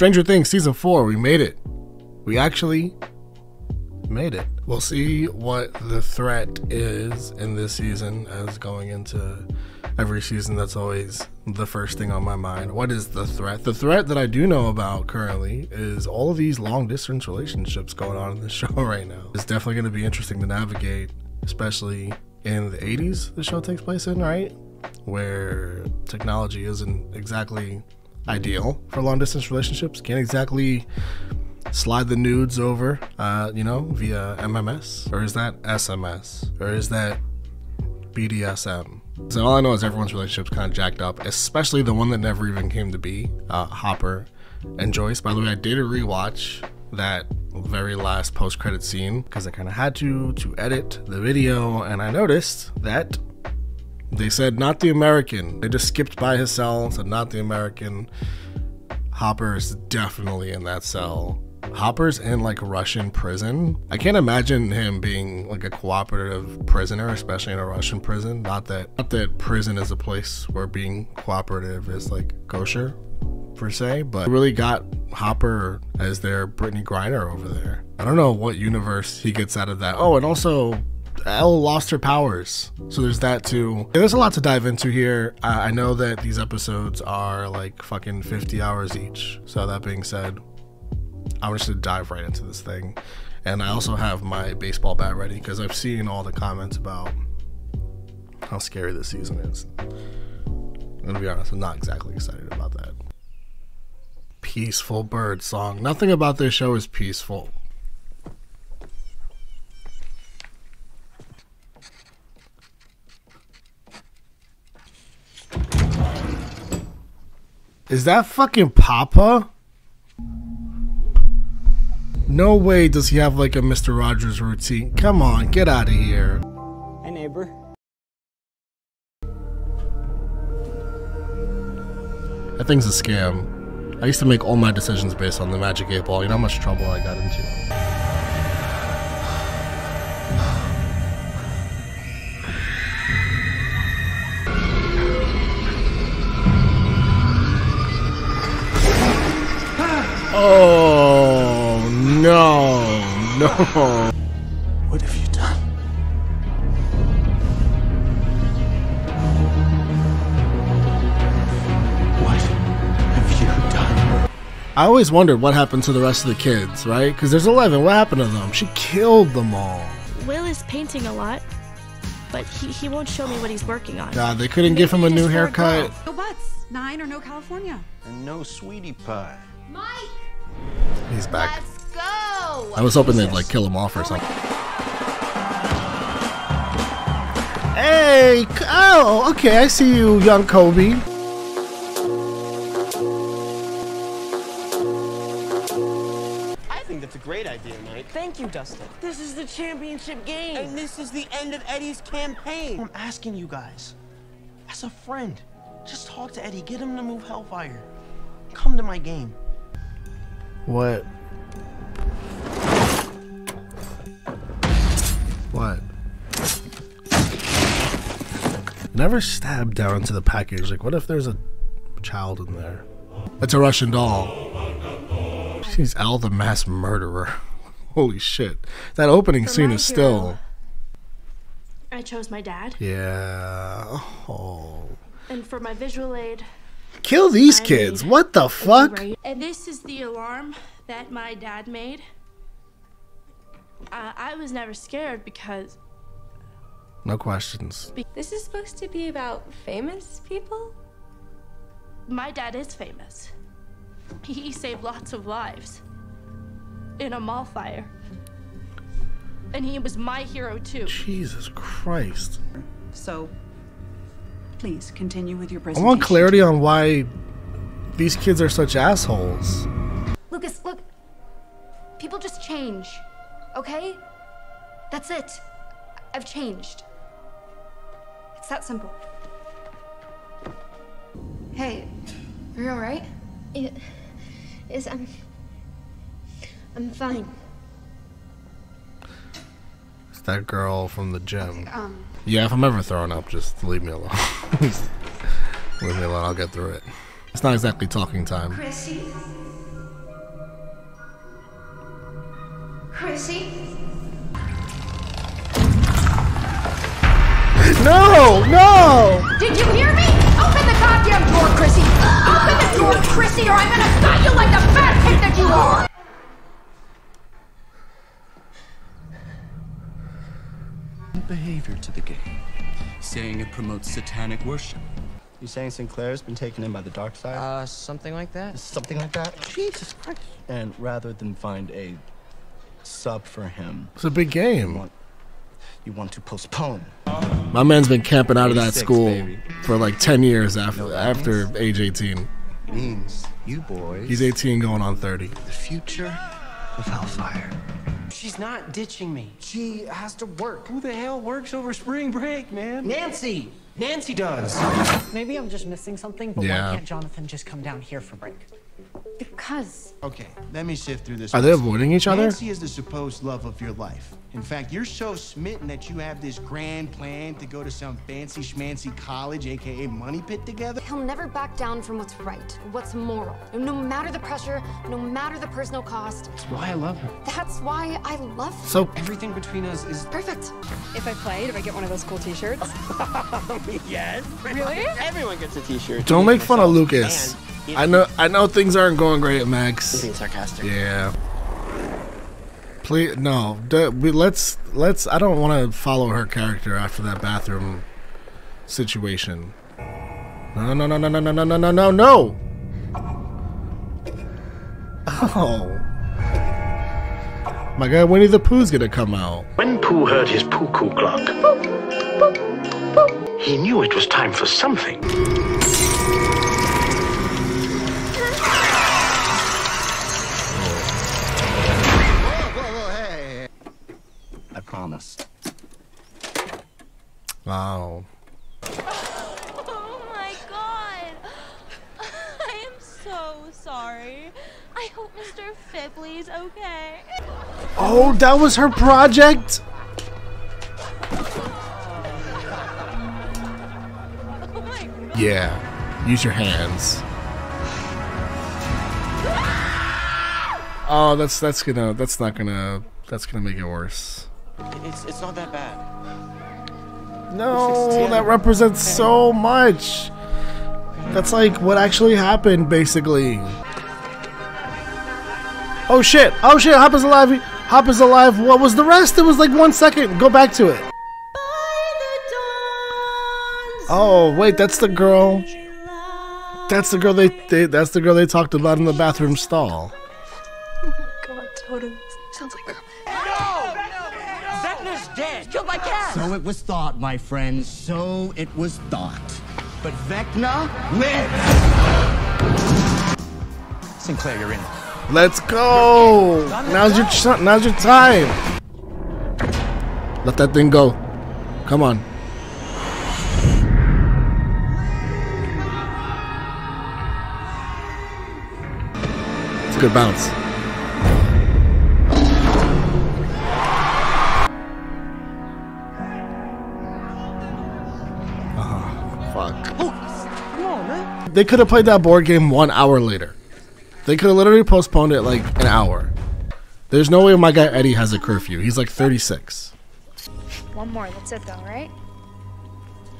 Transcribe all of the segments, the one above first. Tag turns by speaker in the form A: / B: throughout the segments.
A: Stranger Things season 4, we made it. We actually made it. We'll see what the threat is in this season, as going into every season, that's always the first thing on my mind. What is the threat? The threat that I do know about currently is all of these long distance relationships going on in this show right now. It's definitely going to be interesting to navigate, especially in the 80s the show takes place in, right? Where technology isn't exactly ideal for long distance relationships. Can't exactly slide the nudes over, you know, via MMS, or is that SMS, or is that BDSM? So all I know is everyone's relationship's kind of jacked up, especially the one that never even came to be, Hopper and Joyce. By the way, I did a rewatch that very last post-credit scene because I kind of had to edit the video, and I noticed that they said not the American. They just skipped by his cell, said not the American. Hopper is definitely in that cell. Hopper's in like Russian prison. I can't imagine him being like a cooperative prisoner, especially in a Russian prison. Not that prison is a place where being cooperative is like kosher per se, but really got Hopper as their Brittany Griner over there. I don't know what universe he gets out of that. Oh, and also Elle lost her powers, so there's that too. Yeah, there's a lot to dive into here. I know that these episodes are like fucking 50 hours each, so that being said, I'm just gonna dive right into this thing. And I also have my baseball bat ready because I've seen all the comments about how scary this season is. I'm gonna be honest, I'm not exactly excited about that. Peaceful bird song. Nothing about this show is peaceful. Is that fucking Papa? No way does he have like a Mr. Rogers routine. Come on, get out of here.
B: Hey, neighbor.
A: That thing's a scam. I used to make all my decisions based on the Magic 8 Ball. You know how much trouble I got into? Oh, no.
B: What have you done? What have you done?
A: I always wondered what happened to the rest of the kids, right? Because there's 11. What happened to them? She killed them all.
C: Will is painting a lot, but he won't show me what he's working on.
A: God, they couldn't give him a new haircut.
D: No butts. 9 or no California.
B: And no sweetie pie.
E: Mike!
A: He's back.
E: Let's go!
A: I was hoping they'd like kill him off or something. Hey! Oh, okay, I see you, young Kobe.
F: I think that's a great idea, Mike.
G: Thank you, Dustin.
F: This is the championship game. And this is the end of Eddie's campaign. I'm asking you guys, as a friend, just talk to Eddie. Get him to move Hellfire. Come to my game.
A: What? What? Never stab down into the package. Like, what if there's a child in there? It's a Russian doll. She's Elle the mass murderer. Holy shit. That opening scene is still...
C: I chose my dad.
A: Yeah. Oh.
C: And for my visual aid...
A: Kill these kids. What the fuck?
C: And this is the alarm that my dad made. I was never scared because...
A: No questions.
E: This is supposed to be about famous people?
C: My dad is famous. He saved lots of lives in a mall fire. And he was my hero too.
A: Jesus Christ.
D: So, please continue with your
A: I
D: presentation.
A: want clarity on why these kids are such assholes.
E: Lucas, look. People just change, okay? That's it. I've changed. It's that simple. Hey, are you alright?
H: Yes, I'm fine.
A: It's that girl from the gym. Yeah, if I'm ever throwing up, just leave me alone. Leave me alone, I'll get through it. It's not exactly talking time.
H: Chrissy, Chrissy?
A: No! No!
G: Did you hear me? Open the goddamn door, Chrissy! Open the door, Chrissy, or I'm gonna gut you like the fat pig that you are!
I: Behavior to the game, saying it promotes satanic worship.
F: You saying Sinclair's been taken in by the dark side?
J: Something like that.
F: Something like that? Jesus Christ. And rather than find a sub for him,
A: It's a big game.
F: you want to postpone.
A: My man's been camping out of that
F: 86,
A: school
F: baby.
A: for like 10 years after age 18.
F: Means you boys.
A: He's 18 going on 30.
F: The future of Hellfire.
J: She's not ditching me.
F: She has to work.
J: Who the hell works over spring break, man?
F: Nancy!
J: Nancy does.
K: Maybe I'm just missing something, but
A: Yeah.
K: why can't Jonathan just come down here for break?
E: Because.
B: Okay, let me sift through this.
A: Are they avoiding each other?
B: Nancy is the supposed love of your life. In fact, you're so smitten that you have this grand plan to go to some fancy schmancy college, aka money pit together.
E: He'll never back down from what's right, what's moral. No matter the pressure, no matter the personal cost.
J: That's why I love her.
E: That's why I love him.
A: So,
J: Everything between us is
E: Perfect.
L: If I played, if I get one of those cool t-shirts.
J: yes.
L: Really?
J: Everyone gets a t-shirt.
A: don't make fun of Lucas. I know things aren't going great at Max.
J: Being sarcastic.
A: Yeah. Please, no. Let's. I don't want to follow her character after that bathroom situation. No. Oh. My God, Winnie the Pooh's gonna come out.
M: When Pooh heard his poo-coo clock, boop, boop, boop, he knew it was time for something.
F: I promise.
A: Wow.
C: Oh my god! I am so sorry. I hope Mr. Fibley's okay.
A: Oh, that was her project?
C: Oh my god.
A: Yeah. Use your hands. Oh, that's gonna make it worse.
J: It's not that bad.
A: No, that represents so much. That's like what actually happened, basically. Oh shit! Oh shit! Hop is alive! Hop is alive! What was the rest? It was like 1 second. Go back to it. Oh wait, that's the girl. That's the girl that's the girl they talked about in the bathroom stall.
L: God, Totem. Sounds like...
J: Vecna's dead. Killed by cats.
F: So it was thought, my friends. So it was thought. But Vecna lives.
J: Sinclair, you're in.
A: Let's go! Now's your time. Let that thing go. Come on. It's a good bounce. Fuck.
J: Come on, man.
A: They could have played that board game 1 hour later. They could have literally postponed it like an hour. There's no way my guy Eddie has a curfew. He's like 36.
L: One more, that's it though, right?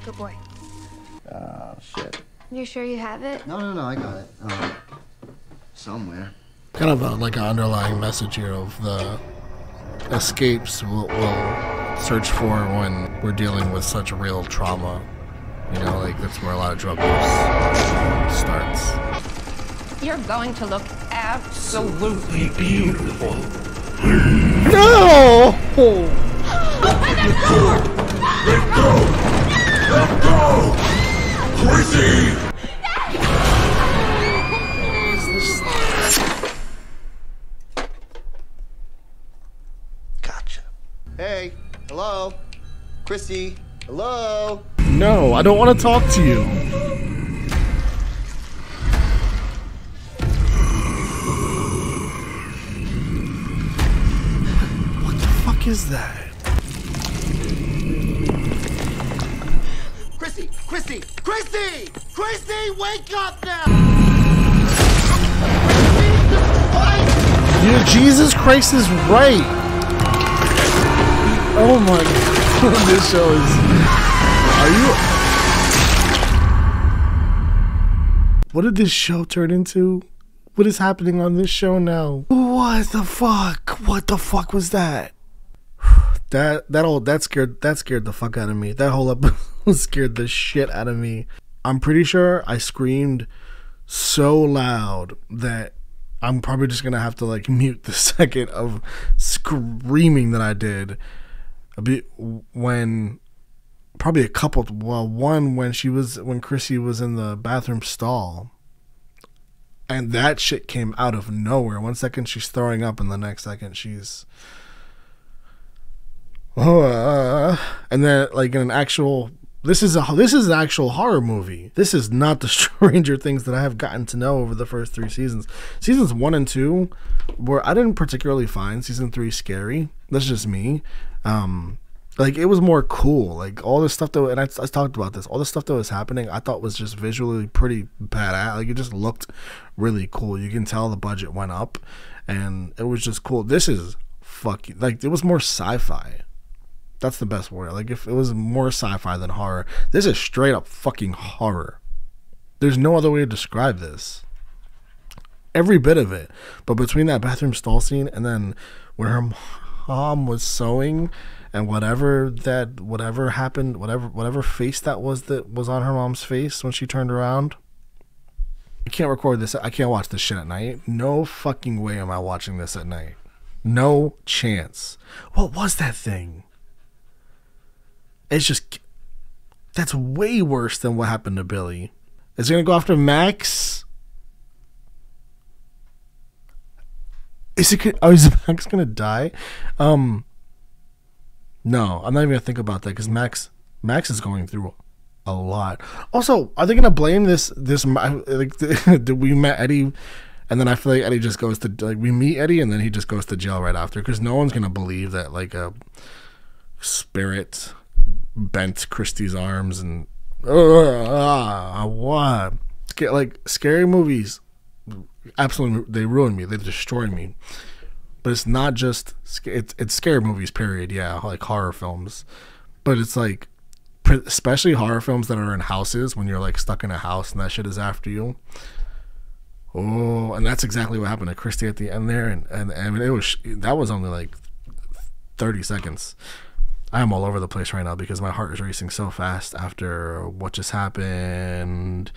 L: Good boy.
F: Oh, shit.
E: You sure you have it?
F: No, I got it. Somewhere.
A: Kind of like an underlying message here of the escapes we'll search for when we're dealing with such real trauma. You know, like that's where a lot of drug use starts.
G: You're going to look absolutely beautiful.
A: No!
G: Open the door!
M: Let go! Let go! Chrissy!
F: Gotcha. Hey, hello? Chrissy, hello?
A: No, I don't want to talk to you. What the fuck is that?
F: Chrissy, wake up now!
A: Jesus Christ is right. Oh my god, this show is... What did this show turn into? What is happening on this show now? What the fuck? What the fuck was that? That scared the fuck out of me. That whole episode scared the shit out of me. I'm pretty sure I screamed so loud that I'm probably just gonna have to like mute the second of screaming that I did. When probably a couple, well, one when Chrissy was in the bathroom stall, and that shit came out of nowhere. One second she's throwing up, and the next second she's and then like in an actual. This is an actual horror movie. This is not the Stranger Things that I have gotten to know over the first 3 seasons. Seasons 1 and 2, where I didn't particularly find season 3 scary. That's just me. Like it was more cool. Like all this stuff that, and I talked about this, all the stuff that was happening, I thought was just visually pretty badass. Like it just looked really cool. You can tell the budget went up, and it was just cool. This is fucking like it was more sci-fi. That's the best word. Like if it was more sci-fi than horror, this is straight up fucking horror. There's no other way to describe this. Every bit of it. But between that bathroom stall scene and then where her mom was sewing and whatever happened, whatever face that was on her mom's face when she turned around. I can't record this. I can't watch this shit at night. No fucking way am I watching this at night. No chance. What was that thing? It's just, that's way worse than what happened to Billy. Is he gonna go after Max? Is Max gonna die? No, I'm not even gonna think about that because Max is going through a lot. Also, are they gonna blame this? Like, we met Eddie, and then I feel like Eddie just goes to like we meet Eddie, and then he just goes to jail right after because no one's gonna believe that like a spirit bent Christie's arms and what? Like scary movies, absolutely, they ruin me. They destroy me. But it's not just it's scary movies. Period. Yeah, like horror films. But it's like, especially horror films that are in houses when you're like stuck in a house and that shit is after you. Oh, and that's exactly what happened to Christy at the end there. And I mean, that was only like 30 seconds. I am all over the place right now because my heart is racing so fast after what just happened.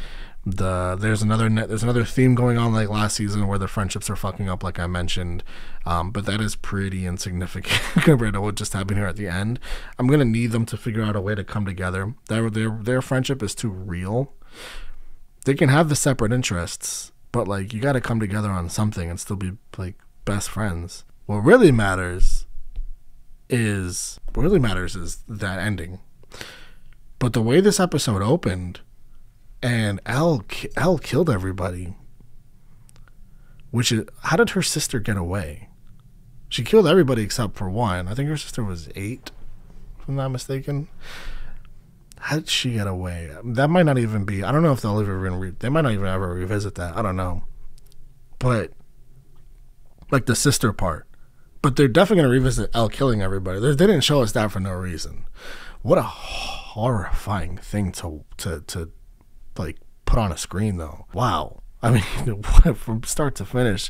A: There's another theme going on like last season where the friendships are fucking up, like I mentioned, but that is pretty insignificant compared to what just happened here at the end. I'm gonna need them to figure out a way to come together. Their friendship is too real. They can have the separate interests, but like you got to come together on something and still be like best friends. What really matters is that ending. But the way this episode opened, and Elle killed everybody. Which is, how did her sister get away? She killed everybody except for one. I think her sister was 8, if I'm not mistaken. How did she get away? That might not even be. I don't know if they'll ever they might not even ever revisit that. I don't know. But like the sister part. But they're definitely going to revisit Elle killing everybody. They didn't show us that for no reason. What a horrifying thing to like put on a screen, though. Wow. I mean, from start to finish.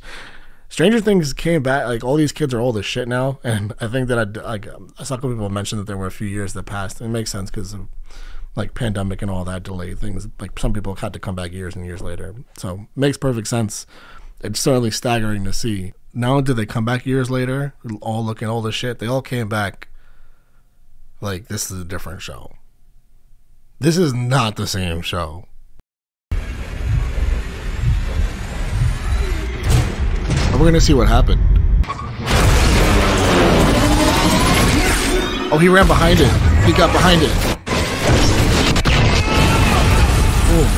A: Stranger Things came back. Like all these kids are old as shit now, and I think that I saw a couple people mention that there were a few years that passed. It makes sense because of like pandemic and all that delayed things. Like some people had to come back years and years later, so makes perfect sense. It's certainly staggering to see. Not only did they come back years later, all looking all the shit, they all came back like this is a different show. This is not the same show. We're gonna see what happened. Oh, he ran behind it. He got behind it. Boom.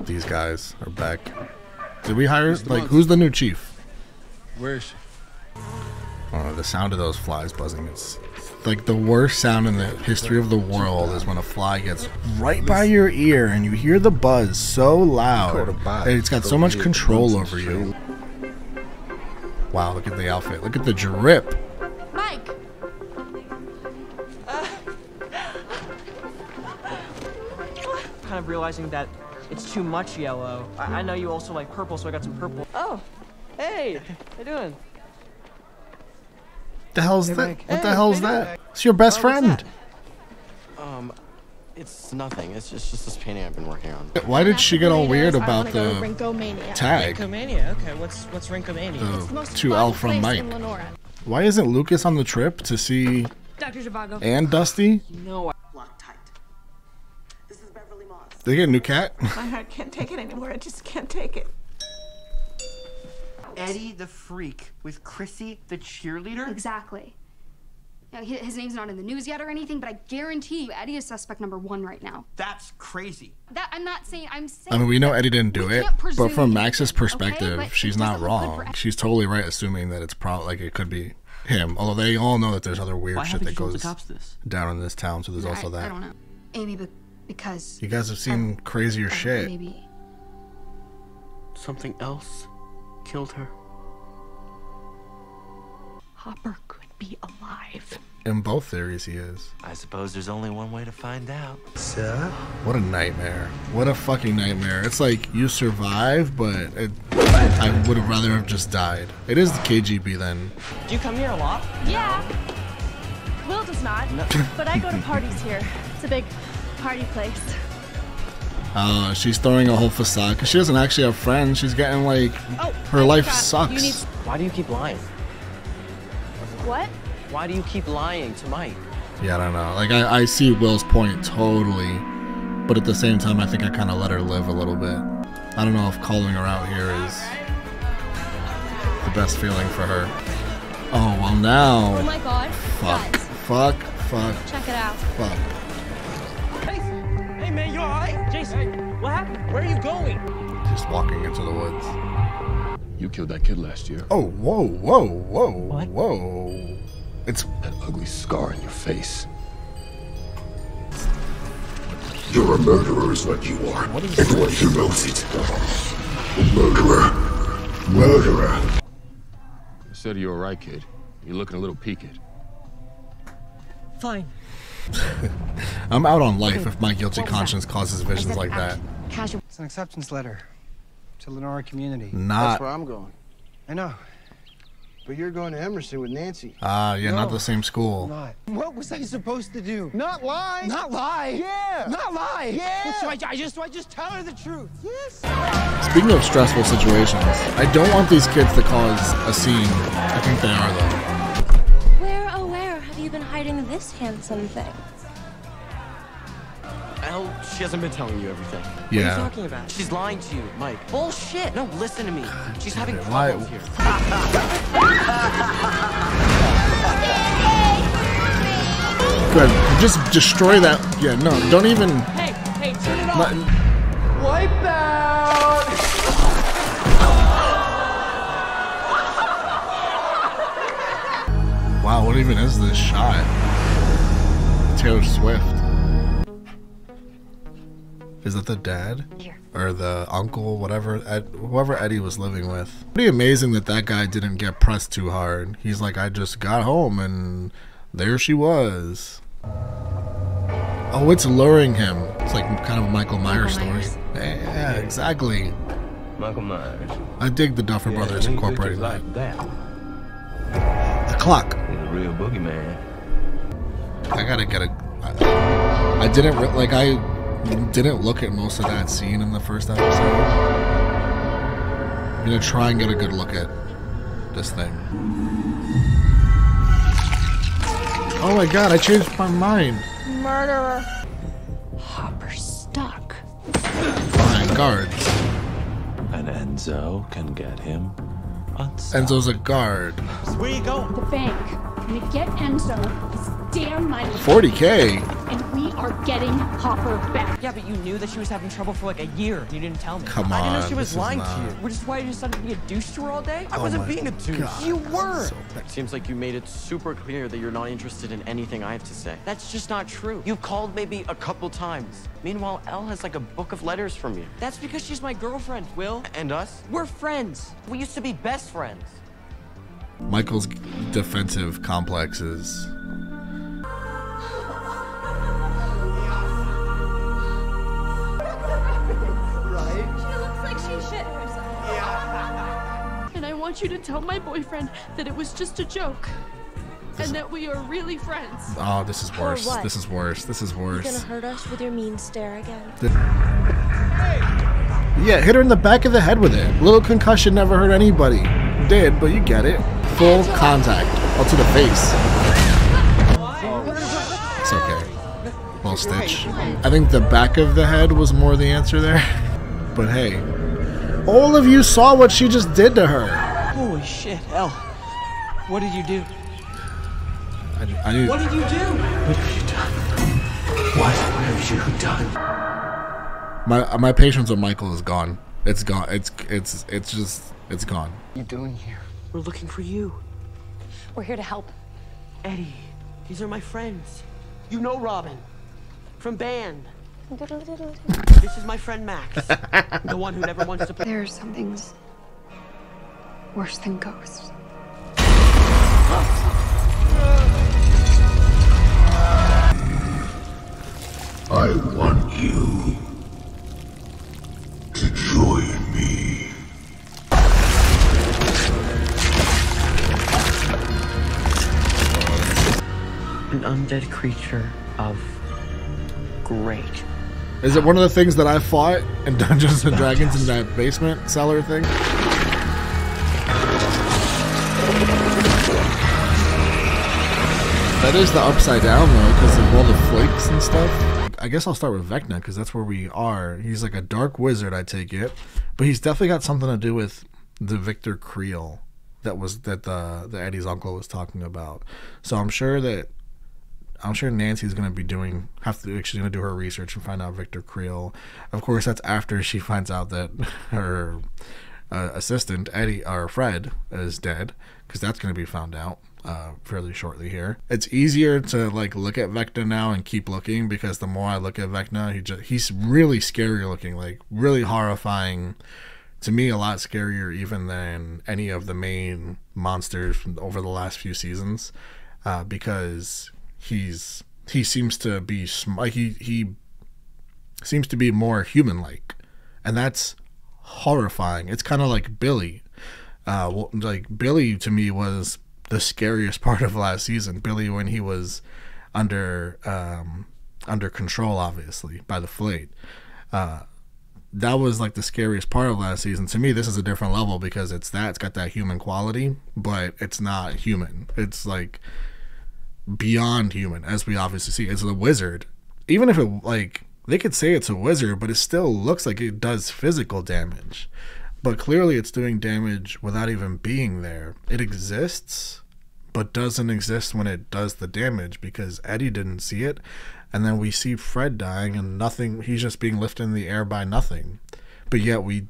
A: These guys are back. Did we hire, like, who's the new chief?
N: Where is she?
A: Oh, the sound of those flies buzzing. It's like the worst sound in the history of the world is when a fly gets right by your ear and you hear the buzz so loud. And it's got so much control over you. Wow, look at the outfit. Look at the drip.
C: Mike!
F: of realizing that it's too much yellow. I know you also like purple, so I got some purple. Oh, hey, how you doing?
A: The hell's that? What the hell's that? It's your best friend.
J: It's nothing. It's just this painting I've been working on.
A: Why did she get all weird about the tag?
F: Rinkomania. Okay, what's Rinkomania?
A: The 2L from Mike. Why isn't Lucas on the trip to see
C: Dr. Zhivago
A: and Dusty?
F: No.
A: They get a new cat?
N: My heart can't take it anymore. I just can't take it.
B: Eddie the freak with Chrissy the cheerleader?
E: Exactly. Yeah, his name's not in the news yet or anything, but I guarantee you Eddie is suspect number 1 right now.
B: That's crazy.
E: I'm not saying, I'm saying...
A: I mean, we know Eddie didn't do it, but from Max's perspective,
E: okay,
A: she's not wrong. She's totally right assuming that it's probably, like, it could be him. Although they all know that there's other weird shit that goes down in this town, so there's also that.
E: I don't know. Amy, because...
A: You guys have seen crazier shit.
E: Maybe.
F: Something else killed her.
C: Hopper could be alive.
A: In both theories, he is.
J: I suppose there's only one way to find out.
A: Sir? What a nightmare. What a fucking nightmare. It's like you survive, but I would have rather have just died. It is the KGB then.
F: Do you come here a lot?
C: Yeah. Will does not, but I go to parties here. It's a big party place.
A: She's throwing a whole facade because she doesn't actually have friends. She's getting like, her life sucks.
F: Why do you keep lying?
C: What?
F: Why do you keep lying to Mike?
A: Yeah, I don't know. Like, I see Will's point totally, but at the same time, I think I kind of let her live a little bit. I don't know if calling her out here is the best feeling for her. Oh, well now.
C: Oh my god.
A: Fuck.
C: Guys.
A: Fuck.
C: Check it out.
A: Fuck.
F: Hey man, you alright? Jason, what happened? Where are you going?
A: Just walking into the woods.
O: You killed that kid last year.
A: Oh, whoa. Whoa. It's
O: that ugly scar on your face.
M: You're a murderer is what you are.
A: What is
M: Everyone
A: this?
M: here knows it. Murderer.
O: I said you're alright, kid. You're looking a little peaked.
F: Fine.
A: I'm out on life if my guilty conscience causes visions like that.
P: It's an acceptance letter to Lenora Community.
A: Not.
J: That's where I'm going.
P: I know.
J: But you're going to Emerson with Nancy.
A: Yeah, not the same school.
P: Not. What was I supposed to do?
J: Not lie.
P: Not lie.
J: Yeah.
P: Not lie.
J: Yeah.
P: So I just tell her the truth.
J: Yes.
A: Speaking of stressful situations, I don't want these kids to cause a scene. I think they are though.
C: Where have you been hiding this handsome thing?
J: Elle, she hasn't been telling you everything.
A: Yeah.
F: What are you talking about?
J: She's lying to you, Mike. Bullshit. No, listen to me. She's having
A: Why?
J: problems here.
A: Good. Just destroy that. Yeah, no, don't even.
F: Hey, turn it off.
J: Wipe out.
A: Wow, what even is this shot? Taylor Swift. Is that the dad? Or the uncle, whatever, whoever Eddie was living with. Pretty amazing that that guy didn't get pressed too hard. He's like, I just got home and there she was. Oh, it's luring him. It's like kind of a Michael Myers story. Yeah, exactly.
O: Michael Myers.
A: I dig the Duffer Brothers incorporating that.
O: Like that.
A: The clock.
O: He's a real boogeyman.
A: I gotta get a. I didn't like. I didn't look at most of that scene in the first episode. I'm gonna try and get a good look at this thing. Oh my god! I changed my mind.
C: Murderer. Hopper's stuck.
A: Fine, guards.
O: And Enzo can get him unstuck.
A: Enzo's a guard.
F: Where you going?
Q: The bank. I'm gonna get Enzo his damn money.
A: 40K.
Q: And we are getting Hopper back.
F: Yeah, but you knew that she was having trouble for like a year. You didn't tell me.
A: Come
F: I didn't know
A: on,
F: she was
A: this is
F: lying to
A: not-
F: you. Which is why you decided to be a douche to her all day? I
A: Oh
F: wasn't
A: my
F: being a douche.
A: God,
F: You
A: this is
F: were.
A: so bad.
J: Seems like you made it super clear that you're not interested in anything I have to say. That's just not true. You've called maybe a couple times. Meanwhile, Elle has like a book of letters from you.
F: That's because she's my girlfriend, Will.
J: And us?
F: We're friends.
J: We used to be best friends.
A: Michael's defensive complexes.
C: want you to tell my boyfriend that it was just a joke. And that we are really friends.
A: Oh, this is worse.
R: what?
A: This is worse. This is
R: You
A: worse.
R: gonna hurt us with your mean stare again?
A: Yeah, hit her in the back of the head with it. Little concussion never hurt anybody. Did, but you get it. Full contact. Oh, to the face. It's okay. Little stitch. I think the back of the head was more the answer there. But hey, all of you saw what she just did to her.
F: Holy shit, Elle. What did you do?
A: I knew.
F: What did you do?
M: What have you done? What have you done?
A: My patience with Michael is gone. It's gone. It's gone.
F: What are you doing here? We're looking for you.
R: We're here to help.
F: Eddie, these are my friends. You know Robin. From band. This is my friend Max. The one who never wants to play.
E: There are some things worse than ghosts.
M: I want you to join me.
F: An undead creature of great.
A: Is it one of the things that I fought in Dungeons and Dragons in that basement cellar thing? That is the upside down though, because of all the flakes and stuff. I guess I'll start with Vecna because that's where we are. He's like a dark wizard, I take it, but he's definitely got something to do with the Victor Creel that the Eddie's uncle was talking about. So I'm sure Nancy's gonna be she's gonna do her research and find out Victor Creel. Of course, that's after she finds out that her assistant Eddie or Fred is dead, because that's gonna be found out fairly shortly here. It's easier to like look at Vecna now and keep looking, because the more I look at Vecna, he's really scary looking, like really horrifying. To me, a lot scarier even than any of the main monsters from over the last few seasons, because he seems to be he seems to be more human-like, and that's horrifying. It's kind of like Billy. Like Billy to me was the scariest part of last season. Billy, when he was under control, obviously by the Flayed. That was like the scariest part of last season. To me, this is a different level because it's got that human quality, but it's not human. It's like beyond human, as we obviously see. It's a wizard. Even if it, like, they could say it's a wizard, but it still looks like it does physical damage. But clearly it's doing damage without even being there. It exists, but doesn't exist when it does the damage, because Eddie didn't see it. And then we see Fred dying and nothing, he's just being lifted in the air by nothing. But yet we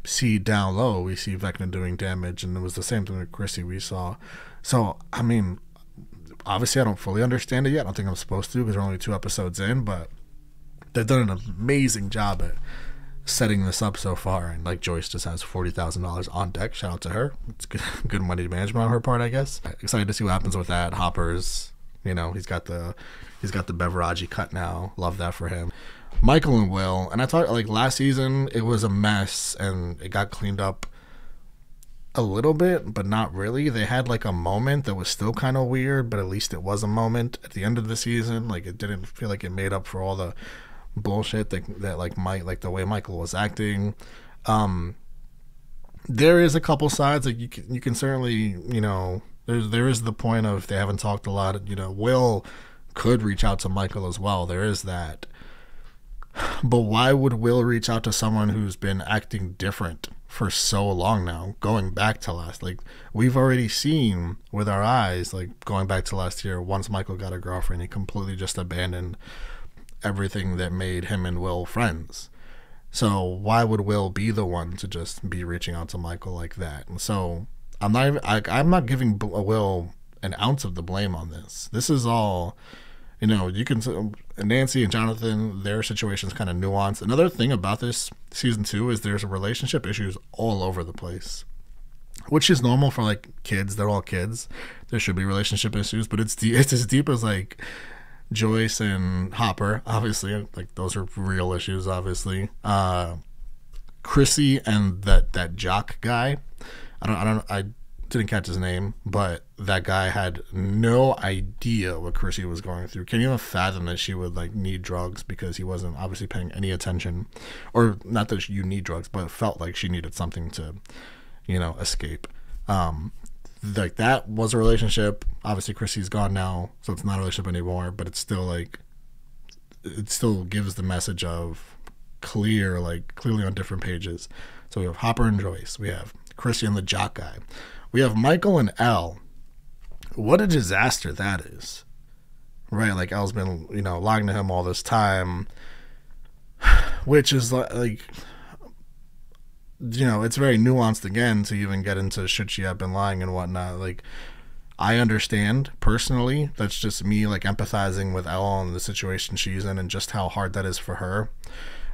A: see down low, we see Vecna doing damage, and it was the same thing with Chrissy we saw. So, I mean, obviously I don't fully understand it yet. I don't think I'm supposed to, because we're only 2 episodes in, but they've done an amazing job at setting this up so far. And like, Joyce just has $40,000 on deck. Shout out to her. It's good money management on her part, I guess. Excited to see what happens with that. Hopper's, you know, he's got the Beveraggi cut now. Love that for him. Michael and Will, and I thought like last season it was a mess and it got cleaned up a little bit, but not really. They had like a moment that was still kind of weird, but at least it was a moment at the end of the season. Like, it didn't feel like it made up for all the bullshit that like the way Michael was acting. There is a couple sides, like you can certainly, you know, there is the point of they haven't talked a lot. You know, Will could reach out to Michael as well. There is that. But why would Will reach out to someone who's been acting different for so long now, going back to last, like, we've already seen with our eyes, like, going back to last year, once Michael got a girlfriend, he completely just abandoned everything that made him and Will friends. So why would Will be the one to just be reaching out to Michael like that? And so I'm not giving Will an ounce of the blame on this. This is all, you know, you can, Nancy and Jonathan, their situation's kind of nuanced. Another thing about this season 2 is there's relationship issues all over the place, which is normal for like kids. They're all kids. There should be relationship issues, but it's as deep as like Joyce and Hopper, obviously, like those are real issues, obviously. Chrissy and that jock guy, I didn't catch his name, but that guy had no idea what Chrissy was going through. Can you even fathom that she would like need drugs because he wasn't obviously paying any attention, or not that you need drugs, but it felt like she needed something to, escape. Like that was a relationship. Obviously Chrissy's gone now, so it's not a relationship anymore, but it's still like, it still gives the message of clearly on different pages. So we have Hopper and Joyce, we have Chrissy and the jock guy, we have Michael and Elle. What a disaster that is, right? Like Elle's been lying to him all this time, which is like it's very nuanced again to even get into should she have been lying and whatnot. Like, I understand personally, that's just me like empathizing with Elle and the situation she's in and just how hard that is for her,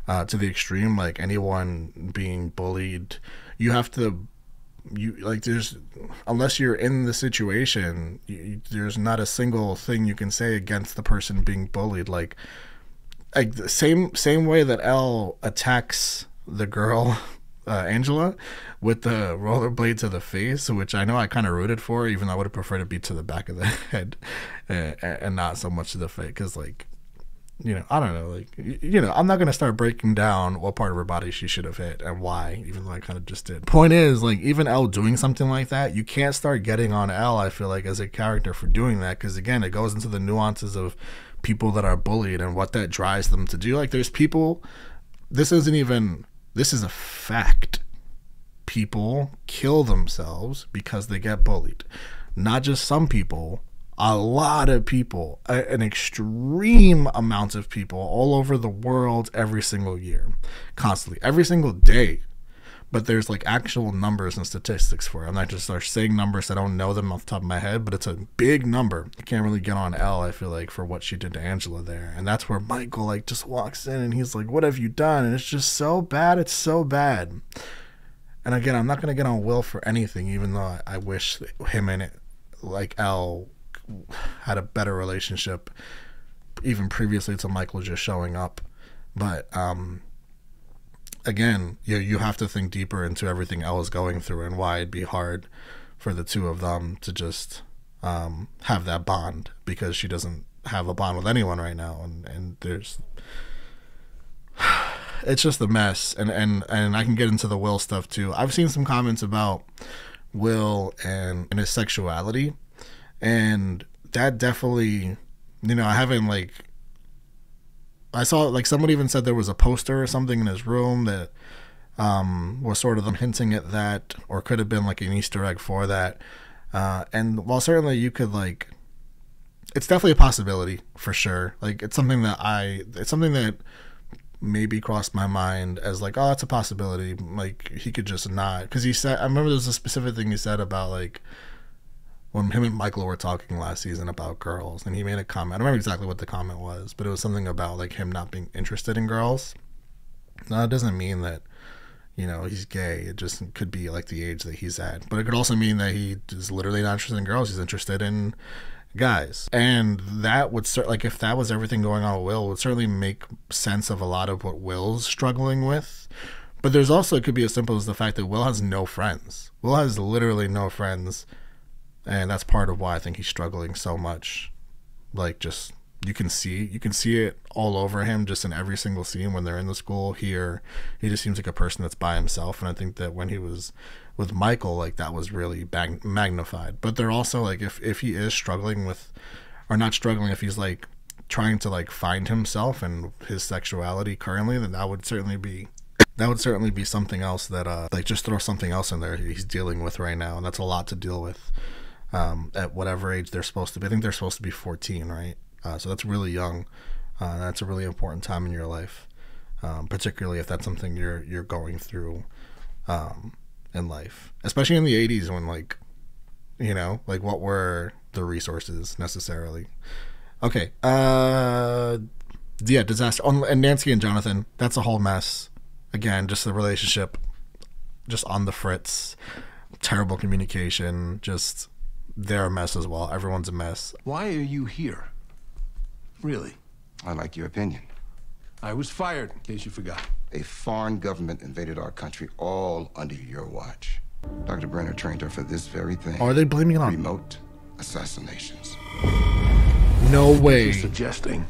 A: to the extreme. Like anyone being bullied, there's, unless you're in the situation, there's not a single thing you can say against the person being bullied. Like the same way that Elle attacks the girl, Angela, with the rollerblade to the face, which I know I kind of rooted for, even though I would have preferred it be to the back of the head and not so much to the face, because like, I don't know, like, I'm not going to start breaking down what part of her body she should have hit and why, even though I kind of just did. Point is, like, even Elle doing something like that, you can't start getting on Elle, I feel like, as a character for doing that, because again, it goes into the nuances of people that are bullied and what that drives them to do. Like, there's people, this is a fact. People kill themselves because they get bullied. Not just some people, a lot of people, an extreme amount of people all over the world every single year, constantly, every single day. But there's like actual numbers and statistics for it. I'm not just saying numbers, I don't know them off the top of my head, but it's a big number. You can't really get on Elle, I feel like, for what she did to Angela there. And that's where Michael like just walks in and he's like, what have you done? And it's just so bad. It's so bad. And again, I'm not going to get on Will for anything, even though I wish him and Elle had a better relationship even previously to Michael just showing up. But again, you have to think deeper into everything Elle is going through and why it'd be hard for the two of them to just have that bond, because she doesn't have a bond with anyone right now, and there's it's just a mess. And I can get into the Will stuff too. I've seen some comments about Will and his sexuality, and that definitely, I saw like someone even said there was a poster or something in his room that was sort of them hinting at that, or could have been like an Easter egg for that. And while certainly you could like, it's definitely a possibility for sure. Like it's something that maybe crossed my mind as like, oh, that's a possibility. Like he could just not, because he said, I remember there was a specific thing he said about like when him and Michael were talking last season about girls, and he made a comment. I don't remember exactly what the comment was, but it was something about like him not being interested in girls. Now, it doesn't mean that, he's gay. It just could be like the age that he's at. But it could also mean that he is literally not interested in girls. He's interested in guys. And that would like if that was everything going on with Will, it would certainly make sense of a lot of what Will's struggling with. But there's also, it could be as simple as the fact that Will has no friends. Will has literally no friends. And that's part of why I think he's struggling so much. Like, just you can see it all over him, just in every single scene when they're in the school. Here, he just seems like a person that's by himself. And I think that when he was with Michael, like that was really magnified. But they're also like, if he is struggling with, or not struggling, if he's like trying to like find himself and his sexuality currently, then that would certainly be something else that like just throw something else in there he's dealing with right now. And that's a lot to deal with. At whatever age they're supposed to be. I think they're supposed to be 14, right? So that's really young. That's a really important time in your life, particularly if that's something you're going through in life, especially in the 80s when like what were the resources necessarily. Okay. Yeah, disaster. And Nancy and Jonathan, that's a whole mess. Again, just the relationship just on the fritz. Terrible communication. Just they're a mess as well. Everyone's a mess.
S: Why are you here? Really?
T: I like your opinion.
S: I was fired, in case you forgot.
T: A foreign government invaded our country all under your watch. Dr. Brenner trained her for this very thing.
A: Are they blaming it on
T: remote assassinations?
A: No way.
S: What you're suggesting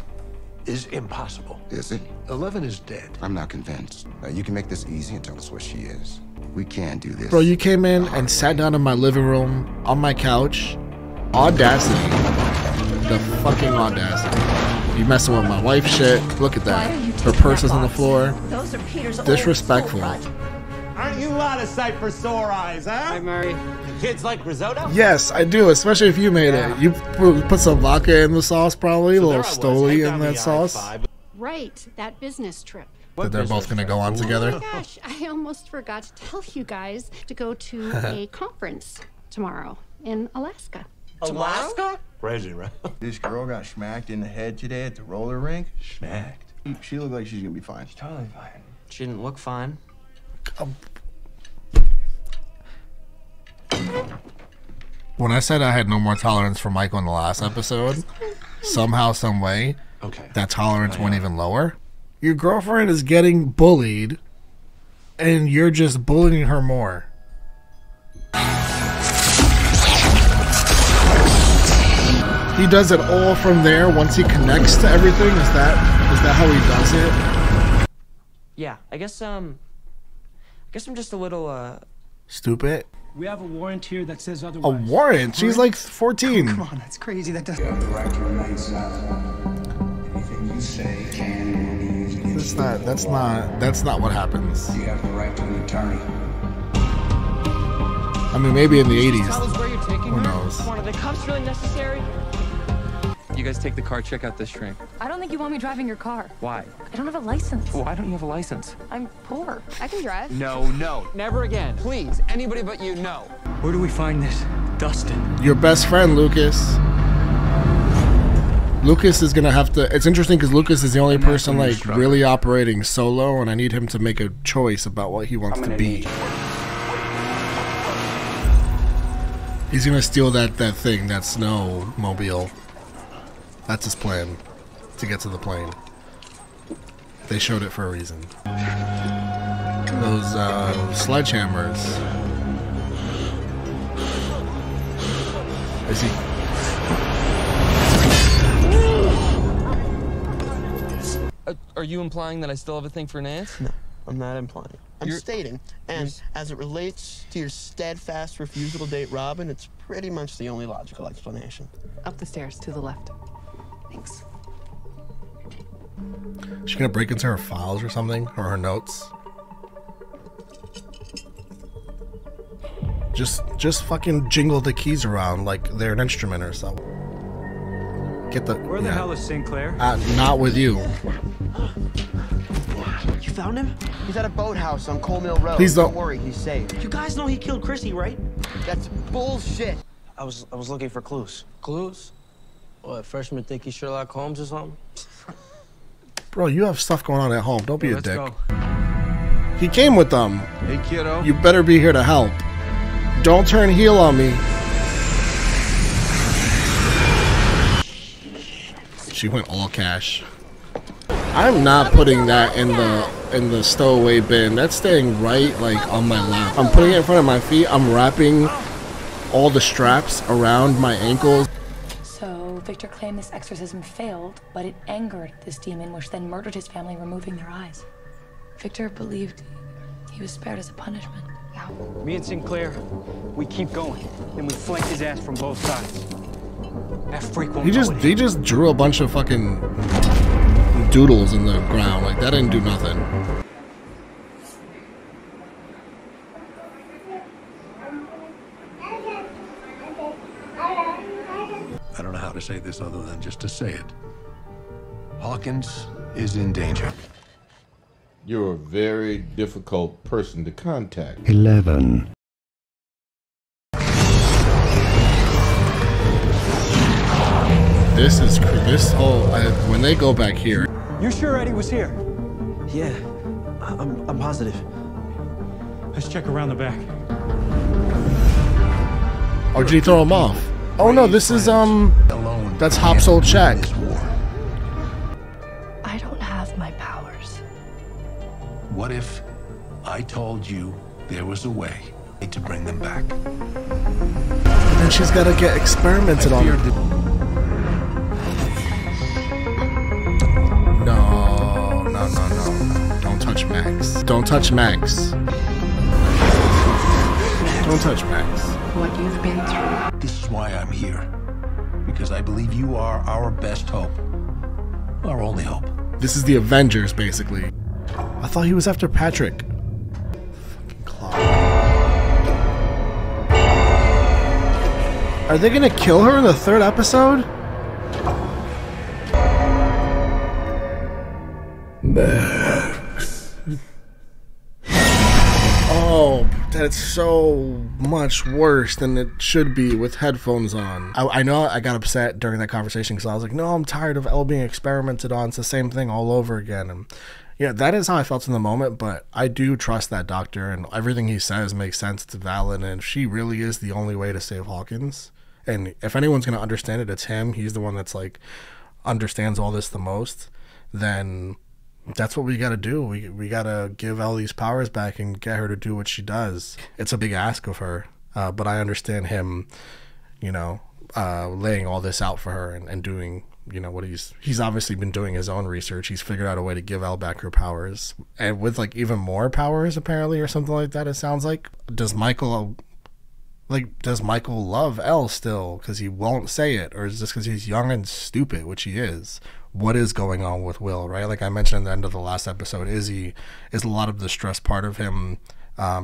S: is impossible.
T: Is it?
S: 11 is dead.
T: I'm not convinced. You can make this easy and tell us where she is. We can do this.
A: Bro, you came in and sat down in my living room on my couch. Audacity. The fucking audacity. You messing with my wife's shit. Look at that. Her purse is on the floor.
N: Those are Peter's
A: Disrespectful.
U: Aren't you out of sight for sore eyes, huh? Hi, Murray. Kids like risotto?
A: Yes, I do, especially if you made it. You put some vodka in the sauce, probably. A little Stoli in that sauce.
Q: Right, that business trip.
A: That they're both going to go on together.
Q: Oh my gosh, I almost forgot to tell you guys to go to a conference tomorrow in Alaska.
U: Alaska?
V: Crazy, right? This girl got smacked in the head today at the roller rink. Smacked? She looked like she's gonna be fine. She's totally fine.
J: She didn't look fine.
A: When I said I had no more tolerance for Michael in the last episode, somehow, some way, that tolerance went even lower. Your girlfriend is getting bullied, and you're just bullying her more. He does it all from there once he connects to everything. Is that how he does it?
J: Yeah, I guess I'm just a little
A: stupid.
W: We have a warrant here that says
A: A
W: otherwise.
A: warrant? She's like 14.
W: Come on, that's crazy. That doesn't.
X: You have the right to remain silent. Anything you say can and will be used against you.
A: That's not what happens.
X: You have the right to an attorney.
A: I mean, maybe in the 80s.
J: Tell us where you're taking
A: Who
J: her?
A: knows?
J: Come on, are the cuffs really necessary?
I: You guys take the car, check out this train.
E: I don't think you want me driving your car.
I: Why?
E: I don't have a license.
I: Why don't you have a license?
E: I'm poor. I can drive.
I: No, never again. Please, anybody but you, no.
W: Where do we find this? Dustin.
A: Your best friend, Lucas. Lucas is gonna have to. It's interesting because Lucas is the only person like really operating solo, and I need him to make a choice about what he wants to be. He's gonna steal that thing, that snowmobile. That's his plan, to get to the plane. They showed it for a reason. Those sledgehammers. Is he?
I: Are you implying that I still have a thing for Nance?
F: No, I'm not implying. I'm stating, and as it relates to your steadfast refusal to date Robin, it's pretty much the only logical explanation.
Y: Up the stairs to the left. Thanks.
A: Is she gonna break into her files or something, or her notes? Just fucking jingle the keys around like they're an instrument or something. Get the.
W: Where the hell is Sinclair?
A: Not with you.
F: You found him? He's at a boathouse on Coal Mill Road.
A: Please don't
F: worry, he's safe. You guys know he killed Chrissy, right? That's bullshit. I was looking for clues.
J: Clues? What, freshmen think he's Sherlock Holmes or something?
A: Bro, you have stuff going on at home. Don't be a dick.
W: Go.
A: He came with them.
V: Hey, kiddo.
A: You better be here to help. Don't turn heel on me. She went all cash. I'm not putting that in the stowaway bin. That's staying right like on my lap. I'm putting it in front of my feet. I'm wrapping all the straps around my ankles.
E: So Victor claimed this exorcism failed, but it angered this demon, which then murdered his family, removing their eyes. Victor believed he was spared as a punishment. Yeah.
W: Me and Sinclair, we keep going, and we flank his ass from both sides. That freak won't
A: He just drew a bunch of fucking doodles in the ground. Like, that didn't do nothing.
S: I don't know how to say this other than just to say it. Hawkins is in danger.
Z: You're a very difficult person to contact.
X: 11.
A: This whole when they go back here.
W: You sure Eddie was here?
F: Yeah, I'm positive.
W: Let's check around the back.
A: Or did he throw him off? Oh no, this is that's Hop's old shack.
C: I don't have my powers.
S: What if I told you there was a way Need to bring them back.
A: And then she's got to get experimented on. No. Don't touch Max. Don't touch Max. Don't touch Max.
X: What you've been through.
S: This is why I'm here. Because I believe you are our best hope. Our only hope.
A: This is the Avengers, basically. I thought he was after Patrick. Fucking Clark. Are they gonna kill her in the 3rd episode? Max. Oh, that's so much worse than it should be with headphones on. I know I got upset during that conversation because I was like, no, I'm tired of Elle being experimented on. It's the same thing all over again. And yeah, that is how I felt in the moment, but I do trust that doctor, and everything he says makes sense. It's valid, and she really is the only way to save Hawkins. And if anyone's going to understand it, it's him. He's the one that's like understands all this the most. Then that's what we got to do. We got to give Elle these powers back and get her to do what she does. It's a big ask of her, but I understand him, you know, laying all this out for her and doing, you know, what he's obviously been doing his own research. He's figured out a way to give Elle back her powers, and with like even more powers apparently, or something like that. It sounds like. Does Michael love Elle still because he won't say it, or is this because he's young and stupid, which he is? What is going on with Will, right? Like I mentioned at the end of the last episode, is a lot of the stress part of him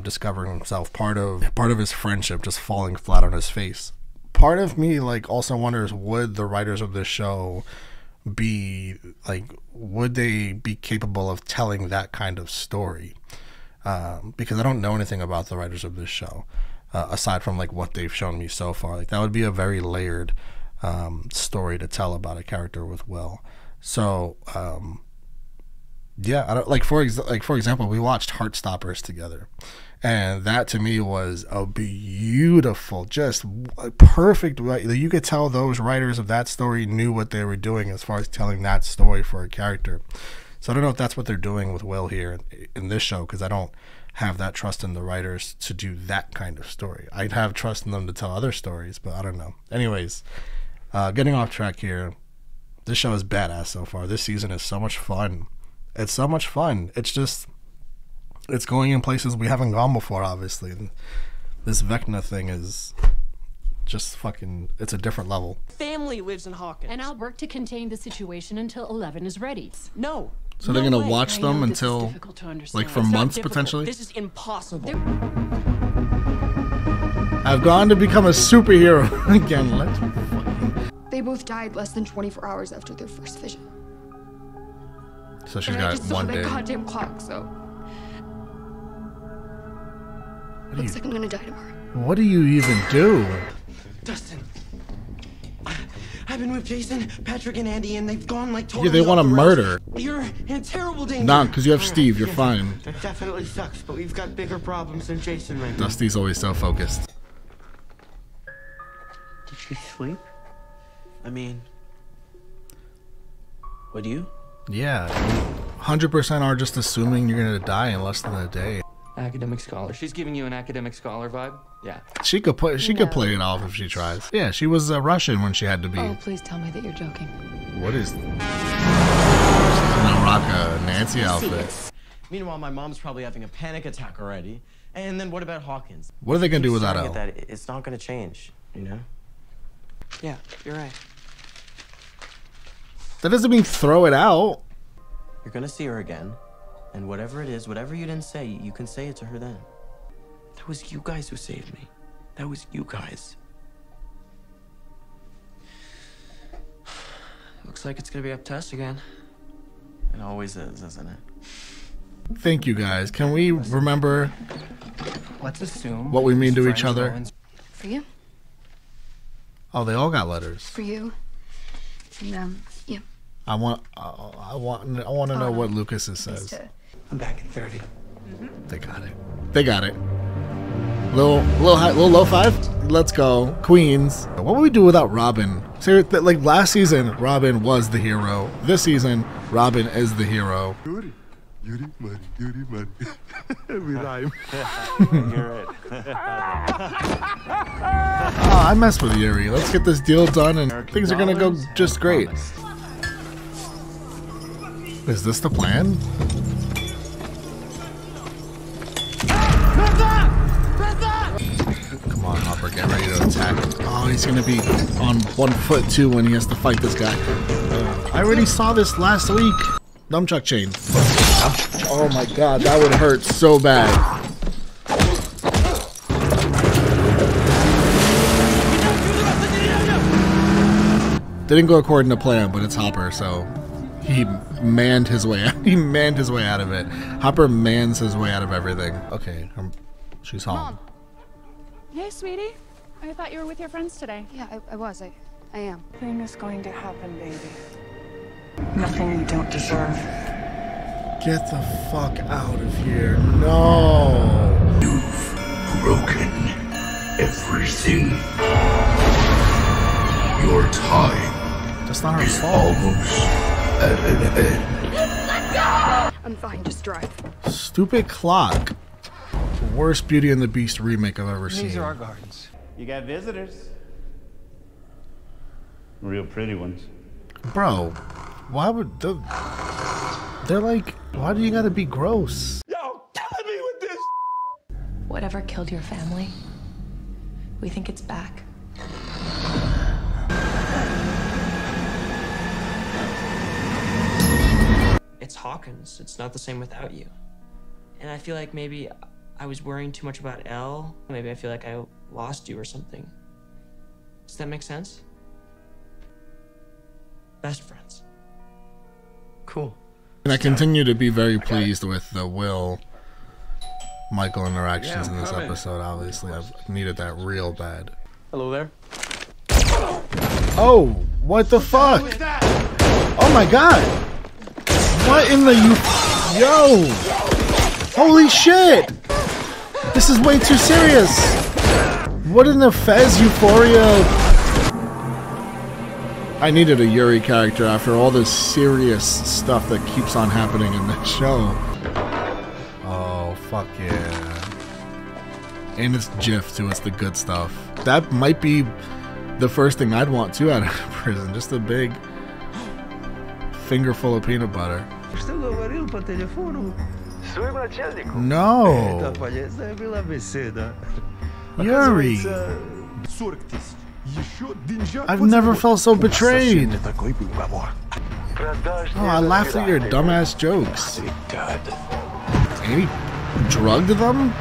A: discovering himself, part of his friendship just falling flat on his face. Part of me like also wonders, would the writers of this show be like, would they be capable of telling that kind of story? Because I don't know anything about the writers of this show. Aside from like what they've shown me so far, like that would be a very layered story to tell about a character with Will. So yeah, I don't like for example, we watched Heartstoppers together, and that to me was a beautiful, just perfect. You could tell those writers of that story knew what they were doing as far as telling that story for a character. So I don't know if that's what they're doing with Will here in this show, because I don't have that trust in the writers to do that kind of story. I'd have trust in them to tell other stories, but I don't know. Anyways, getting off track here. This show is badass so far. This season is so much fun. It's so much fun. It's just, it's going in places we haven't gone before, obviously. And this Vecna thing is just fucking, it's a different level.
J: Family lives in Hawkins.
Q: And I'll work to contain the situation until 11 is ready.
J: No.
A: So they're going to watch them until, like, for months, potentially?
J: This is impossible.
A: I've gone to become a superhero again. Let's fucking...
B: They both died less than 24 hours after their first vision.
A: So she's got one day.
B: I just saw that goddamn clock, so... Looks like I'm gonna die tomorrow.
A: What do you even do?
F: Dustin. I've been with Jason, Patrick, and Andy, and they've gone like totally.
A: Yeah, they want to murder.
F: You're in terrible danger.
A: Nah, because you have Steve. You're fine.
F: That definitely sucks, but we've got bigger problems than Jason right now.
A: Dusty's always so focused.
F: Did she sleep? I mean, would you?
A: Yeah, 100% are just assuming you're gonna die in less than a day.
I: Academic scholar. She's giving you an academic scholar vibe? Yeah.
A: She could play it off if she tries. Yeah, she was Russian when she had to be.
E: Oh, please tell me that you're joking.
A: What is... She's gonna rock a Nancy outfit.
J: Meanwhile, my mom's probably having a panic attack already. And then what about Hawkins?
A: What are they gonna do without Elle?
J: It's not gonna change, you know?
F: Yeah, you're right.
A: That doesn't mean throw it out.
J: You're gonna see her again. And whatever it is, whatever you didn't say, you can say it to her then.
F: That was you guys who saved me. That was you guys. Looks like it's gonna be up to us again.
J: It always is, isn't it?
A: Thank you guys. Can we remember
P: Let's assume
A: what we mean to each other?
B: For you.
A: Oh, they all got letters.
B: For you. And yeah.
A: I want to know what Lucas's says.
P: I'm back at 30.
A: They got it. They got it. Little low five. Let's go, Queens. What would we do without Robin? Seriously, like last season, Robin was the hero. This season, Robin is the hero.
S: Yuri money, Yuri money. We rhyme.
D: You're it.
A: Oh, I mess with Yuri. Let's get this deal done and things are gonna go just great. Is this the plan? Come on, Hopper, get ready to attack. Oh, he's gonna be on 1 foot too when he has to fight this guy. I already saw this last week. Nunchuck chain. Oh my god, that would hurt so bad. Didn't go according to plan, but it's Hopper, so he manned his way out. He manned his way out of it. Hopper mans his way out of everything. Okay, she's home.
Q: Mom. Hey, sweetie. I thought you were with your friends today.
B: Yeah, I was. I am.
N: Nothing is going to happen, baby. Nothing you don't deserve.
A: Get the fuck out of here. No.
M: You've broken everything. Your time
A: That's not her
M: is
A: fault.
M: almost at an end.
B: Let go! I'm fine, just drive.
A: Stupid clock. Worst Beauty and the Beast remake I've ever seen.
P: These are our gardens.
U: You got visitors. Real pretty ones.
A: Bro, why would they're like, why do you gotta be gross?
U: Yo, killing me with this.
E: Whatever killed your family, we think it's back.
G: It's Hawkins. It's not the same without you. And I feel like maybe I was worrying too much about Elle. Maybe I feel like I lost you or something. Does that make sense? Best friends.
J: Cool.
A: And I continue to be very pleased with the Will Michael interactions in this episode. Obviously, I've needed that real bad.
J: Hello there.
A: Oh, what the fuck? Oh my god! What in the yo? Holy shit! This is way too serious. What in the Fez Euphoria? I needed a Yuri character after all this serious stuff that keeps on happening in this show. Oh, fuck yeah. And it's Jif too, it's the good stuff. That might be the first thing I'd want too out of prison. Just a big finger full of peanut butter. No! Yuri! I've never felt so betrayed. Oh, I laughed at your dumbass jokes. And he drugged them?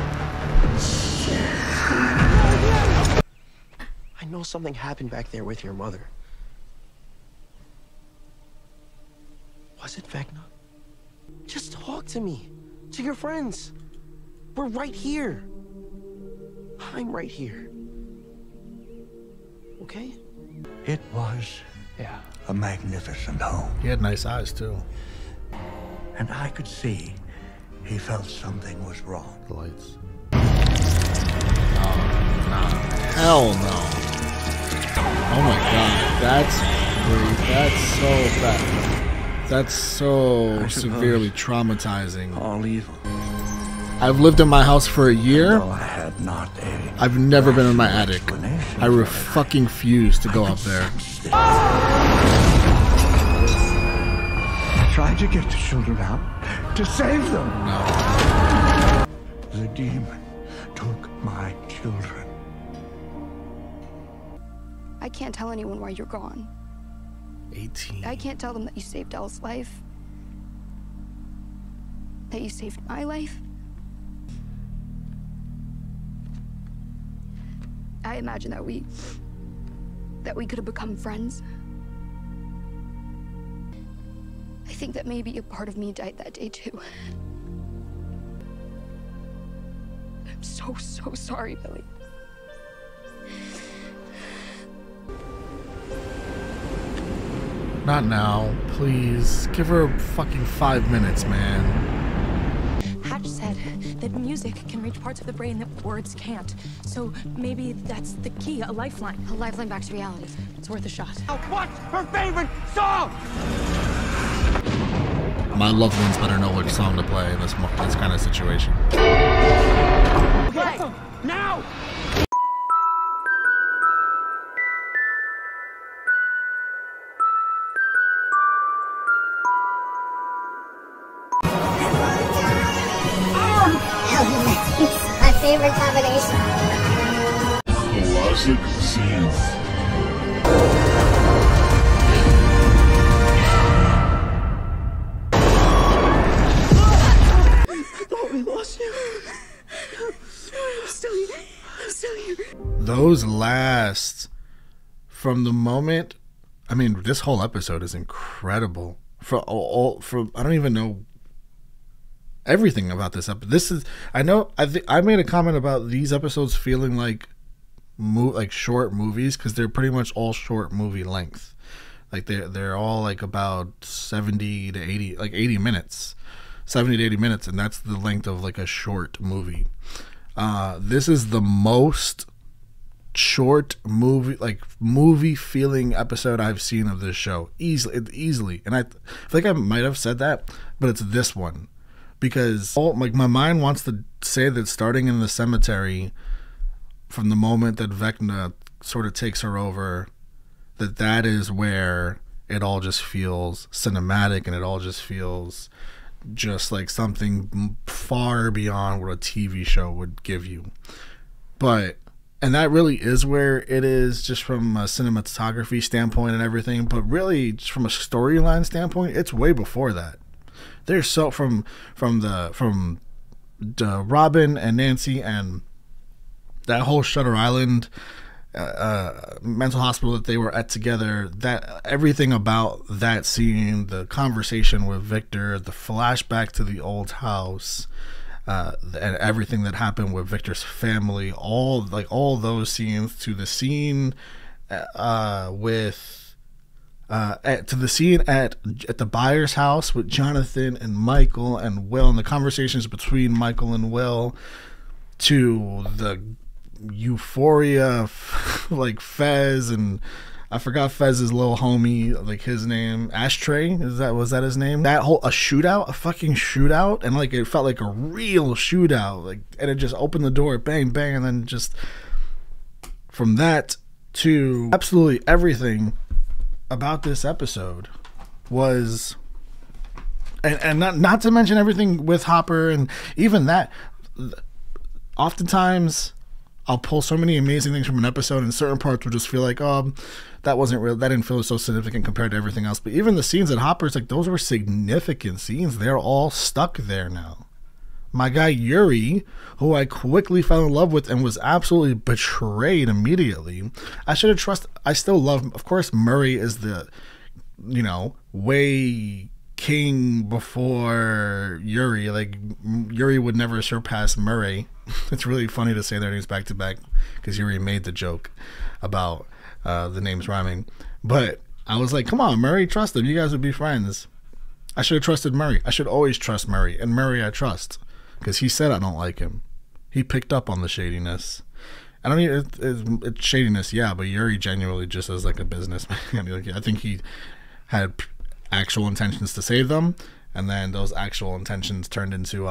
J: I know something happened back there with your mother. Was it Vecna? Just talk to me. To your friends. We're right here. I'm right here. Okay?
S: It was, a magnificent home.
A: He had nice eyes too.
S: And I could see he felt something was wrong.
A: The lights. Hell no. Oh my god, that's great. That's so bad. That's so severely traumatizing.
S: All evil.
A: I've lived in my house for a year.
S: No, I had not a
A: I've never been in my attic. I fucking refuse to go up there.
S: I tried to get the children out to save them.
A: No.
S: The demon took my children.
B: I can't tell anyone why you're gone.
A: 18.
B: I can't tell them that you saved Elle's life. That you saved my life. I imagine that we could have become friends. I think that maybe a part of me died that day too. I'm so sorry, Billy.
A: Not now, please. Give her fucking 5 minutes, man.
E: Hatch said that music can reach parts of the brain that words can't. So maybe that's the key, a lifeline.
B: A lifeline back to reality.
E: It's worth a shot.
U: What's her favorite song?
A: my loved ones better know which song to play in this kind of situation.
F: Okay, now!
D: It's my favorite combination.
H: Classic scenes.
F: We lost you. I'm still here. I'm still here.
A: Those last, from the moment, I mean, this whole episode is incredible. For I don't even know everything about this episode. This is, I made a comment about these episodes feeling like short movies, because they're pretty much all short movie length. Like they're all like about 70 to 80, like 80 minutes. 70 to 80 minutes, and that's the length of like a short movie. This is the most short movie feeling episode I've seen of this show, easily. And I feel like I might have said that, but it's this one, because my mind wants to say that starting in the cemetery, from the moment that Vecna sort of takes her over, that is where it all just feels cinematic, and it all just feels just like something far beyond what a TV show would give you. And that really is where it is, just from a cinematography standpoint and everything, but really just from a storyline standpoint, it's way before that. There's so from the Robin and Nancy and that whole Shutter Island mental hospital that they were at together, that everything about that scene, the conversation with Victor, the flashback to the old house, and everything that happened with Victor's family, all those scenes, to the scene to the scene at the Byers' house with Jonathan and Michael and Will, and the conversations between Michael and Will, to the euphoria, like Fez, and I forgot Fez's little homie, like his name, Ashtray, was that his name? That whole a fucking shootout, and like it felt like a real shootout, like, and it just opened the door, bang bang, and then just from that to absolutely everything about this episode was, and not to mention everything with Hopper, and even that, oftentimes I'll pull so many amazing things from an episode, and certain parts will just feel like, oh, that wasn't real, that didn't feel so significant compared to everything else. But even the scenes at Hopper's, like, those were significant scenes. They're all stuck there now. My guy Yuri, who I quickly fell in love with and was absolutely betrayed immediately. I should have trusted. I still love, of course, Murray is the, way king before Yuri. Like, Yuri would never surpass Murray. It's really funny to say their names back to back, because Yuri made the joke about the names rhyming. But I was like, come on, Murray, trust him. You guys would be friends. I should have trusted Murray. I should always trust Murray. And Murray I trust, because he said I don't like him. He picked up on the shadiness. I don't need it's shadiness, yeah, but Yuri genuinely just as like a businessman. I think he had actual intentions to save them, and then those actual intentions turned into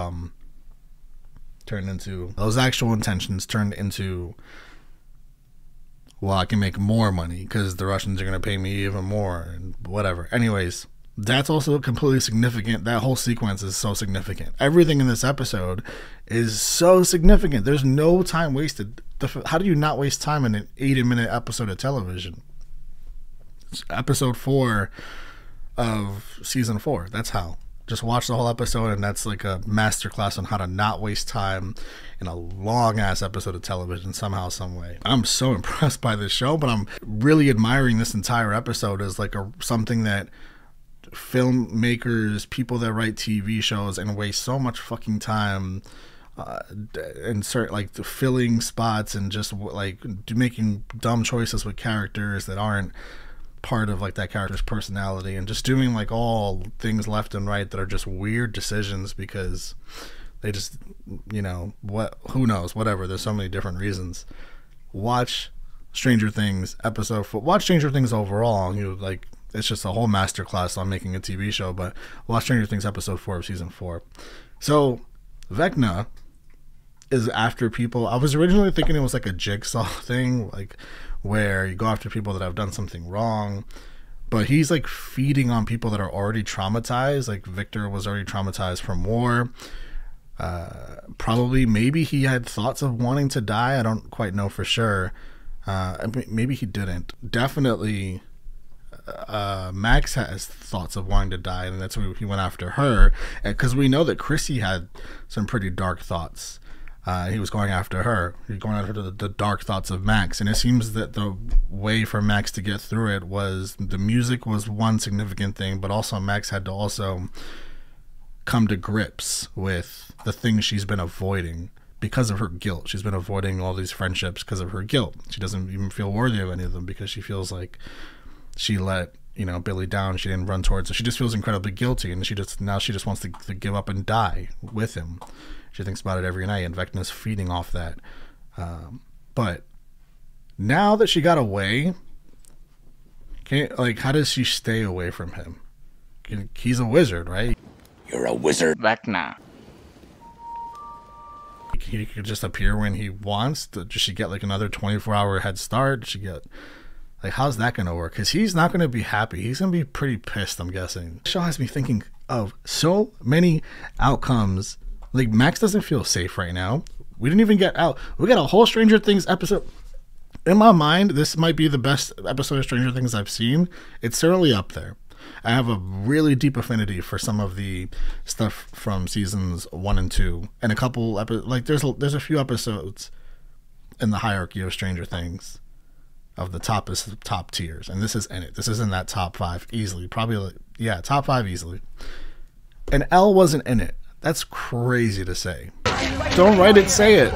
A: well, I can make more money because the Russians are going to pay me even more, and whatever. Anyways, that's also completely significant. That whole sequence is so significant. Everything in this episode is so significant. There's no time wasted. How do you not waste time in an 80-minute episode of television? It's episode 4 of season 4. That's how. Just watch the whole episode, and that's like a masterclass on how to not waste time in a long-ass episode of television somehow, some way. I'm so impressed by this show, but I'm really admiring this entire episode as like something that filmmakers, people that write TV shows and waste so much fucking time insert like filling spots and just like making dumb choices with characters that aren't part of like that character's personality, and just doing like all things left and right that are just weird decisions because they just, who knows, whatever. There's so many different reasons. Watch Stranger Things episode 4. Watch Stranger Things overall, and it's just a whole masterclass on making a TV show. But watch Stranger Things episode 4 of season 4. So Vecna is after people. I was originally thinking it was like a jigsaw thing, like where you go after people that have done something wrong, but he's like feeding on people that are already traumatized. Like Victor was already traumatized from war. Probably, maybe he had thoughts of wanting to die. I don't quite know for sure. Maybe he didn't. Definitely, Max has thoughts of wanting to die, and that's why he went after her. Because we know that Chrissy had some pretty dark thoughts. He was going after her. He was going after the dark thoughts of Max. And it seems that the way for Max to get through it was the music was one significant thing, but also Max had to also come to grips with the things she's been avoiding because of her guilt. She's been avoiding all these friendships because of her guilt. She doesn't even feel worthy of any of them because she feels like she let, you know, Billy down. She didn't run towards her. She just feels incredibly guilty, and she just wants to give up and die with him. She thinks about it every night, and Vecna's feeding off that. But now that she got away, how does she stay away from him? He's a wizard, right?
M: You're a wizard,
H: Vecna.
A: He could just appear when he wants. Does she get like another 24-hour head start? Does she get, like, how's that gonna work? Because he's not gonna be happy. He's gonna be pretty pissed, I'm guessing. The show has me thinking of so many outcomes. Like, Max doesn't feel safe right now. We didn't even get out. We got a whole Stranger Things episode. In my mind, this might be the best episode of Stranger Things I've seen. It's certainly up there. I have a really deep affinity for some of the stuff from seasons 1 and 2, and a couple like there's a few episodes in the hierarchy of Stranger Things of the top tiers, and this is in it. This is in that top 5 easily, probably, yeah, top 5 easily. And Elle wasn't in it. That's crazy to say. Don't write it, say it.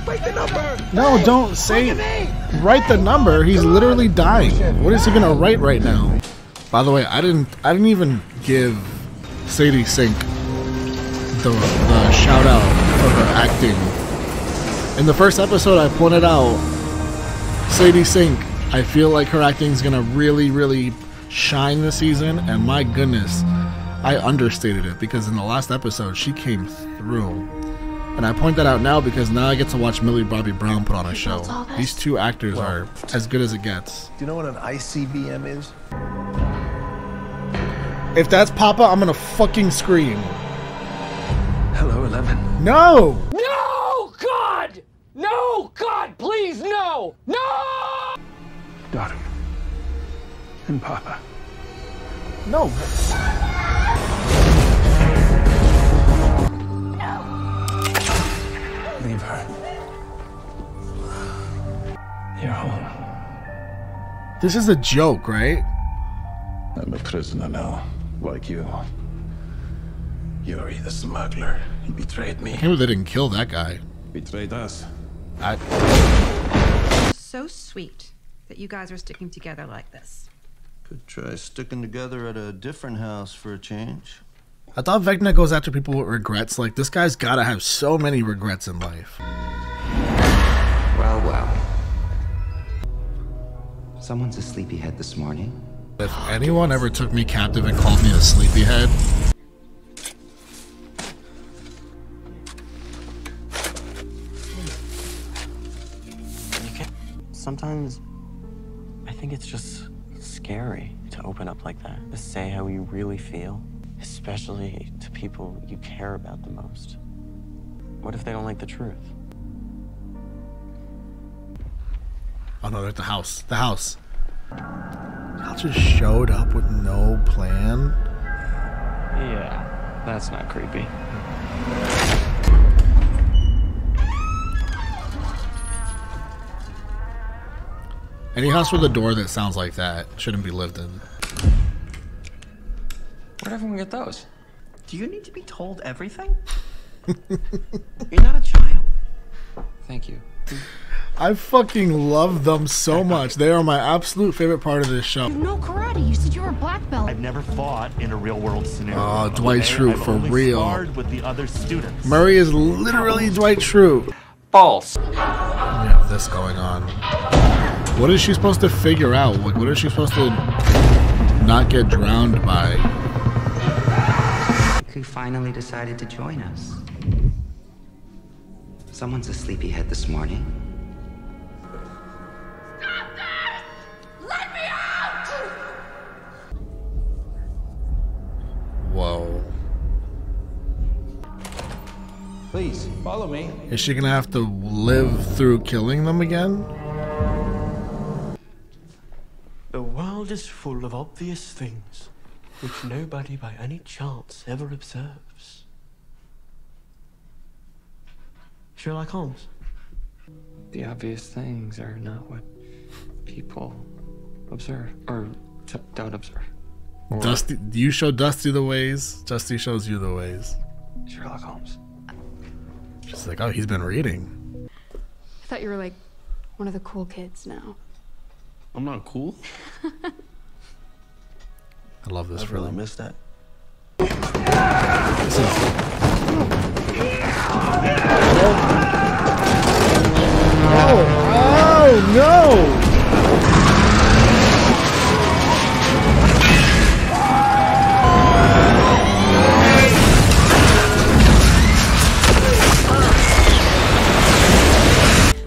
J: Write the number.
A: No, don't say it. Write the number. He's literally dying. What is he gonna write right now? By the way, I didn't even give Sadie Sink the shout out for her acting. In the first episode, I pointed out Sadie Sink. I feel like her acting is gonna really, really shine this season, and my goodness, I understated it because in the last episode she came through. And I point that out now because now I get to watch Millie Bobby Brown put on a show. These two actors are as good as it gets.
S: Do you know what an ICBM is?
A: If that's Papa, I'm gonna fucking scream.
S: Hello, 11.
A: No!
H: No, God! No, God, please, no! No!
S: Daughter. And Papa.
A: No.
S: Leave her. You're home.
A: This is a joke, right?
S: I'm a prisoner now, like you. Yuri, the smuggler. He betrayed me.
A: I can't believe they didn't kill that guy.
S: Betrayed us.
K: So sweet that you guys are sticking together like this.
V: Could try sticking together at a different house for a change.
A: I thought Vecna goes after people with regrets. Like, this guy's gotta have so many regrets in life.
L: Well, well. Someone's a sleepyhead this morning.
A: If anyone ever took me captive and called me a sleepyhead,
G: Sometimes I think it's just scary to open up like that, to say how you really feel, especially to people you care about the most. What if they don't like the truth?
A: oh no, they're at the house. The house. Y'all just showed up with no plan.
G: Yeah, that's not creepy.
A: Any house with a door that sounds like that shouldn't be lived in.
G: Where'd everyone get those?
F: Do you need to be told everything? You're not a child.
G: Thank you.
A: I fucking love them so much. They are my absolute favorite part of this show.
Q: You know karate. You said you were a black belt.
O: I've never fought in a real-world scenario.
A: Oh, Dwight Schrute,
O: I've
A: for
O: only
A: real.
O: sparred with the other students.
A: Murray is literally Dwight Schrute.
H: False.
A: We have this going on. What is she supposed to figure out? What is she supposed to... not get drowned by.
L: He finally decided to join us. Someone's a sleepyhead this morning.
C: Let me out!
A: Whoa.
U: Please, follow me.
A: Is she gonna have to live through killing them again?
F: The world is full of obvious things which nobody by any chance ever observes. Sherlock Holmes.
G: The obvious things are not what people observe or don't observe.
A: Dusty, you show Dusty the ways. Dusty shows you the ways.
G: Sherlock Holmes.
A: She's like, oh, he's been reading.
B: I thought you were like one of the cool kids now.
F: I'm not cool.
A: I love this
F: I
A: film.
F: really missed that.
A: Oh no!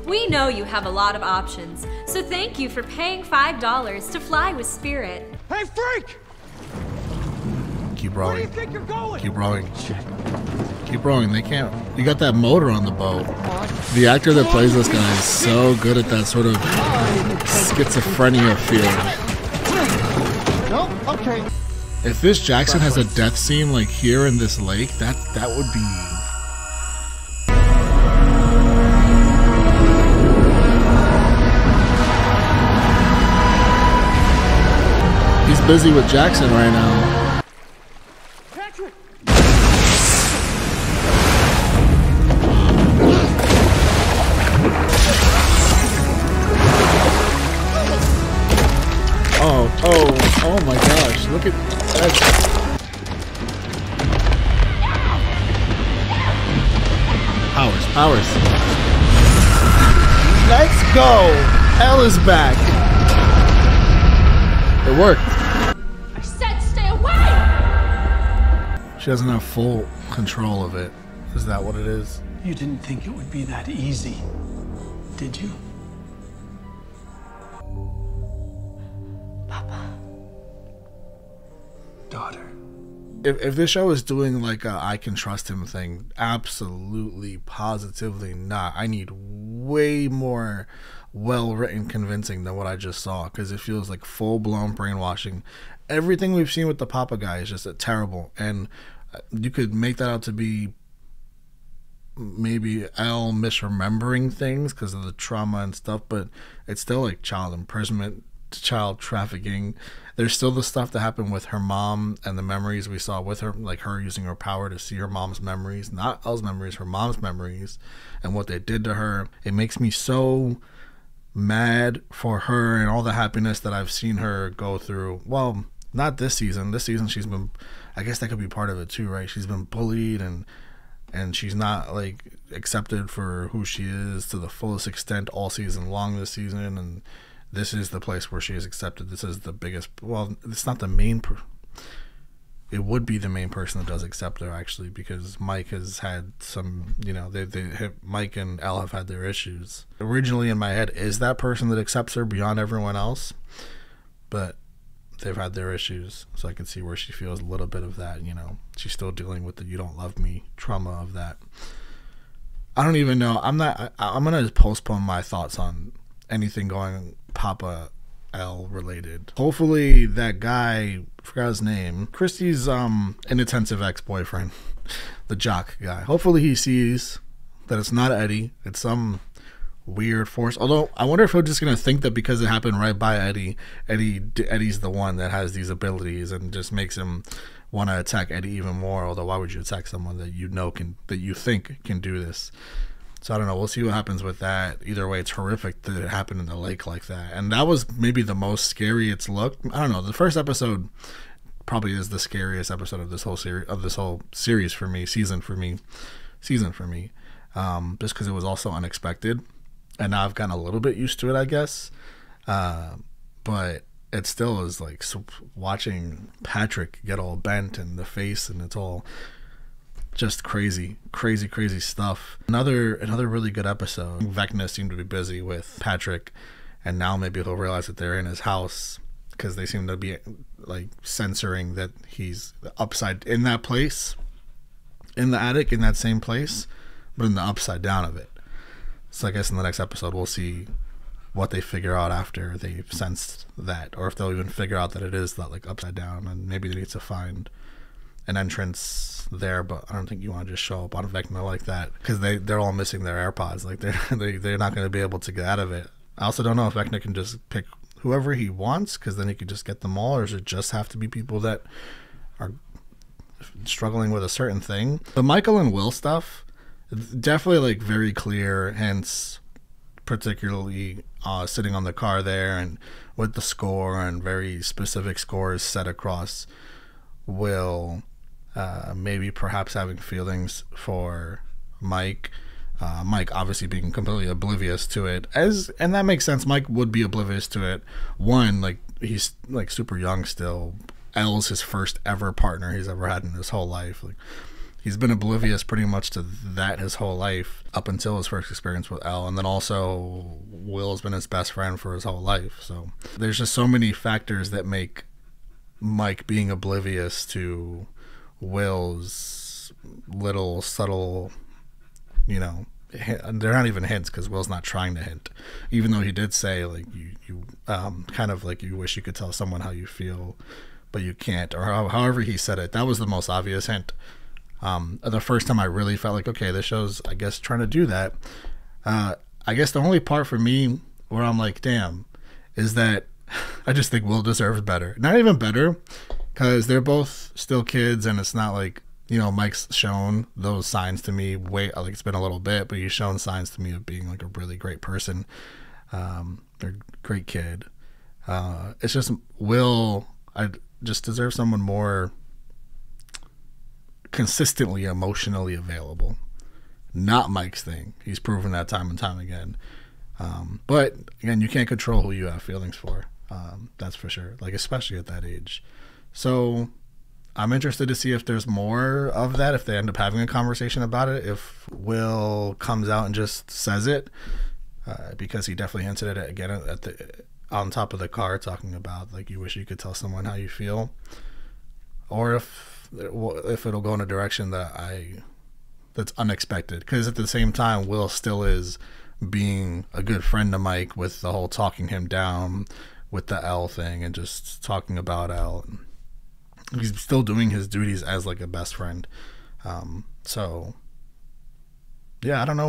R: We know you have a lot of options, so thank you for paying $5 to fly with Spirit.
U: Hey, freak!
A: Keep
U: Where do you
A: rowing.
U: think you're going?
A: Keep rowing. Keep rowing. They can't. You got that motor on the boat. The actor that plays this guy is so good at that sort of schizophrenia feel.
U: Nope, okay.
A: If this Jackson has a death scene like here in this lake, that would be. He's busy with Jackson right now.
U: Patrick!
A: Oh my gosh, look at that. Powers. Let's go! Elle is back. It worked.
C: I said stay away!
A: She doesn't have full control of it. Is that what it is?
U: You didn't think it would be that easy, did you? Daughter.
A: If this show is doing like a I can trust him thing, absolutely, positively not. I need way more well-written convincing than what I just saw, because it feels like full-blown brainwashing. Everything we've seen with the Papa guy is just terrible, and you could make that out to be maybe Elle misremembering things because of the trauma and stuff, but it's still like child imprisonment, child trafficking. There's still the stuff that happened with her mom and the memories we saw with her, like her using her power to see her mom's memories, not Elle's memories, her mom's memories, and what they did to her. It makes me so mad for her and all the happiness that I've seen her go through. Well, not this season. This season she's been, I guess that could be part of it too, right? She's been bullied and she's not like accepted for who she is to the fullest extent all season long this season, and this is the place where she is accepted. This is the biggest, well, it's not the main it would be the main person that does accept her, actually, because Mike has had some, you know, Mike and Elle have had their issues. Originally in my head is that person that accepts her beyond everyone else, but they've had their issues, so I can see where she feels a little bit of that, you know. She's still dealing with the you don't love me trauma of that. I don't even know. I'm gonna postpone my thoughts on anything going Papa Elle related. Hopefully that guy, forgot his name, Christy's inattentive ex-boyfriend, the jock guy, hopefully he sees that it's not Eddie, it's some weird force. Although I wonder if he's just gonna think that because it happened right by Eddie's the one that has these abilities, and just makes him want to attack Eddie even more. Although why would you attack someone that you know can, that you think can do this? So I don't know. We'll see what happens with that. Either way, it's horrific that it happened in the lake like that. And that was maybe the most scary it's looked. I don't know. The first episode probably is the scariest episode of this whole series for me, season for me, just because it was also unexpected. And now I've gotten a little bit used to it, I guess. But it still is like watching Patrick get all bent in the face, and it's all just crazy stuff. Another really good episode. Vecna seemed to be busy with Patrick, and now maybe he'll realize that they're in his house, because they seem to be like censoring that he's upside in that place, in the attic, in that same place, but in the upside down of it. So I guess in the next episode we'll see what they figure out after they've sensed that, or if they'll even figure out that it is that like upside down, and maybe they need to find an entrance there. But I don't think you want to just show up on Vecna like that, because they're all missing their AirPods. Like they're not going to be able to get out of it. I also don't know if Vecna can just pick whoever he wants, because then he could just get them all, or does it just have to be people that are struggling with a certain thing? The Michael and Will stuff, definitely like very clear hints, particularly sitting on the car there and with the score, and very specific scores set across Will, maybe perhaps having feelings for Mike. Mike obviously being completely oblivious to it, and that makes sense. Mike would be oblivious to it. One, like, he's like super young still. Elle's his first ever partner he's ever had in his whole life. Like, he's been oblivious pretty much to that his whole life up until his first experience with Elle, and then also Will's been his best friend for his whole life. So there's just so many factors that make Mike being oblivious to Will's little subtle, you know, they're not even hints, because Will's not trying to hint, even though he did say like you kind of like you wish you could tell someone how you feel but you can't, or however he said it. That was the most obvious hint. The first time I really felt like, okay, this show's, I guess, trying to do that. I guess the only part for me where I'm like, damn, is that I just think Will deserves better. Not even better, because they're both still kids, and it's not like, you know, Mike's shown those signs to me like it's been a little bit, but he's shown signs to me of being like a really great person, a great kid. It's just Will, I just deserve someone more consistently emotionally available. Not Mike's thing. He's proven that time and time again. But again, you can't control who you have feelings for. That's for sure. Like, especially at that age. So I'm interested to see if there's more of that, if they end up having a conversation about it, if Will comes out and just says it, because he definitely hinted at it again on top of the car, talking about like, you wish you could tell someone how you feel, or if it'll go in a direction that's unexpected, because at the same time Will still is being a good friend to Mike with the whole talking him down with the Elle thing and just talking about Elle. He's still doing his duties as like a best friend. So yeah, I don't know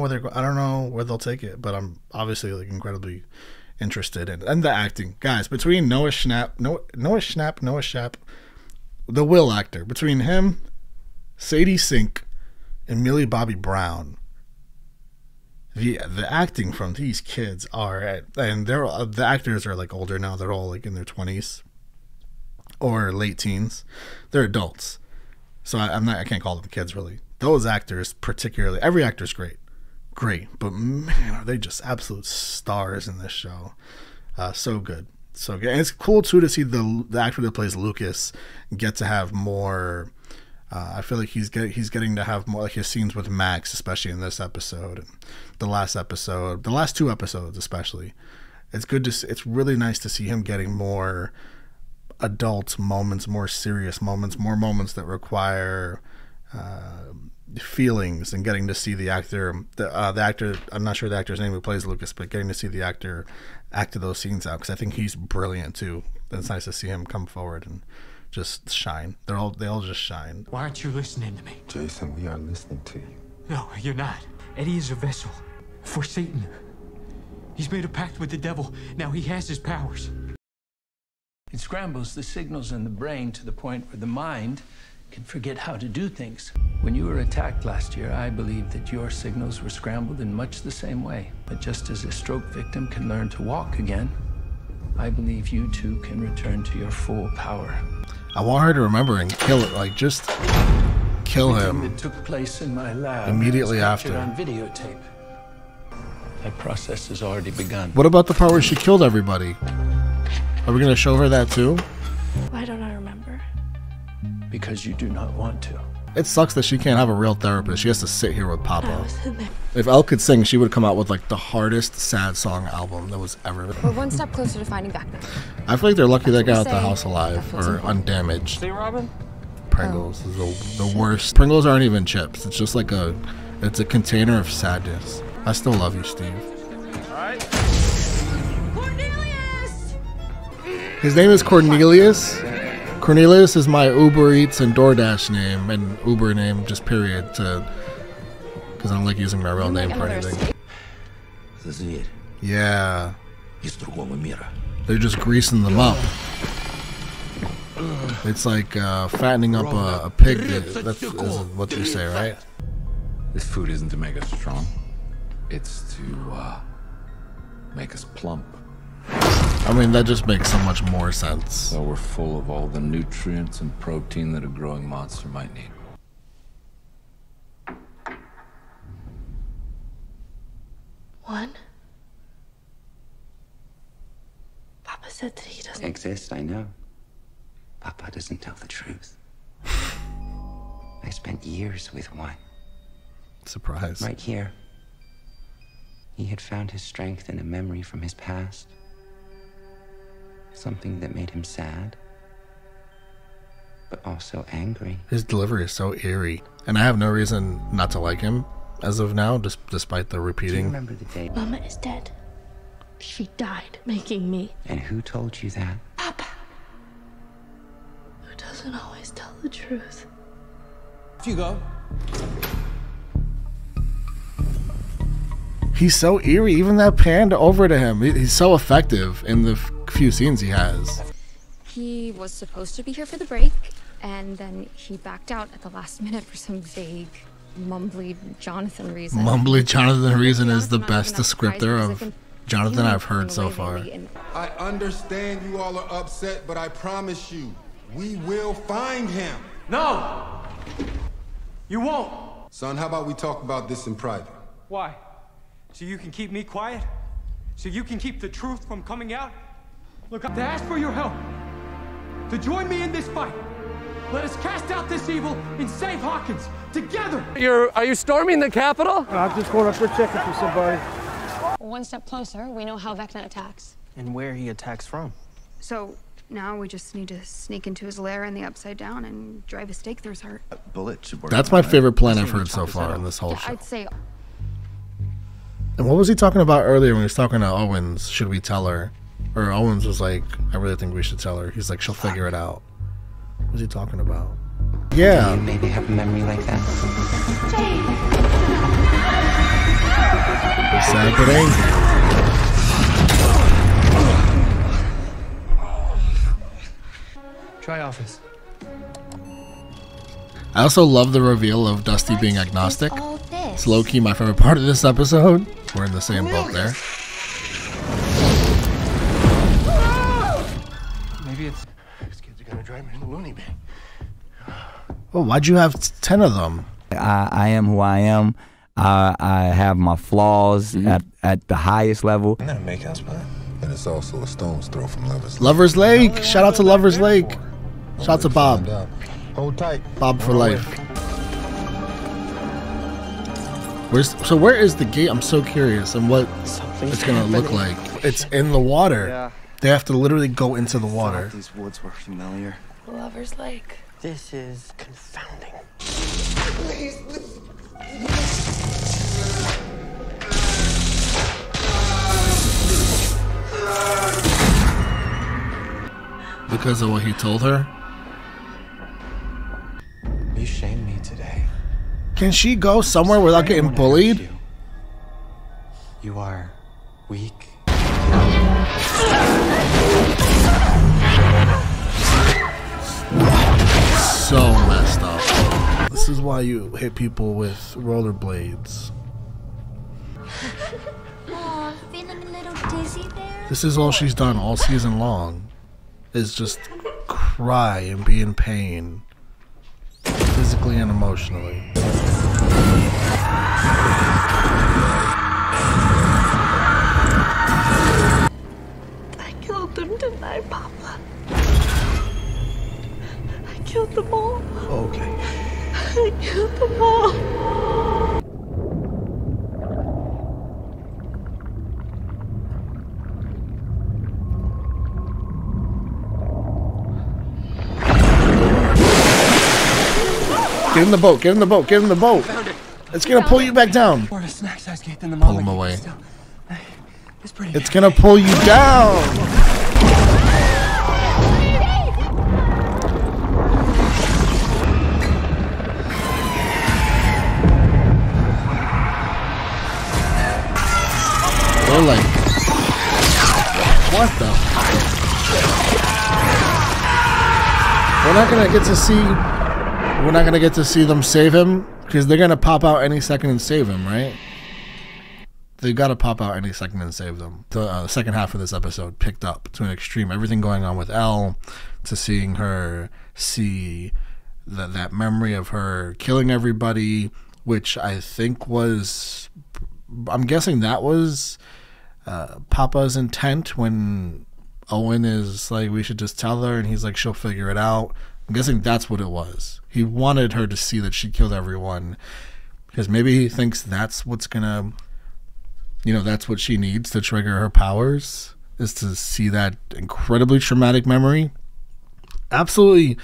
A: where they'll take it, but I'm obviously like incredibly interested in, and the acting, guys, between Noah Schnapp, the Will actor, between him, Sadie Sink, and Millie Bobby Brown, the acting from these kids and the actors are like older now. They're all like in their 20s or late teens. They're adults, so I can't call them kids really. Those actors, particularly, every actor's great, but man, are they just absolute stars in this show. So good. And it's cool too to see the actor that plays Lucas get to have more. I feel like he's getting to have more, like his scenes with Max, especially in this episode and the last two episodes especially. It's really nice to see him getting more adult moments, more serious moments, more moments that require feelings, and getting to see the actor, I'm not sure the actor's name who plays Lucas, but getting to see the actor act those scenes out, because I think he's brilliant too. It's nice to see him come forward and just shine. They all just shine.
I: Why aren't you listening to me?
T: Jason, we are listening to you.
I: No, you're not. Eddie is a vessel for Satan. He's made a pact with the devil. Now he has his powers.
W: It scrambles the signals in the brain to the point where the mind can forget how to do things. When you were attacked last year, I believed that your signals were scrambled in much the same way. But just as a stroke victim can learn to walk again, I believe you too can return to your full power.
A: I want her to remember and kill it, like just kill him.
W: That took place in my lab
A: immediately after.
W: On videotape. That process has already begun.
A: What about the part where she killed everybody? Are we gonna show her that too?
E: Why don't I remember?
W: Because you do not want to.
A: It sucks that she can't have a real therapist. She has to sit here with Papa. If Elle could sing, she would come out with like the hardest sad song album that was ever.
N: We're one step closer to finding Vecna.
A: I feel like they're lucky they got out the house alive or undamaged.
G: See, Robin?
A: Pringles is the worst. Pringles aren't even chips. It's just like it's a container of sadness. I still love you, Steve.
G: Alright.
N: Cornelius!
A: His name is Cornelius. Cornelius is my Uber Eats and DoorDash name, and Uber name, just period, because I don't like using my real name for anything. Yeah. They're just greasing them up. It's like fattening up a pig. That's what you say, right?
P: This food isn't to make us strong. It's to make us plump.
A: I mean, that just makes so much more sense.
P: So we're full of all the nutrients and protein that a growing monster might need.
E: One. Papa said that he doesn't
L: exist, I know. Papa doesn't tell the truth. I spent years with one.
A: Surprise.
L: Right here. He had found his strength in a memory from his past. Something that made him sad, but also angry.
A: His delivery is so eerie, and I have no reason not to like him as of now, despite the repeating.
L: Do you remember the day
E: Mama is dead? She died making me.
L: And who told you that?
E: Papa. Who doesn't always tell the truth.
J: Off you go.
A: He's so eerie. Even that panned over to him. He's so effective in the few scenes he has.
B: He was supposed to be here for the break, and then he backed out at the last minute for some vague, mumbly Jonathan reason.
A: Mumbly Jonathan reason is the best descriptor of Jonathan I've heard so far.
X: I understand you all are upset, but I promise you, we will find him.
I: No! You won't!
X: Son, how about we talk about this in private?
I: Why? So you can keep me quiet? So you can keep the truth from coming out? Look, to ask for your help. To join me in this fight. Let us cast out this evil and save Hawkins together.
H: Are you storming the Capitol?
F: I'm just going up there checking for somebody.
N: One step closer, we know how Vecna attacks.
J: And where he attacks from.
B: So now we just need to sneak into his lair in the Upside Down and drive a stake through his heart.
V: Bullet should work.
A: That's my favorite plan I've heard so far in this whole show.
B: I'd say.
A: And what was he talking about earlier when he was talking to Owens? Should we tell her? Or Owens was like, I really think we should tell her. He's like, she'll figure it out. What was he talking about? Yeah.
L: Do you maybe have a memory like that?
A: Sad but angry.
J: Try office.
A: I also love the reveal of Dusty being agnostic. It's low-key my favorite part of this episode. We're in the same boat there.
J: Maybe it's...
X: These kids are gonna drive me in the loony bin.
A: Well, why'd you have 10 of them?
Y: I am who I am. I have my flaws at the highest level.
S: I'm gonna make us, man. And it's also a stone's throw from Lover's Lake.
A: Lover's Lake! Shout out to Lover's Lake! Shout out to Bob.
X: Hold tight.
A: Bob for life. So where is the gate? I'm so curious and what it's gonna look like. It's in the water.
J: Yeah.
A: They have to literally go into the water.
J: These woods were familiar.
E: Lover's Lake.
J: This is confounding.
A: Because of what he told her?
J: You shamed me today.
A: Can she go somewhere without getting bullied?
J: You are weak.
A: So messed up. This is why you hit people with rollerblades.
D: Aw, feeling a little dizzy there?
A: This is all she's done all season long. Is just cry and be in pain. Physically and emotionally.
E: I killed killed them tonight, Papa. I killed them all.
S: Okay.
E: I killed them all.
A: Get in the boat, get in the boat, get in the boat. It's gonna pull you back down.
F: Or a snack size gate than the
A: Pull
F: mama
A: him
F: gate,
A: away.
F: still. It's pretty
A: It's gonna pull you down. They're like, what the? We're not gonna get to see. We're not gonna get to see them save him because they're gonna pop out any second and save him, right? They gotta pop out any second and save them. The second half of this episode picked up to an extreme. Everything going on with Elle, to seeing her see that memory of her killing everybody, which I think was, I'm guessing that was Papa's intent when Owen is like, we should just tell her, and he's like, she'll figure it out. I'm guessing that's what it was. He wanted her to see that she killed everyone because maybe he thinks that's what's gonna, that's what she needs to trigger her powers, is to see that incredibly traumatic memory. Absolutely,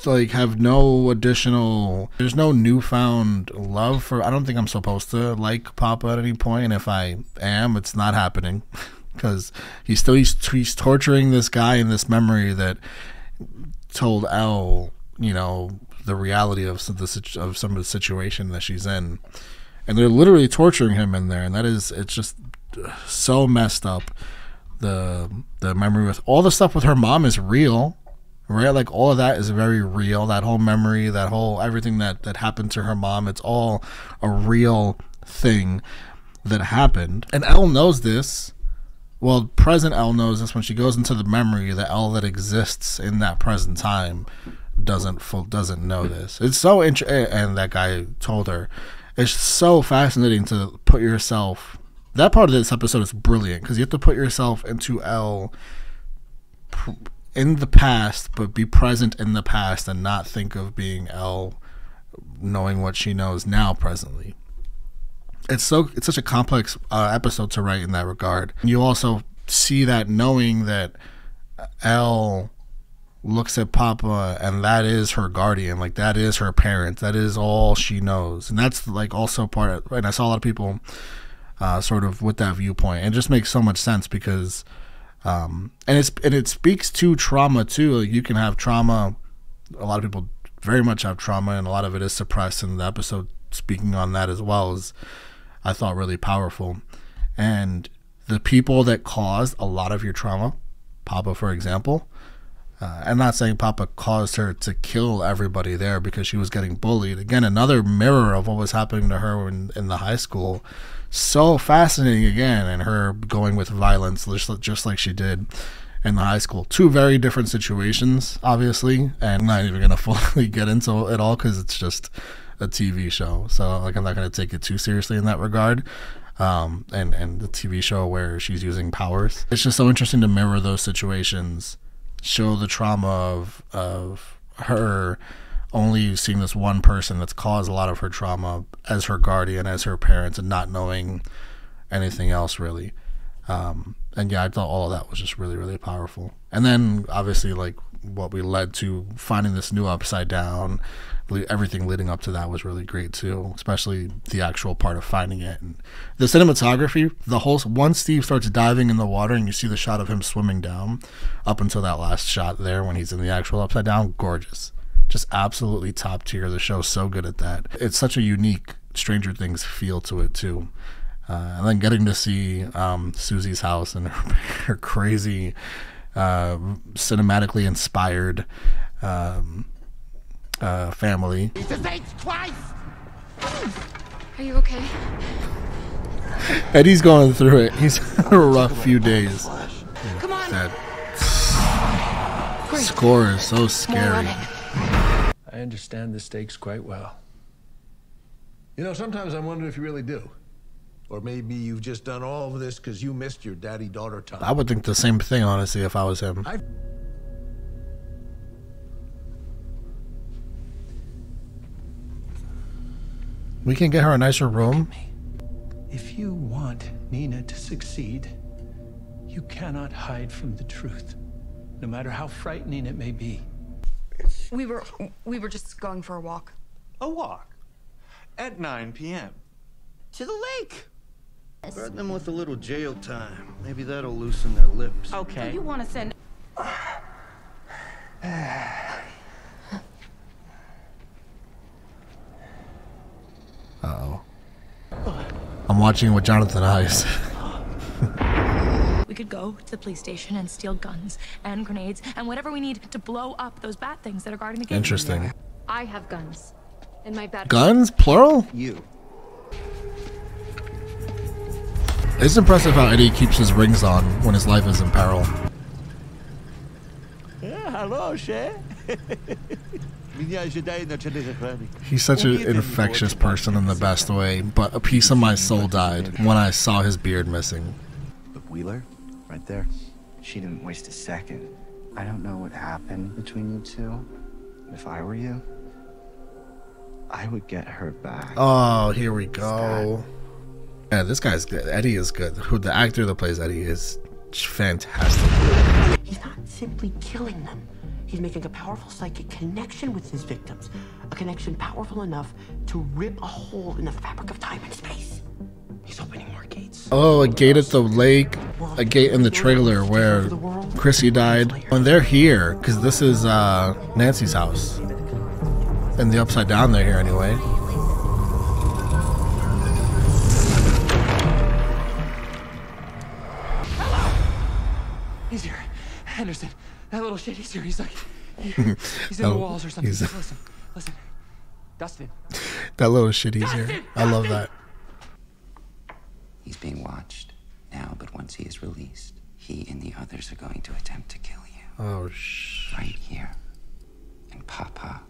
A: like, have no additional, there's no newfound love for, I don't think I'm supposed to like Papa at any point, and if I am, it's not happening because he's torturing this guy in this memory that told Elle, the reality of some of the situation that she's in, and they're literally torturing him in there, and it's just so messed up. The memory with all the stuff with her mom is real, right? Like, all of that is very real. That whole memory, that whole everything that happened to her mom, it's all a real thing that happened, and Elle knows this. Well, present Elle knows this when she goes into the memory. The Elle that exists in that present time doesn't know this. It's so and that guy told her. It's so fascinating to put yourself. That part of this episode is brilliant because you have to put yourself into Elle in the past, but be present in the past and not think of being Elle, knowing what she knows now presently. It's such a complex episode to write in that regard. You also see that knowing that Elle looks at Papa and that is her guardian, like that is her parent, that is all she knows, and that's like also part of, and I saw a lot of people sort of with that viewpoint, and it just makes so much sense because and it speaks to trauma too. Like, you can have trauma, a lot of people very much have trauma, and a lot of it is suppressed, and the episode speaking on that as well is, I thought, really powerful. And the people that caused a lot of your trauma, Papa, for example, I'm not saying Papa caused her to kill everybody there because she was getting bullied. Again, another mirror of what was happening to her in the high school. So fascinating again, and her going with violence just like she did in the high school. Two very different situations, obviously, and I'm not even going to fully get into it all because it's just a TV show. So, like, I'm not going to take it too seriously in that regard. And the TV show where she's using powers. It's just so interesting to mirror those situations, show the trauma of her only seeing this one person that's caused a lot of her trauma as her guardian, as her parents, and not knowing anything else really. And yeah, I thought all of that was just really, really powerful. And then obviously, like, what we led to finding this new upside down, everything leading up to that was really great too, especially the actual part of finding it. And the cinematography, once Steve starts diving in the water and you see the shot of him swimming down up until that last shot there when he's in the actual upside down, gorgeous. Just absolutely top tier. The show's so good at that. It's such a unique Stranger Things feel to it too. And then getting to see Susie's house and her crazy cinematically inspired family.
C: Jesus H. Christ!
B: Are you okay?
A: Eddie's going through it. He's had a rough few days.
B: Come on.
A: That score is so scary.
W: I understand the stakes quite well.
S: Sometimes I wonder if you really do. Or maybe you've just done all of this because you missed your daddy-daughter time.
A: I would think the same thing, honestly, if I was him. We can get her a nicer room.
W: If you want Nina to succeed, you cannot hide from the truth, no matter how frightening it may be.
K: We were just going for a walk.
M: A walk? At 9 p.m.
J: To the lake. Threaten them with a little jail time. Maybe that'll loosen their lips.
K: Okay. You want to send...
A: Uh-oh. I'm watching with Jonathan Eyes.
O: We could go to the police station and steal guns and grenades and whatever we need to blow up those bad things that are guarding the gate.
A: Interesting.
B: I have guns in my bedroom.
A: Guns? Plural?
J: You.
A: It's impressive how Eddie keeps his rings on when his life is in peril.
U: Yeah, hello, Che.
A: He's such an infectious person in the best way, but a piece of my soul died when I saw his beard missing.
L: Look, Wheeler, right there. She didn't waste a second. I don't know what happened between you two. If I were you, I would get her back.
A: Oh, here we go. Yeah, this guy's good. Eddie is good. Who the actor that plays Eddie is fantastic.
F: He's not simply killing them. He's making a powerful psychic connection with his victims. A connection powerful enough to rip a hole in the fabric of time and space. He's opening more gates.
A: Oh, a gate at the lake, a gate in the trailer where Chrissy died. And they're here, because this is Nancy's house. And the Upside Down they're here anyway.
I: He's here. Henderson. That little shit, he's here. He's like, he's in the walls or something. Listen. Dustin.
A: That little shit, he's here. I love that.
L: He's being watched now, but once he is released, he and the others are going to attempt to kill you.
A: Oh, shh.
L: Right here. And Papa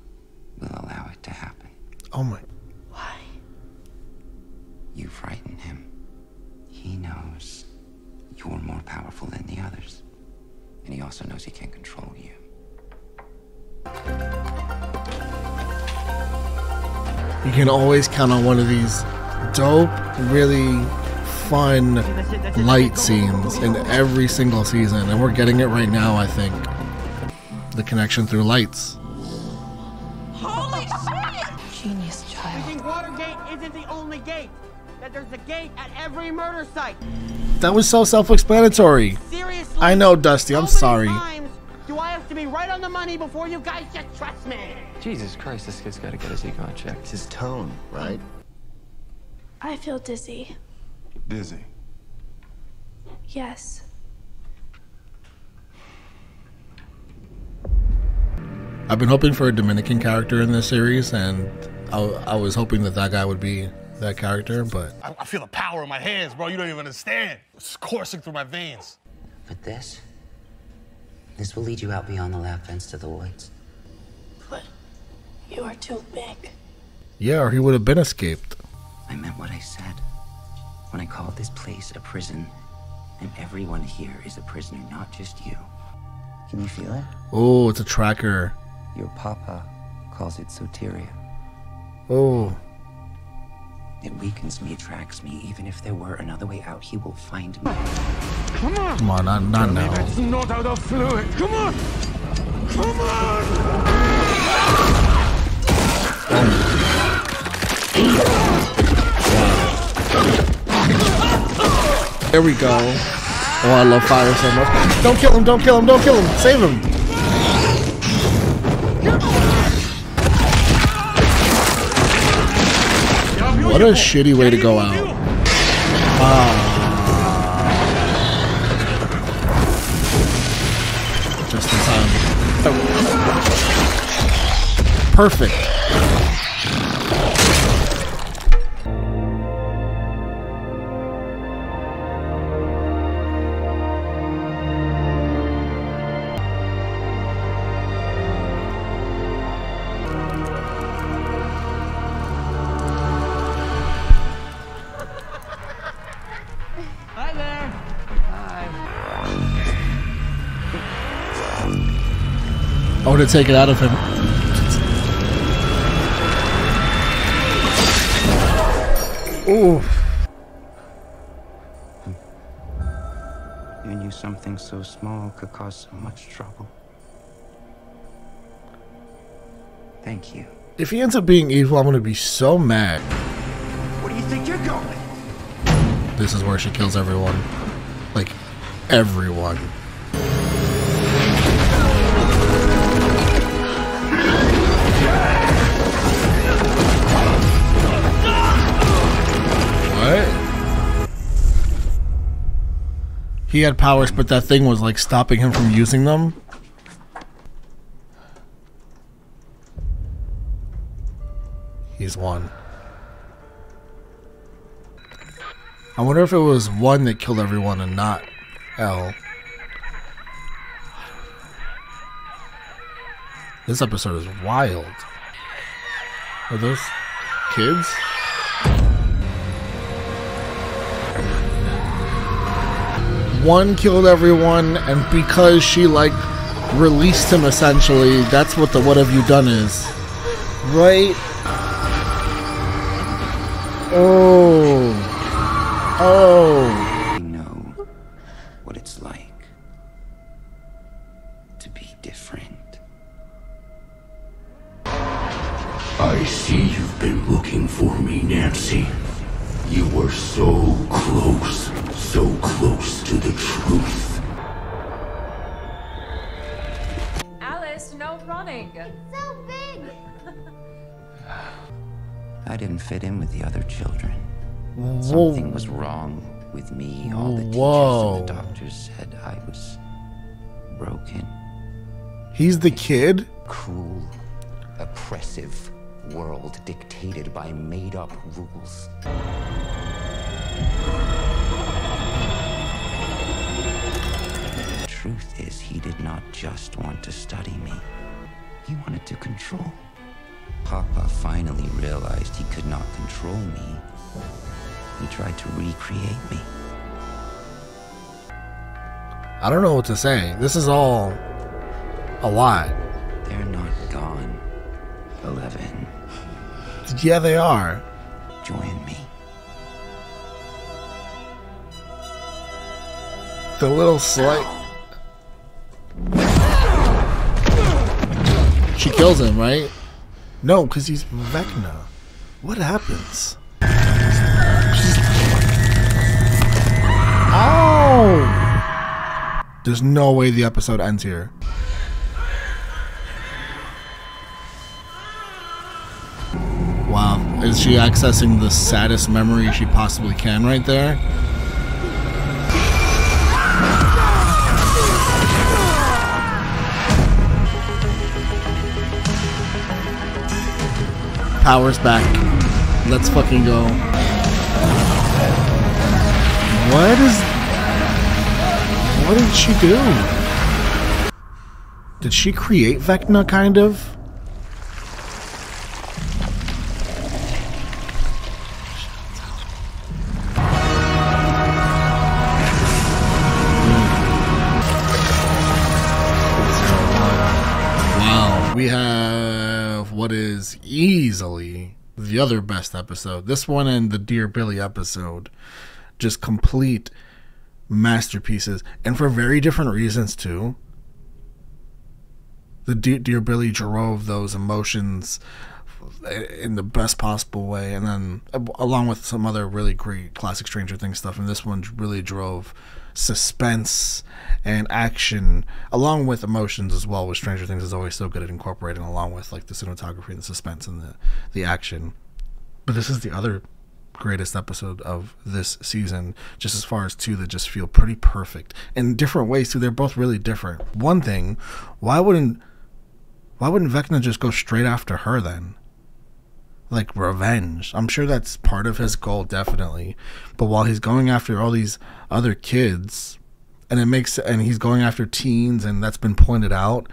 L: will allow it to happen.
A: Oh, my.
L: Why? You frighten him. He knows you're more powerful than the others. And he also knows he can't control you.
A: You can always count on one of these dope, really fun light scenes in every single season. And we're getting it right now, I think. The connection through lights.
F: Holy shit!
K: Genius
F: I
K: child.
F: think Watergate isn't the only gate. That there's a gate at every murder site.
A: That was so self-explanatory.
F: Seriously?
A: I know, Dusty. I'm sorry.
F: Do I have to be right on the money before you guys just trust me?
G: Jesus Christ, this kid's got to get his ego in check.
J: It's his tone, right?
E: I feel dizzy.
X: Dizzy.
E: Yes.
A: I've been hoping for a Dominican character in this series, and I was hoping that guy would be that character, but...
U: I feel the power in my hands, bro. You don't even understand. It's coursing through my veins.
L: But this will lead you out beyond the lab fence to the woods.
E: But you are too big.
A: Yeah, or he would have been escaped.
L: I meant what I said. When I called this place a prison, and everyone here is a prisoner, not just you. Can you feel it?
A: Oh, it's a tracker.
L: Your papa calls it soteria.
A: Oh.
L: It weakens me, attracts me. Even if there were another way out, he will find me.
I: Come on!
A: Come on, not now.
I: That's not out of fluid. Come on! Come on!
A: There we go. Oh, I love fire so much. Don't kill him, don't kill him, don't kill him. Save him. What a shitty way to go out. Just in time. Perfect. Oh, to take it out of him. Ooh.
L: You knew something so small could cause so much trouble. Thank you.
A: If he ends up being evil, I'm gonna be so mad.
L: Where do you think you're going?
A: This is where she kills everyone. Like, everyone. What? He had powers, but that thing was like stopping him from using them. He's one. I wonder if it was one that killed everyone and not L. This episode is wild. Are those kids? One killed everyone, and because she like released him essentially, that's what the "what have you done" is. Right? Oh. Oh.
L: I know what it's like to be different.
H: I see you've been looking for me, Nancy. You were so close to the truth.
C: Alice, no running.
D: So big.
L: I didn't fit in with the other children.
A: Whoa.
L: Something was wrong with me. All the teachers and the doctors said I was broken.
A: He's the kid?
P: Cruel, oppressive world dictated by made-up rules.
L: The truth is, he did not just want to study me. He wanted to control. Papa finally realized he could not control me. He tried to recreate me.
A: I don't know what to say. This is all a lot.
L: They're not gone, 11.
A: Yeah, they are.
L: Join me.
A: The little slight. She kills him, right? No, because he's Vecna. What happens? Ow! There's no way the episode ends here. Wow. Is she accessing the saddest memory she possibly can right there? Power's back. Let's fucking go. What did she do? Did she create Vecna, kind of? Wow. We have what is easily the other best episode. This one and the Dear Billy episode. Just complete masterpieces, and for very different reasons too. The Dear Billy drove those emotions in the best possible way, and then along with some other really great classic Stranger Things stuff, and this one really drove suspense and action along with emotions as well, which Stranger Things is always so good at incorporating along with like the cinematography and the suspense and the action. But this is the other greatest episode of this season, just as far as two that just feel pretty perfect in different ways too. They're both really different. One thing, why wouldn't Vecna just go straight after her then? Like revenge. I'm sure that's part of his goal, definitely. But while he's going after all these other kids, and he's going after teens, and that's been pointed out.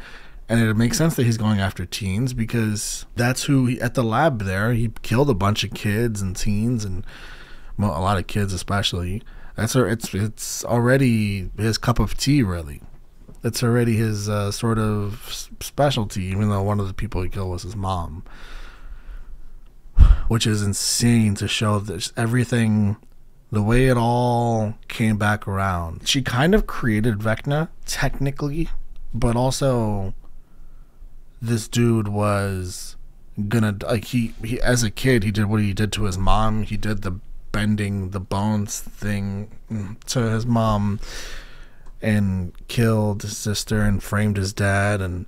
A: And it makes sense that he's going after teens because that's who, at the lab there, he killed a bunch of kids and teens and a lot of kids especially. It's already his cup of tea, really. It's already his sort of specialty, even though one of the people he killed was his mom. Which is insane to show this everything, the way it all came back around. She kind of created Vecna, technically, but also this dude was gonna, like, he as a kid, he did what he did to his mom. He did the bending the bones thing to his mom and killed his sister and framed his dad, and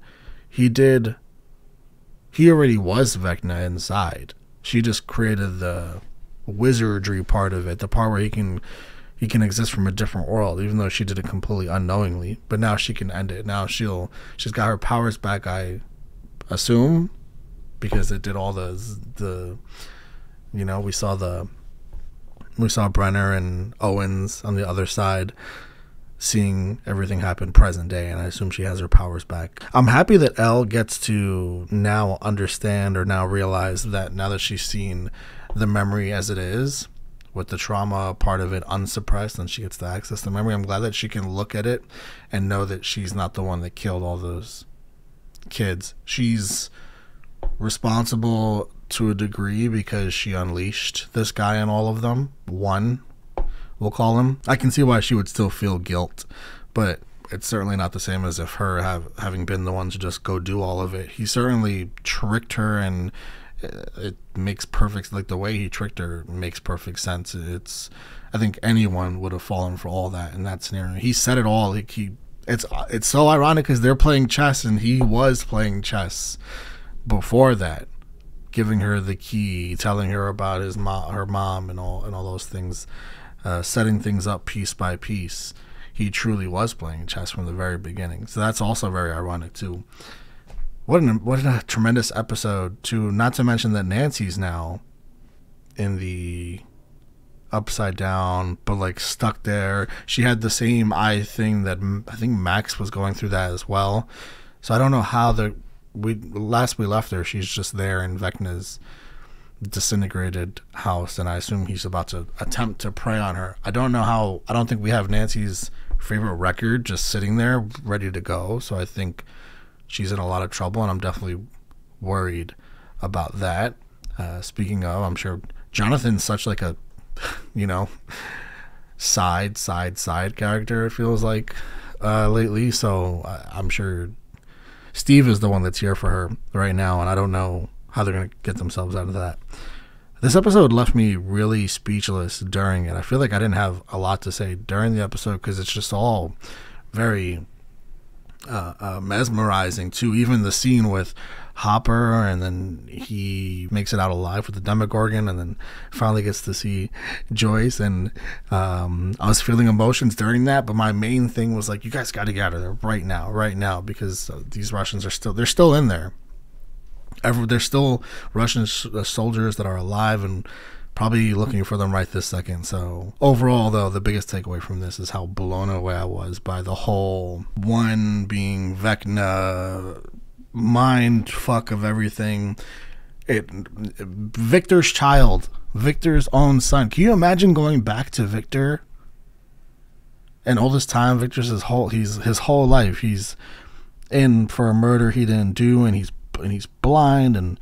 A: he already was Vecna inside. She just created the wizardry part of it, the part where he can exist from a different world, even though she did it completely unknowingly. But now she can end it. Now she's got her powers back, I assume, because it did all the you know, we saw Brenner and Owens on the other side, seeing everything happen present day, and I assume she has her powers back. I'm happy that Elle gets to now understand, or now realize that now that she's seen the memory as it is, with the trauma part of it unsuppressed, and she gets to access the memory, I'm glad that she can look at it and know that she's not the one that killed all those kids. She's responsible to a degree because she unleashed this guy on all of them. One, we'll call him. I can see why she would still feel guilt, but it's certainly not the same as if her having been the one to just go do all of it. He certainly tricked her, and it makes perfect, like, the way he tricked her makes perfect sense. I think anyone would have fallen for all that in that scenario. He said it all. It's so ironic because they're playing chess, and he was playing chess before that, giving her the key, telling her about her mom, and all those things. Setting things up piece by piece. He truly was playing chess from the very beginning. So that's also very ironic too. What a tremendous episode too. Not to mention that Nancy's now in the upside down, but like stuck there. She had the same eye thing that I think Max was going through that as well. So I don't know how last we left her, she's just there in Vecna's disintegrated house, and I assume he's about to attempt to prey on her. I don't think we have Nancy's favorite record just sitting there ready to go, so I think she's in a lot of trouble, and I'm definitely worried about that. Speaking of, I'm sure Jonathan's such like a side character, it feels like, lately, so I'm sure Steve is the one that's here for her right now, and I don't know how they're going to get themselves out of that. This episode left me really speechless during it. I feel like I didn't have a lot to say during the episode because it's just all very mesmerizing too. Even the scene with Hopper, and then he makes it out alive with the Demogorgon, and then finally gets to see Joyce, and I was feeling emotions during that, but my main thing was like, you guys got to get out of there right now, because these Russians they're still in there. There's still Russian soldiers that are alive and probably looking for them right this second. So overall, though, the biggest takeaway from this is how blown away I was by the whole one being Vecna mind fuck of everything. Victor's child, Victor's own son. Can you imagine going back to Victor? And all this time, Victor's his whole life, he's in for a murder he didn't do, and he's blind, and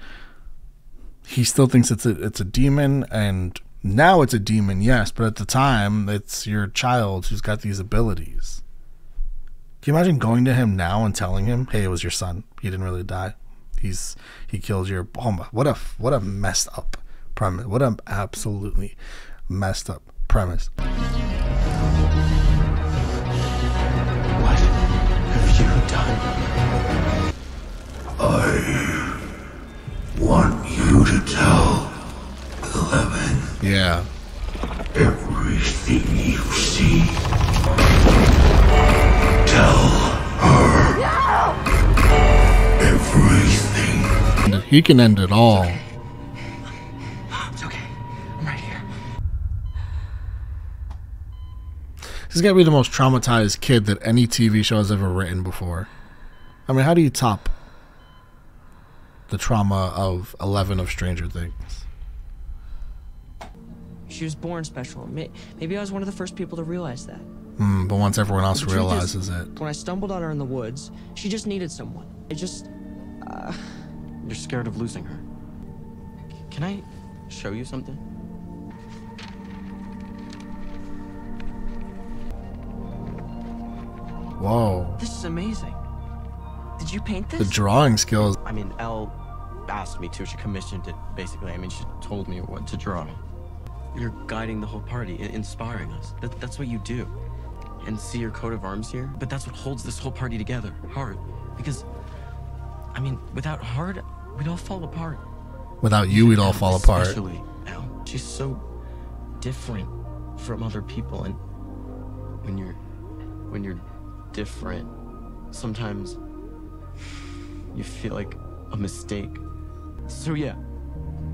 A: he still thinks it's a demon, and now it's a demon, yes, but at the time it's your child who's got these abilities. Can you imagine going to him now and telling him, hey, it was your son, he didn't really die, he killed your what a messed up premise. What an absolutely messed up premise.
J: What have you done?
H: I want you to tell 11.
A: Yeah.
H: Everything you see. Tell her.
D: No!
H: Everything.
A: He can end it all.
J: It's okay. I'm right here.
A: He's got to be the most traumatized kid that any TV show has ever written before. I mean, how do you top the trauma of 11 of Stranger Things?
F: She was born special. Maybe I was one of the first people to realize that.
A: But once everyone else
F: The truth is,
A: realizes it.
F: when I stumbled on her in the woods, she just needed someone.
G: You're scared of losing her. Can I show you something?
A: Whoa.
F: This is amazing. Did you paint this?
A: The drawing skills.
G: I mean, Elle asked me to. She commissioned it, basically. I mean, she told me what to draw. You're guiding the whole party, inspiring us. That's what you do. And see your coat of arms here? But that's what holds this whole party together. Heart. Because, I mean, without heart, we'd all fall apart.
A: Without you, we'd all fall apart.
G: Especially Elle. She's so different from other people. And when you're different, sometimes you feel like a mistake. So yeah,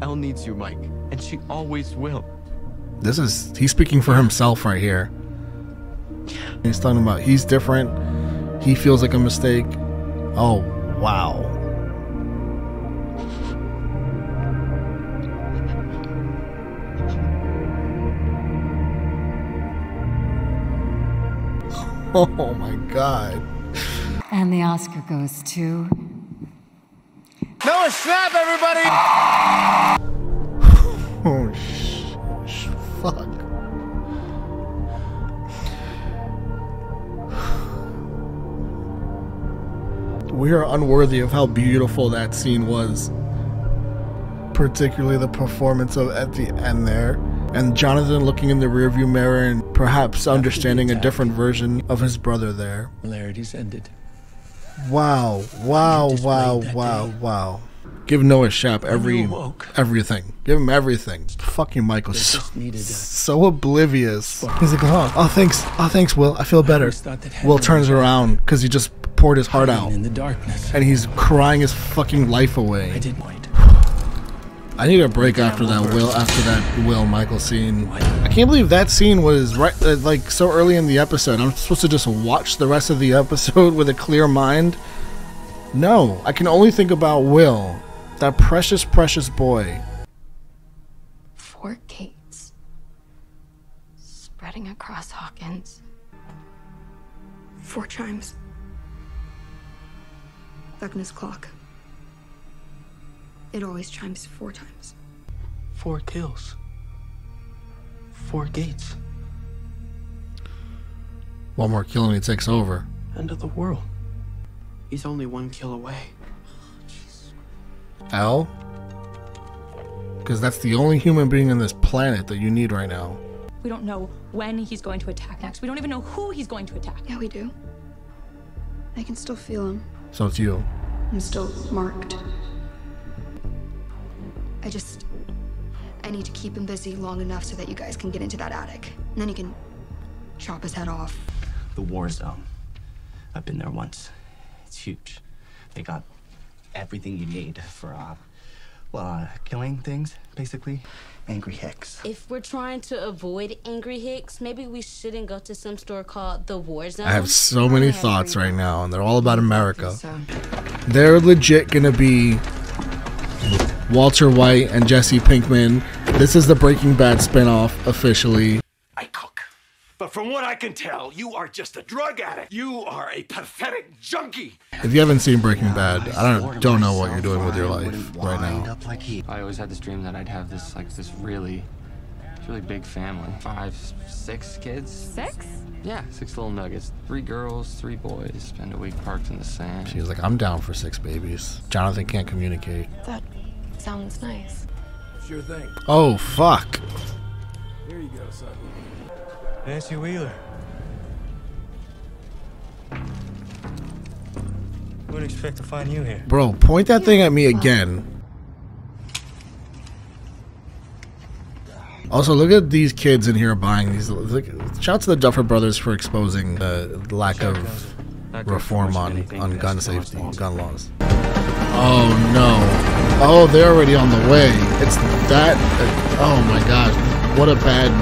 G: Elle needs you, Mike, and she always will.
A: He's speaking for himself right here. He's talking about he's different. He feels like a mistake. Oh, wow. Oh my God.
N: And the Oscar goes to...
U: Noah Schnapp, everybody!
A: Oh, fuck. We are unworthy of how beautiful that scene was. Particularly the performance of at the end there. And Jonathan looking in the rearview mirror and perhaps understanding a different version of his brother there.
W: Similarities ended.
A: Wow, wow, wow, wow, wow. Give Noah Schnapp everything. Give him everything. Fucking Michael's so oblivious. He's like, oh, thanks, Will. I feel better. Will turns around because he just poured his heart out.
W: In the darkness.
A: And he's crying his fucking life away.
W: I didn't wait.
A: I need a break after that Will Michael scene. I can't believe that scene was right like so early in the episode. I'm supposed to just watch the rest of the episode with a clear mind. No, I can only think about Will, that precious, precious boy.
B: 4 gates spreading across Hawkins.
K: 4 chimes. Agnes' clock. It always chimes 4 times.
F: 4 kills. 4 gates.
A: One more kill and he takes over.
F: End of the world. He's only 1 kill away.
A: Elle? Because that's the only human being on this planet that you need right now.
O: We don't know when he's going to attack next. We don't even know who he's going to attack.
K: Yeah, we do. I can still feel him.
A: So it's you.
K: I'm still marked. I need to keep him busy long enough so that you guys can get into that attic. And then he can chop his head off.
G: The war zone. I've been there once. It's huge. They got everything you need for, killing things, basically. Angry Hicks.
Q: If we're trying to avoid Angry Hicks, maybe we shouldn't go to some store called the War Zone.
A: I have so many thoughts right now, and they're all about America. They're legit gonna be Walter White and Jesse Pinkman. This is the Breaking Bad spinoff officially.
U: I cook. But from what I can tell, you are just a drug addict. You are a pathetic junkie.
A: If you haven't seen Breaking Bad, I don't know what you're doing with your life right now.
G: I always had this dream that I'd have this really big family. 5, 6 kids.
B: 6?
G: Yeah, 6 little nuggets. 3 girls, 3 boys. Spend a week parked in the sand.
A: She was like, I'm down for 6 babies. Jonathan can't communicate.
B: That sounds nice.
W: Sure thing.
A: Oh, fuck.
W: Here you go, son.
U: Nancy Wheeler. Wouldn't expect to find you here.
A: Bro, point that thing at me again. Also, look at these kids in here buying these. Look, shout out to the Duffer Brothers for exposing the lack of reform on gun safety, gun laws. Oh no. Oh, they're already on the way. It's that. Oh my gosh. What a bad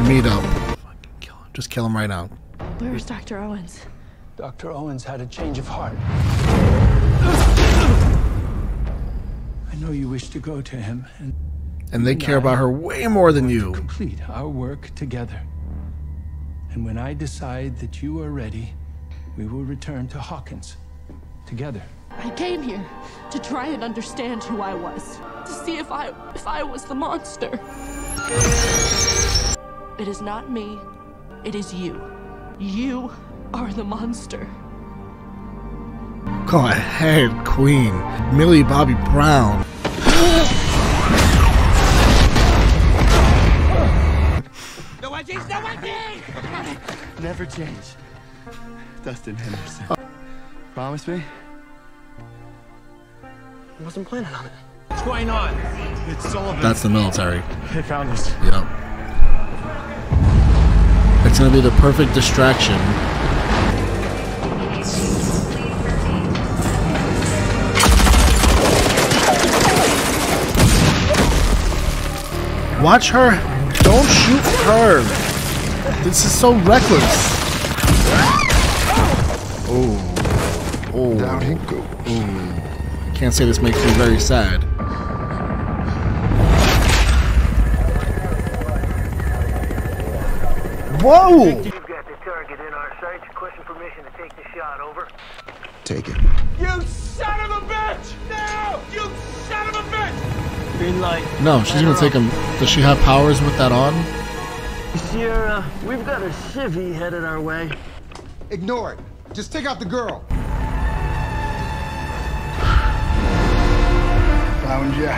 A: meetup. Fucking kill him. Just kill him right now.
O: Where's Dr. Owens?
W: Dr. Owens had a change of heart. I know you wish to go to him,
A: and they care about her way more than you.
W: Complete our work together. And when I decide that you are ready, we will return to Hawkins together.
E: I came here to try and understand who I was, to see if I was the monster. It is not me, it is you. You are the monster.
A: Go ahead, Queen. Millie Bobby Brown.
J: No wedgies, no wedgies! Never change. Dustin Henderson. Promise me? I wasn't planning on it.
I: What's going on? It's Sullivan.
A: That's the military.
I: They found us.
A: Yep. It's gonna be the perfect distraction. Watch her. Don't shoot her. This is so reckless. Oh. Oh. Down he goes. Can't say this makes me very sad. Whoa!
R: You've got the target in our sights. Question permission to take the shot. Over.
J: Take it.
I: You son of a bitch! No! You son of a bitch!
F: Green light.
A: No, she's gonna take him. Does she have powers with that on?
F: Sierra, we've got a civvy headed our way.
X: Ignore it. Just take out the girl. Found ya.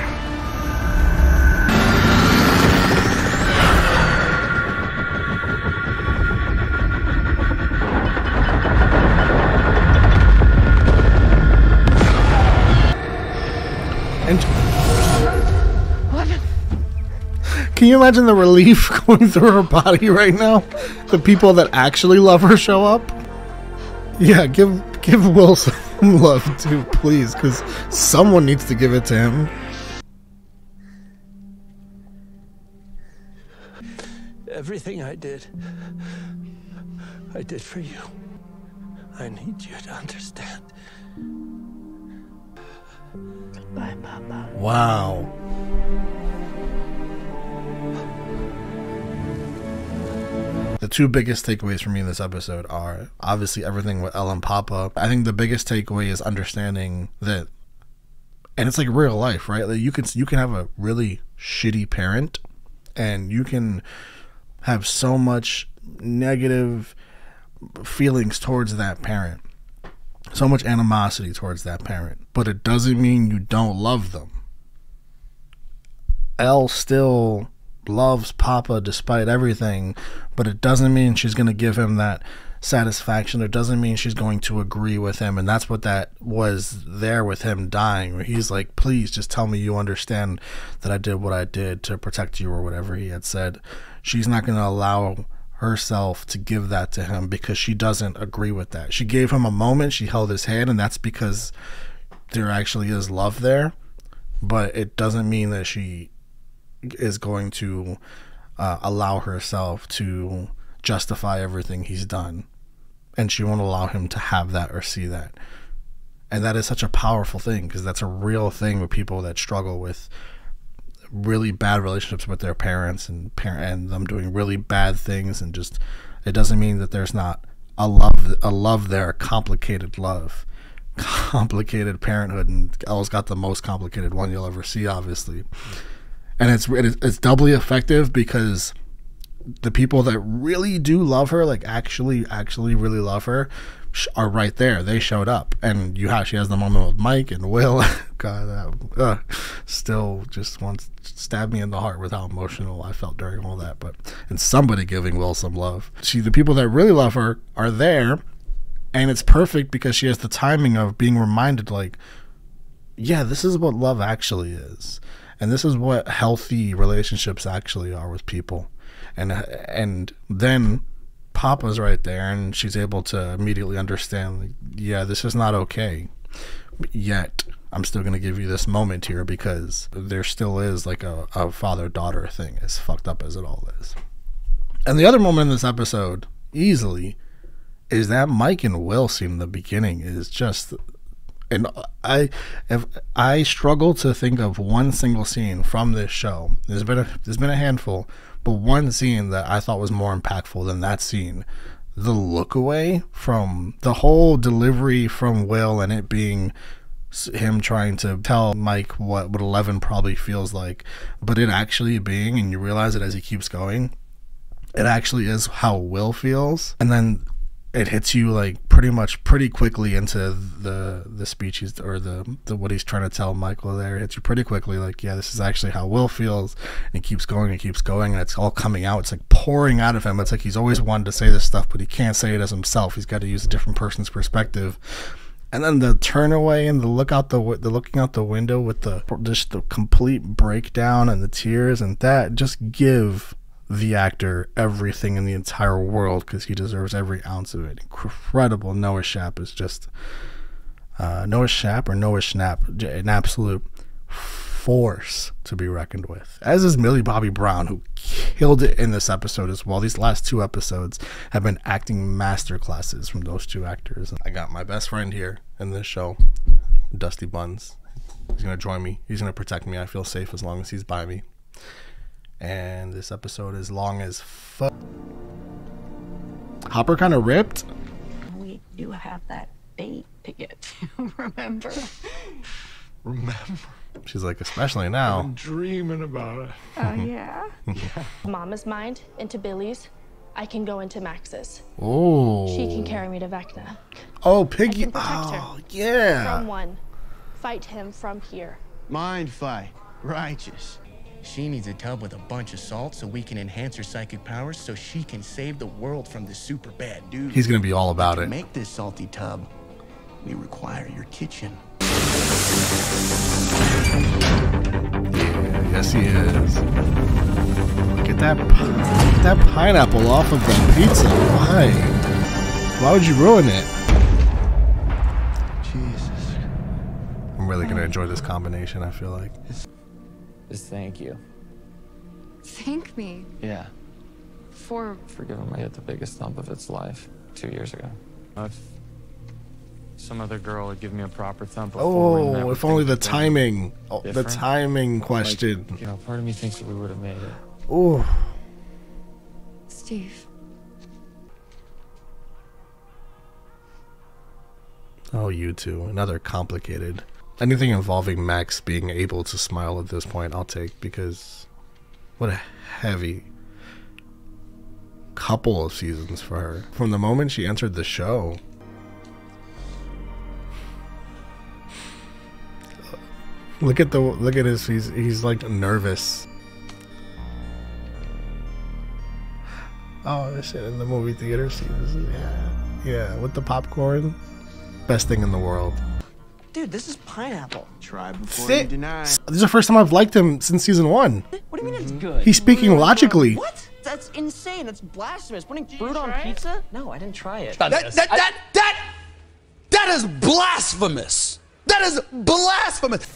A: Can you imagine the relief going through her body right now? The people that actually love her show up? Yeah, give Will some love too, please, because someone needs to give it to him.
W: Everything I did for you. I need you to understand.
F: Goodbye, Papa.
A: Wow. The two biggest takeaways for me in this episode are obviously everything with Elle and Papa. I think the biggest takeaway is understanding that, and it's like real life, right? Like you can have a really shitty parent, and you can have so much negative feelings towards that parent, so much animosity towards that parent, but it doesn't mean you don't love them. Elle still loves Papa despite everything, but it doesn't mean she's going to give him that satisfaction. It doesn't mean she's going to agree with him. And that's what that was there with him dying, where he's like, please just tell me you understand that I did what I did to protect you, or whatever he had said. She's not going to allow herself to give that to him because she doesn't agree with that. She gave him a moment, she held his hand, and that's because there actually is love there, but it doesn't mean that she is going to allow herself to justify everything he's done, and she won't allow him to have that or see that. And that is such a powerful thing, because that's a real thing with people that struggle with really bad relationships with their parents, and them doing really bad things, and just, it doesn't mean that there's not a love there, a complicated love, complicated parenthood, and Elle's got the most complicated one you'll ever see, obviously. And it's doubly effective because the people that really do love her, like actually really love her, are right there. They showed up, and she has the moment with Mike and Will. God, that still just wants to stab me in the heart with how emotional I felt during all that. And somebody giving Will some love. The people that really love her are there, and it's perfect because she has the timing of being reminded, like, yeah, this is what love actually is. And this is what healthy relationships actually are with people. And then Papa's right there, and she's able to immediately understand, like, yeah, this is not okay. Yet, I'm still going to give you this moment here because there still is like a father-daughter thing, as fucked up as it all is. And the other moment in this episode, easily, is that Mike and Will scene in the beginning is just... And I struggle to think of one single scene from this show. There's been a handful, But one scene that I thought was more impactful than that scene, the look away from the whole delivery from Will, and it being him trying to tell Mike what 11 probably feels like, but it actually being, and you realize it as he keeps going, it actually is how Will feels. And then it hits you like pretty quickly into the speech he's, or the what he's trying to tell Michael there. It hits you pretty quickly, like, yeah, this is actually how Will feels. And it keeps going and it's all coming out. It's like pouring out of him. It's like he's always wanted to say this stuff, but he can't say it as himself. He's got to use a different person's perspective. And then the turn away and the looking out the window with just the complete breakdown and the tears, and that just give the actor everything in the entire world, because he deserves every ounce of it. Incredible. Noah Schnapp is just Noah Schnapp, an absolute force to be reckoned with, as is Millie Bobby Brown, who killed it in this episode as well. These last 2 episodes have been acting masterclasses from those 2 actors. I got my best friend here in this show, Dusty Buns. He's gonna join me. He's gonna protect me. I feel safe as long as he's by me. And this episode is long as fuck. Hopper kind of ripped.
M: We do have that bait to get to, remember?
A: She's like, especially now.
S: I'm dreaming about it.
M: Oh, yeah?
T: Mama's mind into Billy's. I can go into Max's.
A: Oh.
T: She can carry me to Vecna.
A: Oh, Piggy.
T: I can protect her.
A: Yeah.
T: From one. Fight him from here.
J: Mind fight. Righteous. She needs a tub with a bunch of salt so we can enhance her psychic powers so she can save the world from this super bad dude.
A: He's gonna be all about
J: to
A: it.
J: Make this salty tub, we require your kitchen.
A: Yeah, yes he is. Get that pineapple off of the pizza. Why? Why would you ruin it?
J: Jesus.
A: I'm really gonna enjoy this combination, I feel like.
G: Just thank you.
B: Thank me.
G: Yeah.
B: For
G: giving my kid the biggest thump of its life 2 years ago. If some other girl would give me a proper thump.
A: Oh, if only the timing. Oh, the timing question.
G: Like, you know, part of me thinks that we would have made it.
A: Oh.
B: Steve.
A: Oh, you two. Another complicated. Anything involving Max being able to smile at this point, I'll take, because what a heavy couple of seasons for her. From the moment she entered the show. Look at his, he's like nervous. Oh, this shit in the movie theater scene. Yeah, with the popcorn. Best thing in the world.
F: Dude, this is pineapple.
J: Try before you deny.
A: This is the first time I've liked him since season 1.
F: What do you mean it's good?
A: He's speaking logically.
F: What? That's insane. That's blasphemous. Putting fruit on pizza? No, I didn't try it.
V: That is blasphemous. That is blasphemous.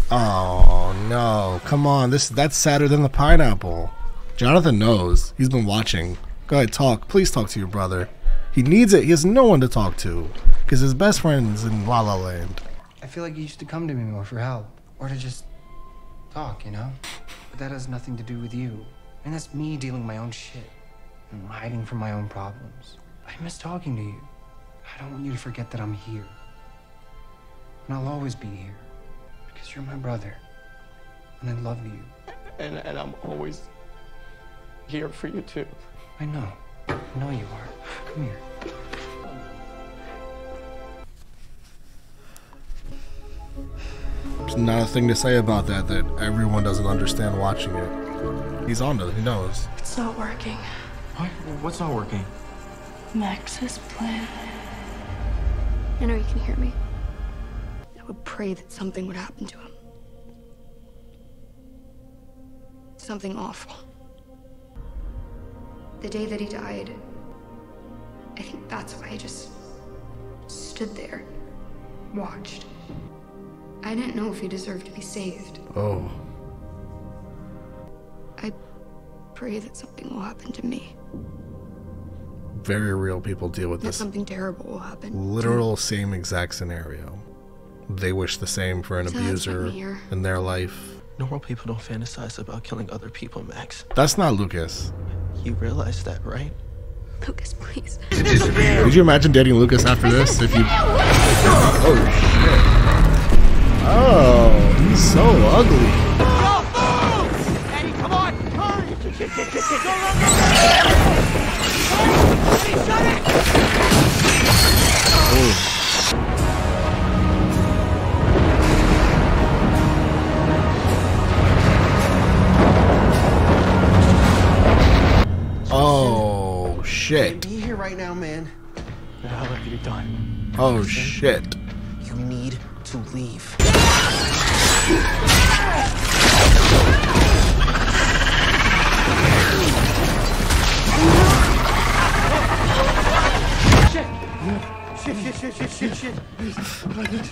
A: Oh no! Come on, that's sadder than the pineapple. Jonathan knows. He's been watching. Go ahead, talk. Please talk to your brother. He needs it. He has no one to talk to because his best friend's in La La Land.
Y: I feel like you used to come to me more for help or to just talk, you know? But that has nothing to do with you. And that's me dealing with my own shit and hiding from my own problems. I miss talking to you. I don't want you to forget that I'm here. And I'll always be here because you're my brother and I love you.
J: And I'm always here for you too.
Y: I know. I know you are. Come here.
A: There's not a thing to say about that everyone doesn't understand watching it. He's on to it. He knows.
T: It's not working.
J: What? What's not working?
T: Max's plan.
K: I know you can hear me. I would pray that something would happen to him. Something awful. The day that he died, I think that's why I just stood there, watched. I didn't know if he deserved to be saved.
A: Oh.
K: I pray that something will happen to me.
A: Very real people deal with
K: That
A: this.
K: something terrible will happen.
A: Literal same exact scenario. They wish the same for an
K: So that's why I'm
A: abuser
K: here.
A: in their life.
J: Normal people don't fantasize about killing other people, Max.
A: That's not Lucas.
J: You realize that, right?
B: Lucas, please.
A: Could you imagine dating Lucas after this? If you. Oh shit. Oh, he's so ugly.
I: Eddie, come on! Hurry!
A: Oh shit.
J: Be here right now, man.
G: What the hell have you done?
A: Oh shit.
J: You need to leave.
I: Shit.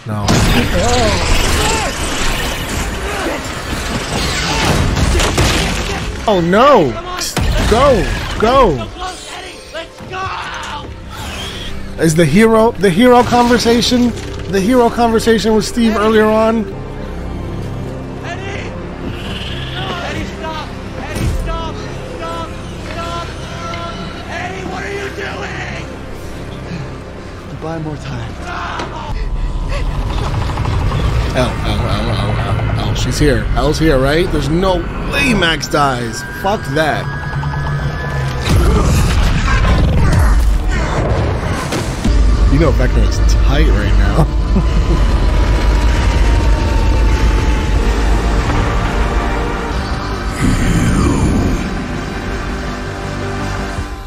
A: No. Oh no! Go!
I: Let's go!
A: Is the hero conversation? The hero conversation with Steve earlier on?
I: Eddie, stop! Eddie, stop! Eddie, what are you doing?
G: Buy more time.
A: Elle, she's here. Elle's here, right? There's no way Max dies. Fuck that. You know Vecna is tight right now.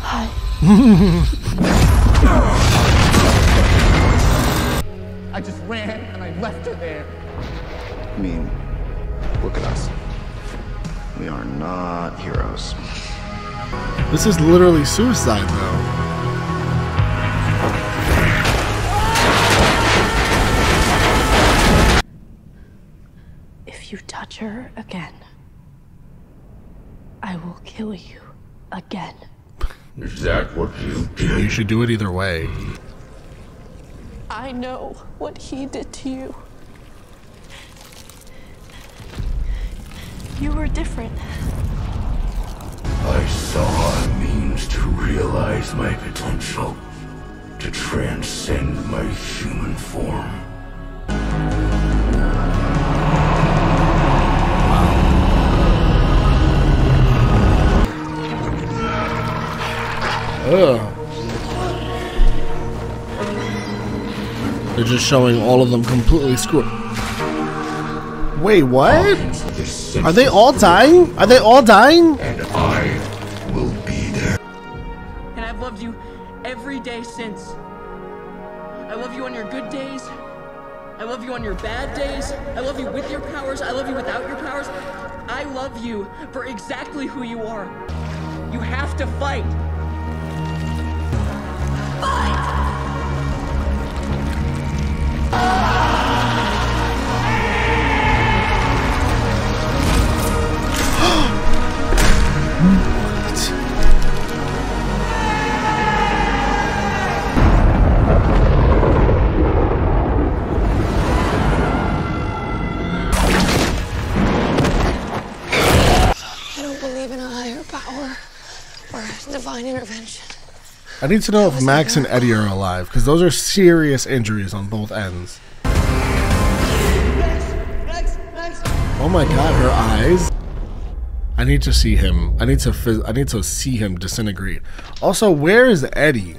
E: Hi.
I: I just ran and I left her there.
C: I mean, look at us. We are not heroes.
A: This is literally suicide, though.
E: If you touch her again, I will kill you again.
H: Is that what you did?
A: You should do it either way.
E: I know what he did to you. You were different.
H: I saw a means to realize my potential, to transcend my human form.
A: Ugh. They're just showing all of them completely screwed. Wait, what? Are they all dying? Are they all dying?
H: And I will be there.
D: And I've loved you every day since. I love you on your good days. I love you on your bad days. I love you with your powers. I love you without your powers. I love you for exactly who you are. You have to fight.
L: I don't believe in a higher power or divine intervention.
A: I need to know if Max and Eddie are alive, because those are serious injuries on both ends. Oh my god, her eyes. I need to see him. I need to see him disintegrate. Also, where is Eddie?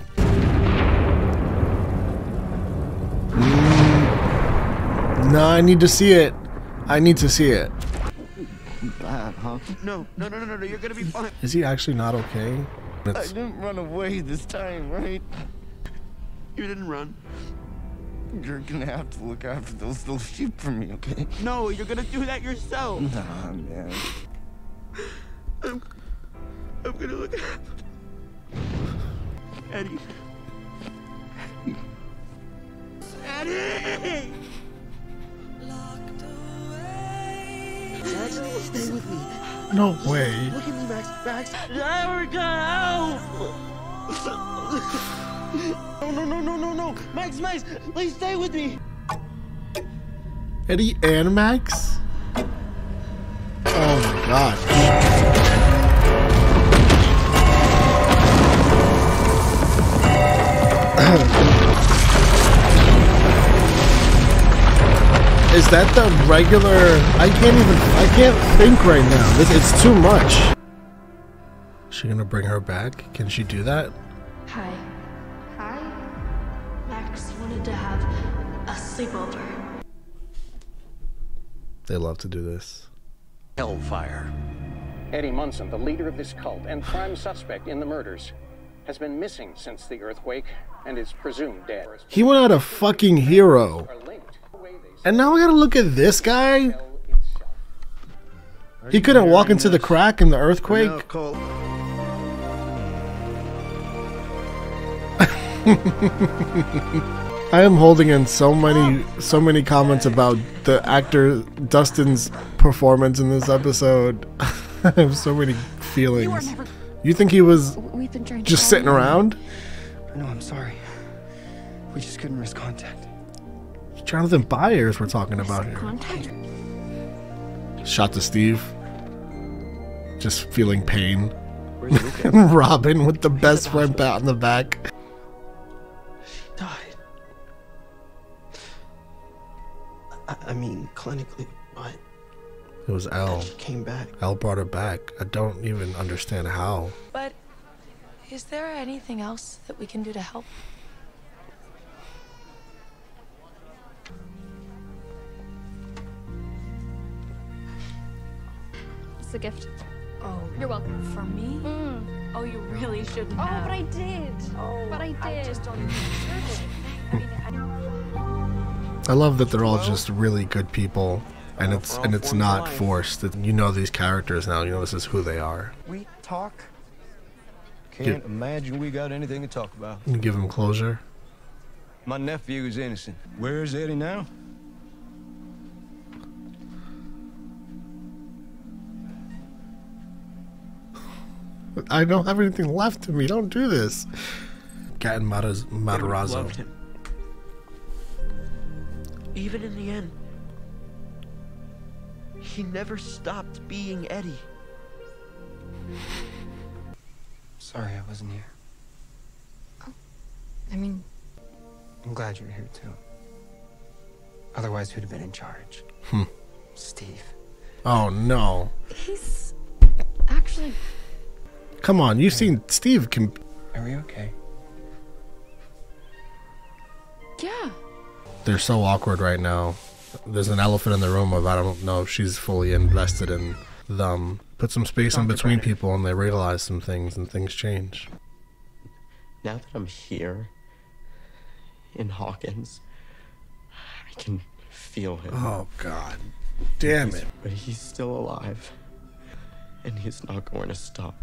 A: No, I need to see it. I need to see it.
C: Bad, huh?
J: No, you're gonna be fine.
A: Is he actually not okay?
C: I didn't run away this time, right?
J: You didn't run.
C: You're gonna have to look after those little sheep for me, okay?
J: No, you're gonna do that yourself.
C: Nah, man.
J: I'm gonna look after Eddie. Eddie! Max, stay with me.
A: No way.
J: Look at me, Max. Max. Never gonna help. No. Max, please stay with me.
A: Eddie and Max? Oh my god. Is that the regular? I can't think right now. It's too much. Is she gonna bring her back? Can she do that?
E: Hi. Hi. Max wanted to have a sleepover.
A: They love to do this.
N: Hellfire. Eddie Munson, the leader of this cult and prime suspect in the murders, has been missing since the earthquake and is presumed dead.
A: He went out a fucking hero. And now we gotta look at this guy? He couldn't walk into the crack in the earthquake? I am holding in so many comments about the actor Dustin's performance in this episode. I have so many feelings. You think he was just sitting around?
Y: No, I'm sorry. We just couldn't risk contact.
A: Jonathan Byers we're talking about here. Shot to Steve. Just feeling pain. And Robin with the best friend pat on the back.
J: She died. I mean, clinically, but...
A: It was Elle.
J: She came back.
A: Elle brought her back. I don't even understand how.
O: But is there anything else that we can do to help?
B: It's a gift.
O: Oh,
B: You're welcome.
O: For me? Oh, you really shouldn't
B: Oh,
O: have.
B: but I did.
O: Oh,
B: but I did.
O: I just don't even deserve it. I mean,
A: I love that they're all just really good people, and it's not forced. You know these characters now. You know this is who they are.
P: We talk. Can't imagine we got anything to talk about.
A: You give him closure.
P: My nephew is innocent. Where is Eddie now?
A: I don't have anything left to me. Don't do this. Cat and Matarazzo.
F: Loved him. Even in the end, he never stopped being Eddie.
Y: Sorry I wasn't here.
B: I mean,
Y: I'm glad you're here too. Otherwise, who'd have been in charge? Steve.
A: Oh no.
B: he's actually...
A: Come on, you've seen Steve can...
Y: Are we okay?
B: Yeah.
A: They're so awkward right now. There's an elephant in the room of I don't know if she's fully invested in them. Put some space in between people and they realize some things and things change.
G: Now that I'm here in Hawkins, I can feel him.
A: Oh God. Damn it.
G: But he's still alive. And he's not going to stop.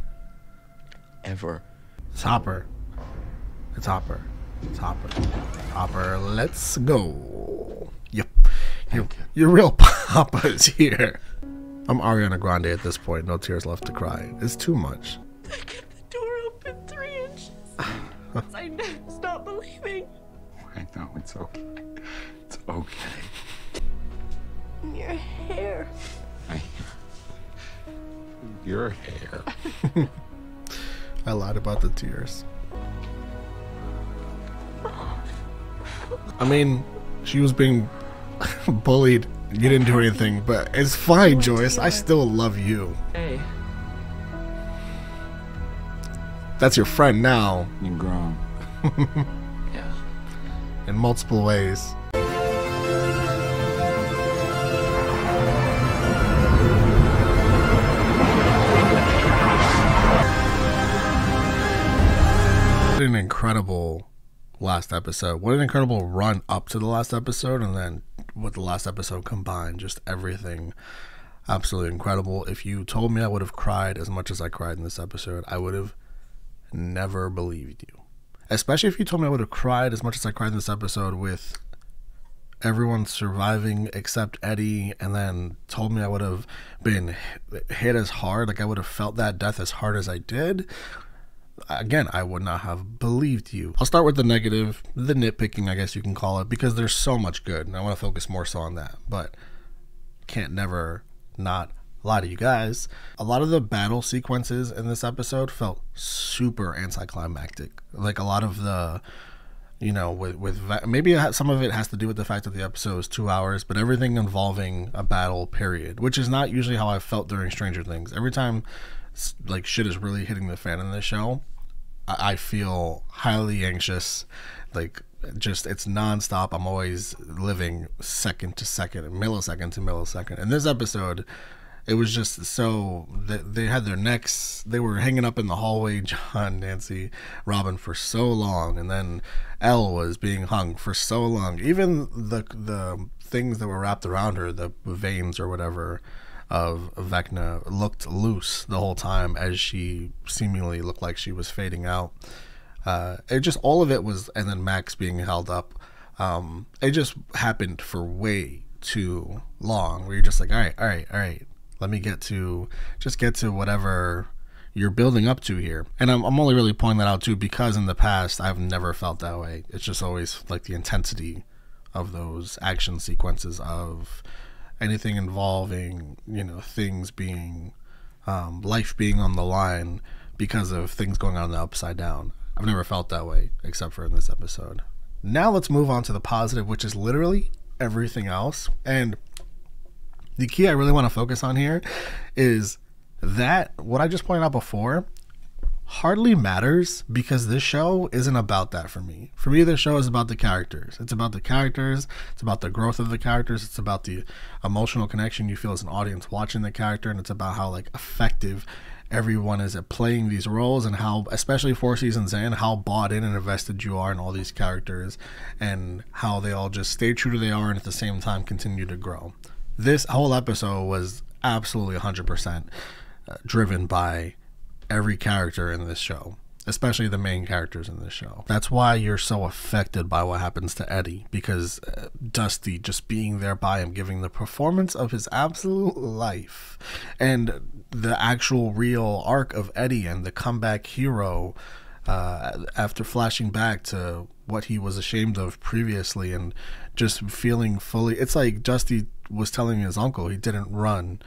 G: Ever.
A: It's Hopper. It's Hopper. It's Hopper. Hopper, let's go. Yep. Your real Papa is here. I'm Ariana Grande at this point. No tears left to cry. It's too much.
E: I kept the door open 3 inches. I never stopped believing.
H: I know, it's okay. It's okay.
E: Your hair.
H: Your hair.
A: I lied about the tears. I mean, she was being bullied. You didn't do anything, but it's fine, Joyce. I still love you.
F: Hey.
A: That's your friend now.
H: You're grown.
F: Yeah.
A: In multiple ways. What an incredible last episode. What an incredible run up to the last episode, and then with the last episode combined, just everything absolutely incredible. If you told me I would have cried as much as I cried in this episode, I would have never believed you. Especially if you told me I would have cried as much as I cried in this episode with everyone surviving except Eddie, and then told me I would have been hit as hard, like I would have felt that death as hard as I did. Again, I would not have believed you. I'll start with the negative, the nitpicking, I guess you can call it, because there's so much good, and I want to focus more so on that. But can't never not lie to you guys. A lot of the battle sequences in this episode felt super anticlimactic. Like a lot of the, you know, maybe some of it has to do with the fact that the episode is 2 hours, but everything involving a battle, period, which is not usually how I felt during Stranger Things. Every time like shit is really hitting the fan in this show, I feel highly anxious. Like, just, it's nonstop. I'm always living second to second, millisecond to millisecond. In this episode, it was just so that they had their necks, they were hanging up in the hallway, John, Nancy, Robin, for so long, and then Elle was being hung for so long. Even the things that were wrapped around her, the veins or whatever of Vecna, looked loose the whole time as she seemingly looked like she was fading out. It just, all of it was, and then Max being held up. It just happened for way too long, where you're just like, all right. Let me get to whatever you're building up to here. And I'm only really pointing that out too because in the past I've never felt that way. It's just always like the intensity of those action sequences of anything involving, you know, things being, life being on the line because of things going on the upside down. I've never felt that way except for in this episode. Now let's move on to the positive, which is literally everything else. And the key I really want to focus on here is that what I just pointed out before hardly matters because this show isn't about that for me. For me, this show is about the characters. It's about the characters. It's about the growth of the characters. It's about the emotional connection you feel as an audience watching the character, and it's about how like effective everyone is at playing these roles, and how, especially 4 seasons in, how bought in and invested you are in all these characters, and how they all just stay true to who they are and at the same time continue to grow. This whole episode was absolutely 100% driven by every character in this show, especially the main characters in this show. That's why you're so affected by what happens to Eddie, because Dusty just being there by him, giving the performance of his absolute life, and the actual real arc of Eddie and the comeback hero after flashing back to what he was ashamed of previously and just feeling fully, it's like Dusty was telling his uncle he didn't run,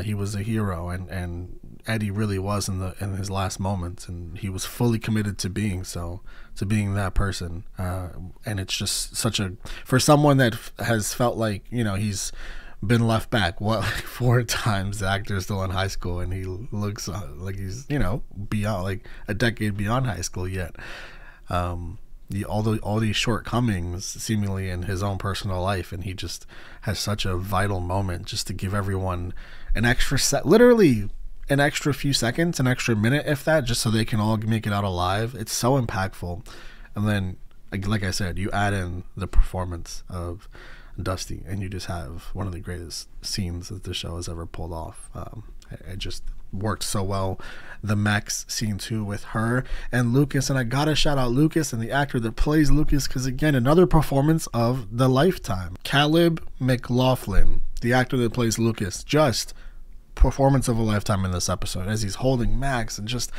A: he was a hero, and Eddie really was in his last moments, and he was fully committed to being that person. And it's just such a, for someone that has felt like, you know, he's been left back 4 times, the actor is still in high school and he looks like he's, you know, beyond, like a decade beyond high school yet. All these shortcomings seemingly in his own personal life, and he just has such a vital moment just to give everyone an extra literally an extra few seconds, an extra minute if that, just so they can all make it out alive. It's so impactful. And then, like I said, you add in the performance of Dusty and you just have one of the greatest scenes that the show has ever pulled off. It just worked so well. The Max scene too with her and Lucas, and I gotta shout out Lucas and the actor that plays Lucas, because again, another performance of the lifetime. Caleb McLaughlin, the actor that plays Lucas, just performance of a lifetime in this episode as he's holding Max and just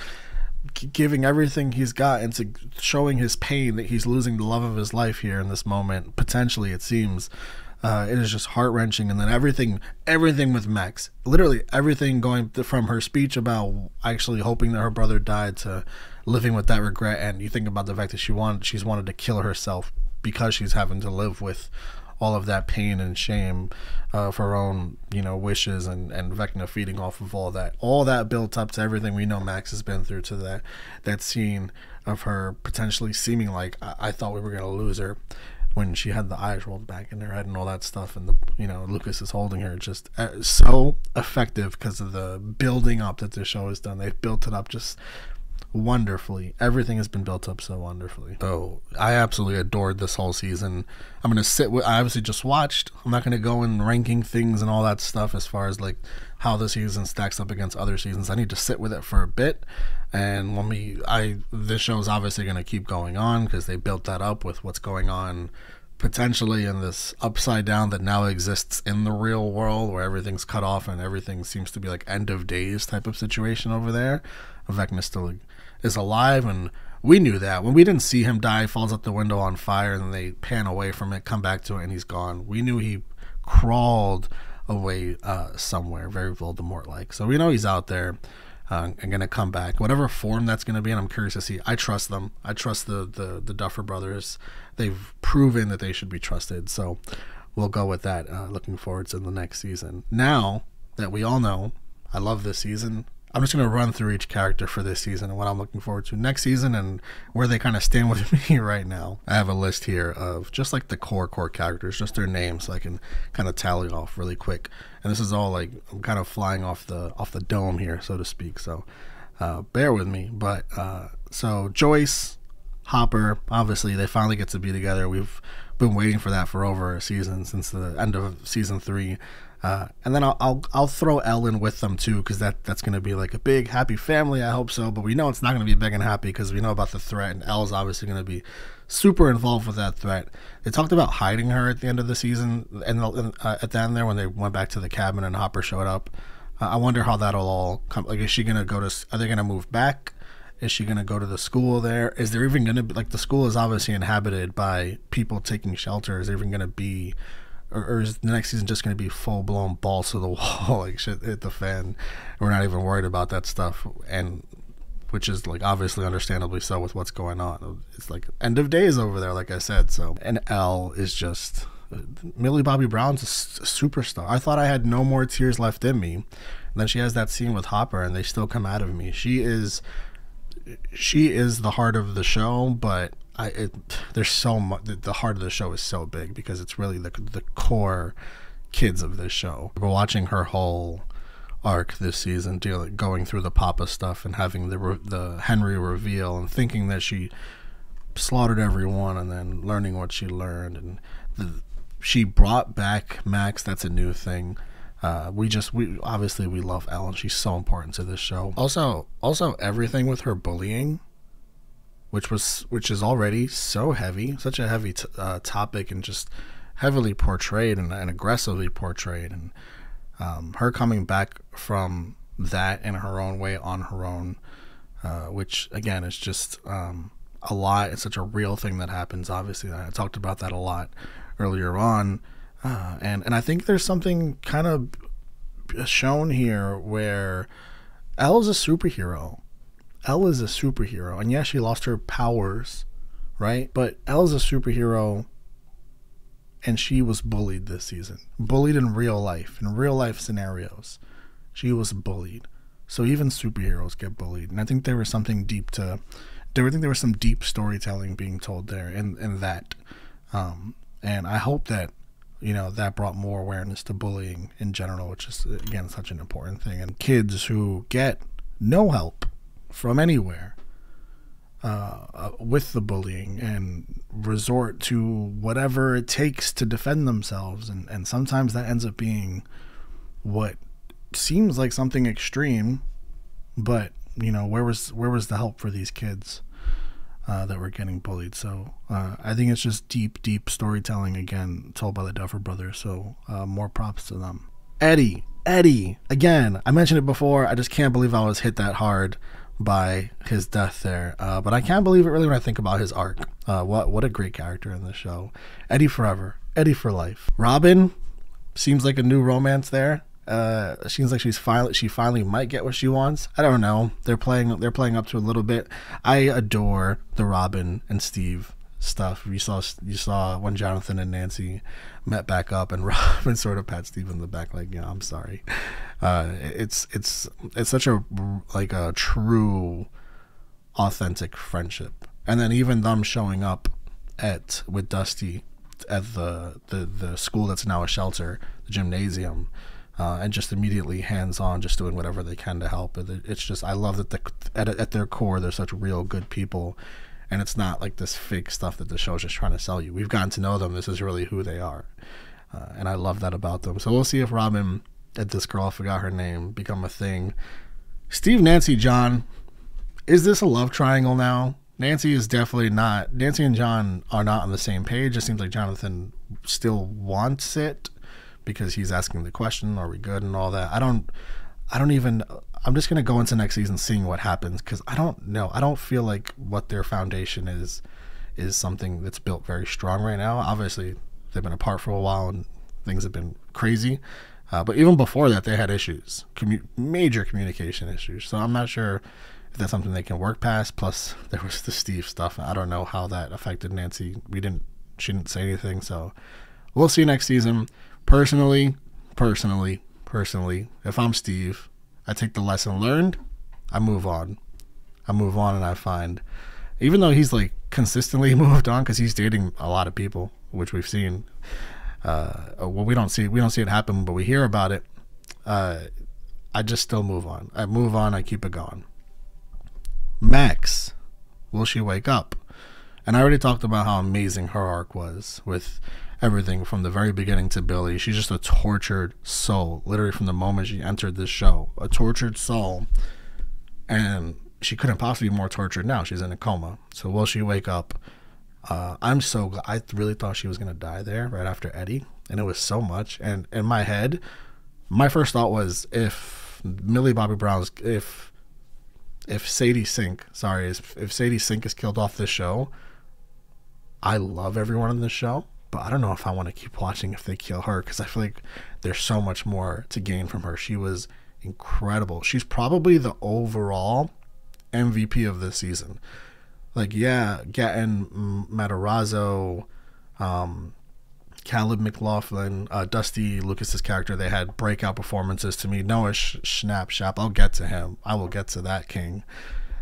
A: giving everything he's got into showing his pain that he's losing the love of his life here in this moment. Potentially, it seems. It is just heart-wrenching. And then everything with Max, literally everything, going from her speech about actually hoping that her brother died to living with that regret. And you think about the fact that she's wanted to kill herself because she's having to live with all of that pain and shame for her own, you know, wishes, and Vecna feeding off of all that built up to everything we know Max has been through, to that scene of her potentially seeming like, I thought we were going to lose her, when she had the eyes rolled back in her head and all that stuff, and Lucas is holding her. Just so effective because of the building up that this show has done. They've built it up just wonderfully. Everything has been built up so wonderfully. So I absolutely adored this whole season. I'm gonna sit with, I obviously just watched, I'm not gonna go in ranking things and all that stuff as far as like how the season stacks up against other seasons. I need to sit with it for a bit, and this show is obviously gonna keep going on because they built that up with what's going on potentially in this upside down that now exists in the real world, where everything's cut off and everything seems to be like end of days type of situation over there. Vecna still is alive, and we knew that when we didn't see him die, falls out the window on fire, and then they pan away from it, come back to it, and he's gone. We knew he crawled away somewhere, very Voldemort-like. So we know he's out there and gonna come back, whatever form that's gonna be. And I'm curious to see. I trust them. I trust the Duffer Brothers. They've proven that they should be trusted. So we'll go with that. Looking forward to the next season. Now that we all know, I love this season. I'm just going to run through each character for this season and what I'm looking forward to next season and where they kind of stand with me right now. I have a list here of just like the core characters, just their names, so I can kind of tally off really quick. And this is all like, I'm kind of flying off the dome here, so to speak. So bear with me. But so Joyce, Hopper, obviously they finally get to be together. We've been waiting for that for over a season, since the end of season 3. And then I'll throw Elle in with them too, because that's going to be like a big happy family. I hope so, but we know it's not going to be big and happy because we know about the threat, and Elle's obviously going to be super involved with that threat. They talked about hiding her at the end of the season, and at the end there when they went back to the cabin and Hopper showed up. I wonder how that'll all come. Like, is she going to go to? Are they going to move back? Is she going to go to the school there? Is there even going to be, like, the school is obviously inhabited by people taking shelter? Is there even going to be, or is the next season just going to be full-blown balls to the wall, like shit hit the fan? We're not even worried about that stuff, and which is, like, obviously understandably so with what's going on. It's like end of days over there, like I said. So, and Elle is just, Millie Bobby Brown's a superstar. I thought I had no more tears left in me. And then she has that scene with Hopper, and they still come out of me. She is the heart of the show, but there's so much. The heart of the show is so big because it's really the core kids of this show. We're watching her whole arc this season, going through the Papa stuff and having the Henry reveal and thinking that she slaughtered everyone, and then learning what she learned, and she brought back Max. That's a new thing. We obviously we love Ellen. She's so important to this show. Also everything with her bullying, which is already so heavy, such a heavy topic, and just heavily portrayed and aggressively portrayed, and her coming back from that in her own way, on her own, which again is just a lot. It's such a real thing that happens. Obviously, I talked about that a lot earlier on. And I think there's something kind of shown here where Elle's a superhero. Elle is a superhero. And yes, she lost her powers, right? But Elle's a superhero, and she was bullied this season. Bullied in real life scenarios. She was bullied. So even superheroes get bullied. And I think there was something there was some deep storytelling being told there in that. And I hope that, that brought more awareness to bullying in general, which is, again, such an important thing. And kids who get no help from anywhere with the bullying and resort to whatever it takes to defend themselves. And sometimes that ends up being what seems like something extreme, but, where was the help for these kids that were getting bullied? So I think it's just deep storytelling, again, told by the Duffer Brothers. So more props to them. Eddie, again, I mentioned it before. I just can't believe I was hit that hard by his death there. But I can't believe it really when I think about his arc. What a great character in this show. Eddie forever. Eddie for life. Robin seems like a new romance there. Seems like she finally might get what she wants. I don't know. They're playing up to a little bit. I adore the Robin and Steve stuff. You saw when Jonathan and Nancy met back up, and Robin sort of pat Steve in the back, like, I'm sorry. It's such a true, authentic friendship. And then even them showing up with Dusty at the school that's now a shelter, the gymnasium. And just immediately hands-on, just doing whatever they can to help. It's just, I love that at their core, they're such real good people, and it's not like this fake stuff that the show's just trying to sell you. We've gotten to know them. This is really who they are, and I love that about them. So we'll see if Robin and this girl, I forgot her name, become a thing. Steve, Nancy, John, is this a love triangle now? Nancy is definitely not. Nancy and John are not on the same page. It seems like Jonathan still wants it, because he's asking the question, are we good and all that. I'm just going to go into next season seeing what happens, because I don't know. I don't feel like what their foundation is something that's built very strong right now. Obviously, they've been apart for a while and things have been crazy, But even before that, they had issues, major communication issues. So I'm not sure if that's something they can work past. Plus, there was the Steve stuff. I don't know how that affected Nancy. She didn't say anything. So we'll see next season. Personally, if I'm Steve, I take the lesson learned. I move on. And I find, even though he's like consistently moved on because he's dating a lot of people, which we've seen. Well, we don't see it happen, but we hear about it. I just still move on. I keep it going. Max, will she wake up? And I already talked about how amazing her arc was with everything from the very beginning to Billy. She's just a tortured soul, literally from the moment she entered this show. A tortured soul. And she couldn't possibly be more tortured now. She's in a coma. So will she wake up? I'm so glad. I really thought she was going to die there right after Eddie. And it was so much. And in my head, my first thought was if Sadie Sink is killed off this show, I love everyone in this show, but I don't know if I want to keep watching if they kill her, because I feel like there's so much more to gain from her. She was incredible. She's probably the overall MVP of this season. Like, yeah, getting Matarazzo, Caleb McLaughlin, Dusty Lucas's character, they had breakout performances to me. Noah Schnapp, I'll get to him. I will get to that king.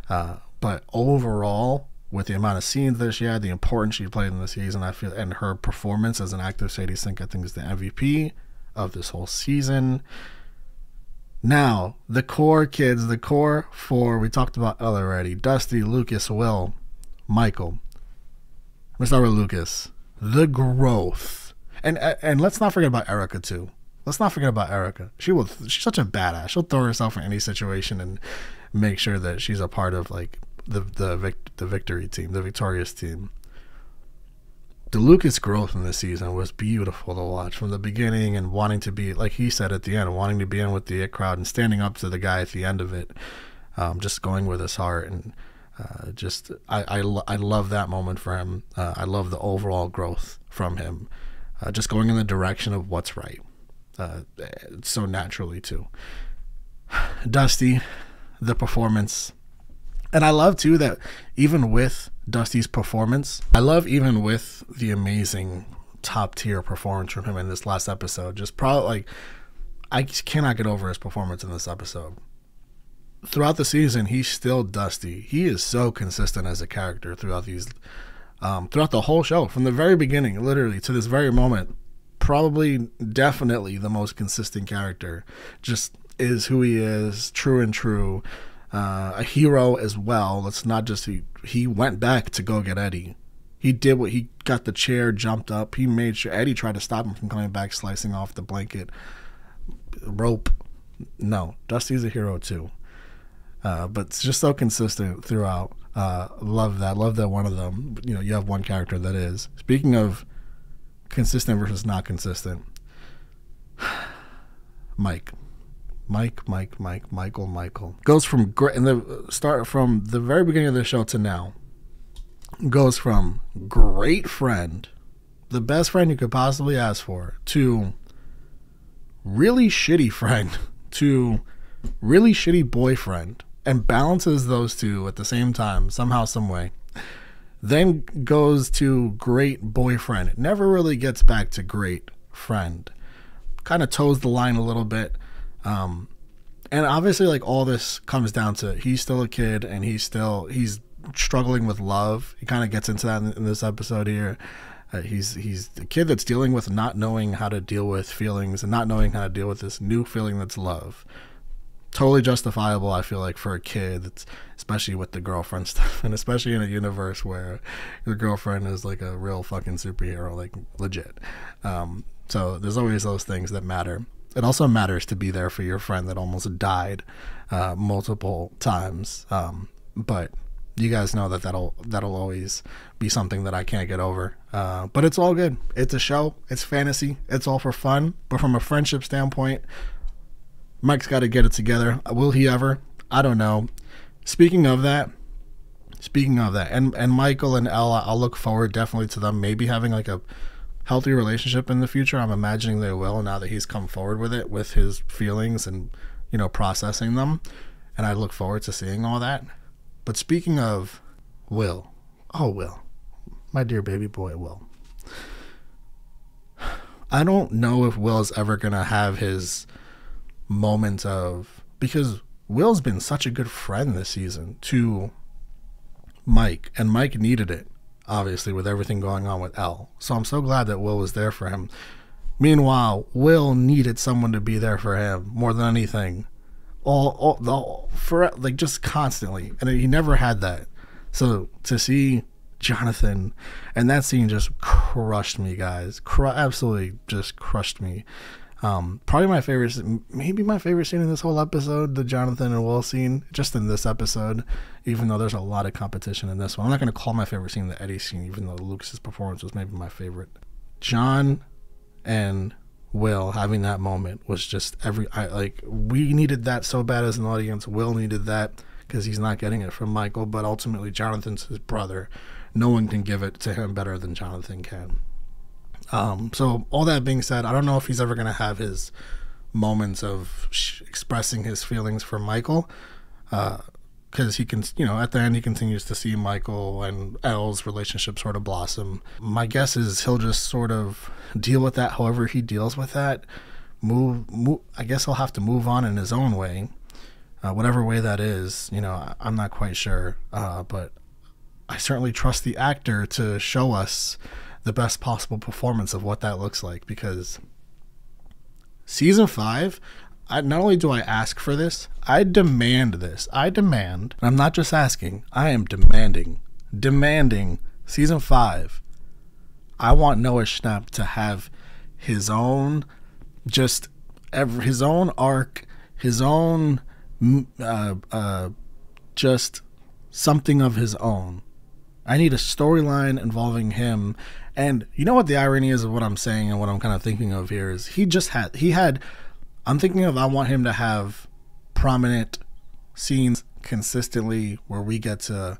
A: But overall, with the amount of scenes that she had, the importance she played in the season, I feel, and her performance as an active Sadie Sink, I think is the MVP of this whole season. Now, the core kids, the core four, we talked about Elle already. Dusty, Lucas, Will, Michael. Let's start with Lucas. The growth. And let's not forget about Erica too. Let's not forget about Erica. She's such a badass. She'll throw herself in any situation and make sure that she's a part of like the victory team, the victorious team. The Lucas growth in this season was beautiful to watch from the beginning, and wanting to be, like he said at the end, wanting to be in with the It crowd and standing up to the guy at the end of it, just going with his heart. And I love that moment for him. I love the overall growth from him, just going in the direction of what's right, so naturally too. Dusty, the performance. And I love too that even with Dusty's performance, I love even with the amazing top tier performance from him in this last episode, just probably like, I cannot get over his performance in this episode. Throughout the season, he's still Dusty. He is so consistent as a character throughout the whole show, from the very beginning, literally to this very moment. Probably, definitely the most consistent character. Just is who he is, true and true. A hero as well. It's not just he went back to go get Eddie. He did what he got the chair, jumped up. He made sure Eddie tried to stop him from coming back, slicing off the blanket rope. No, Dusty's a hero too. But it's just so consistent throughout. Love that one of them. You know, you have one character that is. Speaking of consistent versus not consistent, Michael goes from great in the start, from the very beginning of the show to now, goes from great friend, the best friend you could possibly ask for, to really shitty friend, to really shitty boyfriend, and balances those two at the same time somehow, some way. Then goes to great boyfriend. Never really gets back to great friend. Kind of toes the line a little bit. And obviously, like, all this comes down to he's still a kid, and he's struggling with love. He kind of gets into that in this episode here. He's the kid that's dealing with not knowing how to deal with feelings and not knowing how to deal with this new feeling that's love. Totally justifiable, I feel like, for a kid, especially with the girlfriend stuff, and especially in a universe where your girlfriend is like a real fucking superhero, like legit. So there's always those things that matter. It also matters to be there for your friend that almost died multiple times. But you guys know that'll always be something that I can't get over. But it's all good. It's a show. It's fantasy. It's all for fun. But from a friendship standpoint, Mike's got to get it together. Will he ever? I don't know. Speaking of that, and Michael and Ella, I'll look forward definitely to them maybe having like a healthy relationship in the future. I'm imagining they will, now that he's come forward with it, with his feelings and, you know, processing them. And I look forward to seeing all that. But speaking of Will, Will, my dear baby boy Will, I don't know if Will's ever going to have his moment of, because Will's been such a good friend this season to Mike, and Mike needed it, obviously, with everything going on with Elle. So I'm so glad that Will was there for him. Meanwhile, Will needed someone to be there for him more than anything, just constantly, and he never had that. So to see Jonathan, and that scene just crushed me, guys. Absolutely just crushed me. Probably my favorite, maybe my favorite scene in this whole episode, the Jonathan and Will scene, just in this episode, even though there's a lot of competition in this one. I'm not going to call my favorite scene the Eddie scene, even though Lucas's performance was maybe my favorite. John and Will having that moment was just we needed that so bad as an audience. Will needed that because he's not getting it from Michael, but ultimately Jonathan's his brother. No one can give it to him better than Jonathan can. So all that being said, I don't know if he's ever going to have his moments of expressing his feelings for Michael, because he can, you know, at the end he continues to see Michael and Elle's relationship sort of blossom. My guess is he'll just sort of deal with that however he deals with that. I guess he'll have to move on in his own way, whatever way that is. You know, I'm not quite sure, but I certainly trust the actor to show us the best possible performance of what that looks like, because season 5, not only do I ask for this, I demand this. I demand, and I'm not just asking, I am demanding season 5. I want Noah Schnapp to have his own, his own arc, his own, just something of his own. I need a storyline involving him. And you know what the irony is of what I'm saying and what I'm kind of thinking of here is I'm thinking of, I want him to have prominent scenes consistently where we get to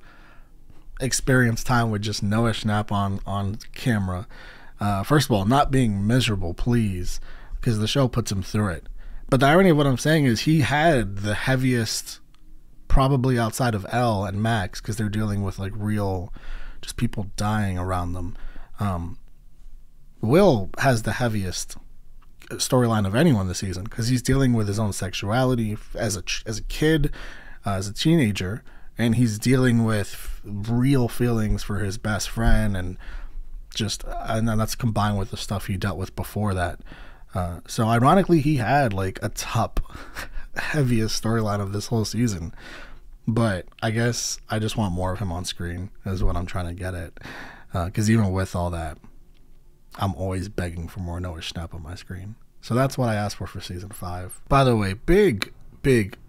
A: experience time with just Noah Schnapp on camera. First of all, not being miserable, please, because the show puts him through it. But the irony of what I'm saying is he had the heaviest, probably outside of Elle and Max, because they're dealing with like real, just people dying around them. Will has the heaviest storyline of anyone this season, because he's dealing with his own sexuality as a kid, as a teenager, and he's dealing with real feelings for his best friend, and that's combined with the stuff he dealt with before that. So ironically, he had like a top heaviest storyline of this whole season. But I guess I just want more of him on screen is what I'm trying to get at. Because even with all that, I'm always begging for more Noah Schnapp on my screen. So that's what I asked for season 5. By the way, big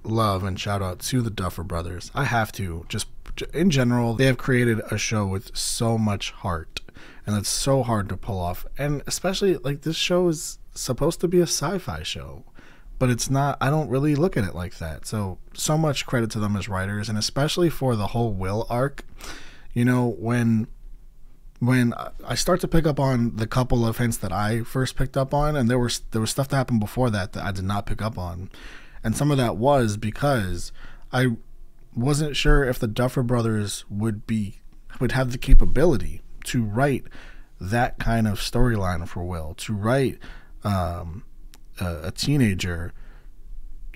A: love and shout out to the Duffer Brothers. I have to, just in general, they have created a show with so much heart, and it's so hard to pull off. And especially, like, this show is supposed to be a sci-fi show, but it's not. I don't really look at it like that. So much credit to them as writers, and especially for the whole Will arc. You know, when I start to pick up on the couple of hints that I first picked up on, and there was stuff that happened before that I did not pick up on, and some of that was because I wasn't sure if the Duffer Brothers would have the capability to write that kind of storyline for Will, to write a teenager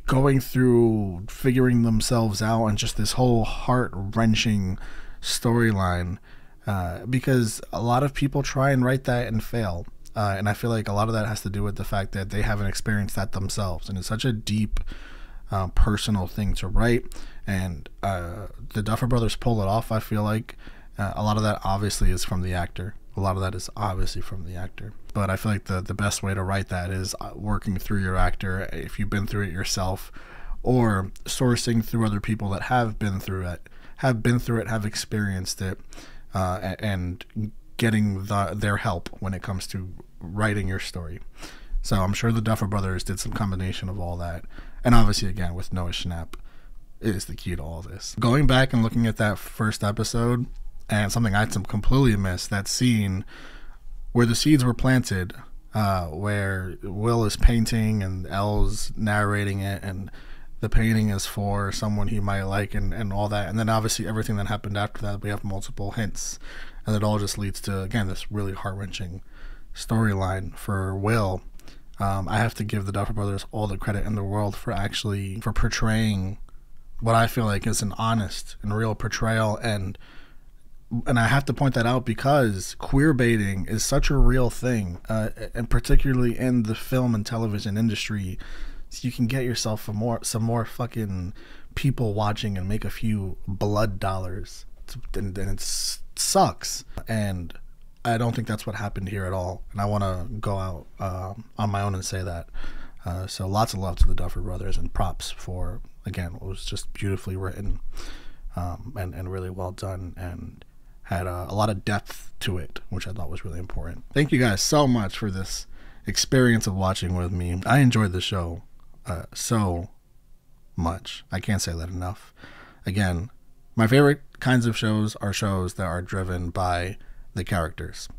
A: going through figuring themselves out and just this whole heart-wrenching storyline, because a lot of people try and write that and fail, and I feel like a lot of that has to do with the fact that they haven't experienced that themselves, and it's such a deep personal thing to write, and the Duffer Brothers pull it off. I feel like a lot of that obviously is from the actor. But I feel like the best way to write that is working through your actor, if you've been through it yourself, or sourcing through other people that have been through it, have experienced it, and getting their help when it comes to writing your story. So I'm sure the Duffer Brothers did some combination of all that. And obviously, again, with Noah Schnapp is the key to all this. Going back and looking at that first episode, and something I completely missed, that scene where the seeds were planted, where Will is painting and Elle's narrating it, and the painting is for someone he might like, and all that. And then obviously everything that happened after that, we have multiple hints, and it all just leads to, again, this really heart-wrenching storyline for Will. I have to give the Duffer Brothers all the credit in the world for portraying what I feel like is an honest and real portrayal, and I have to point that out because queer baiting is such a real thing, and particularly in the film and television industry. So you can get yourself some more fucking people watching and make a few blood dollars, and it sucks. And I don't think that's what happened here at all. And I want to go out on my own and say that. So lots of love to the Duffer Brothers, and props for, again, what was just beautifully written, and really well done, and had a lot of depth to it, which I thought was really important. Thank you guys so much for this experience of watching with me. I enjoyed the show so much. I can't say that enough. Again, my favorite kinds of shows are shows that are driven by the characters,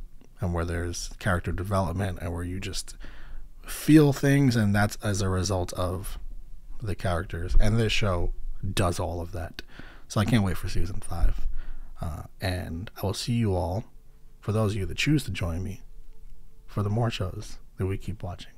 A: and where there's character development, and where you just feel things, and that's as a result of the characters. And this show does all of that. So I can't wait for season 5. And I will see you all, for those of you that choose to join me, for the more shows that we keep watching.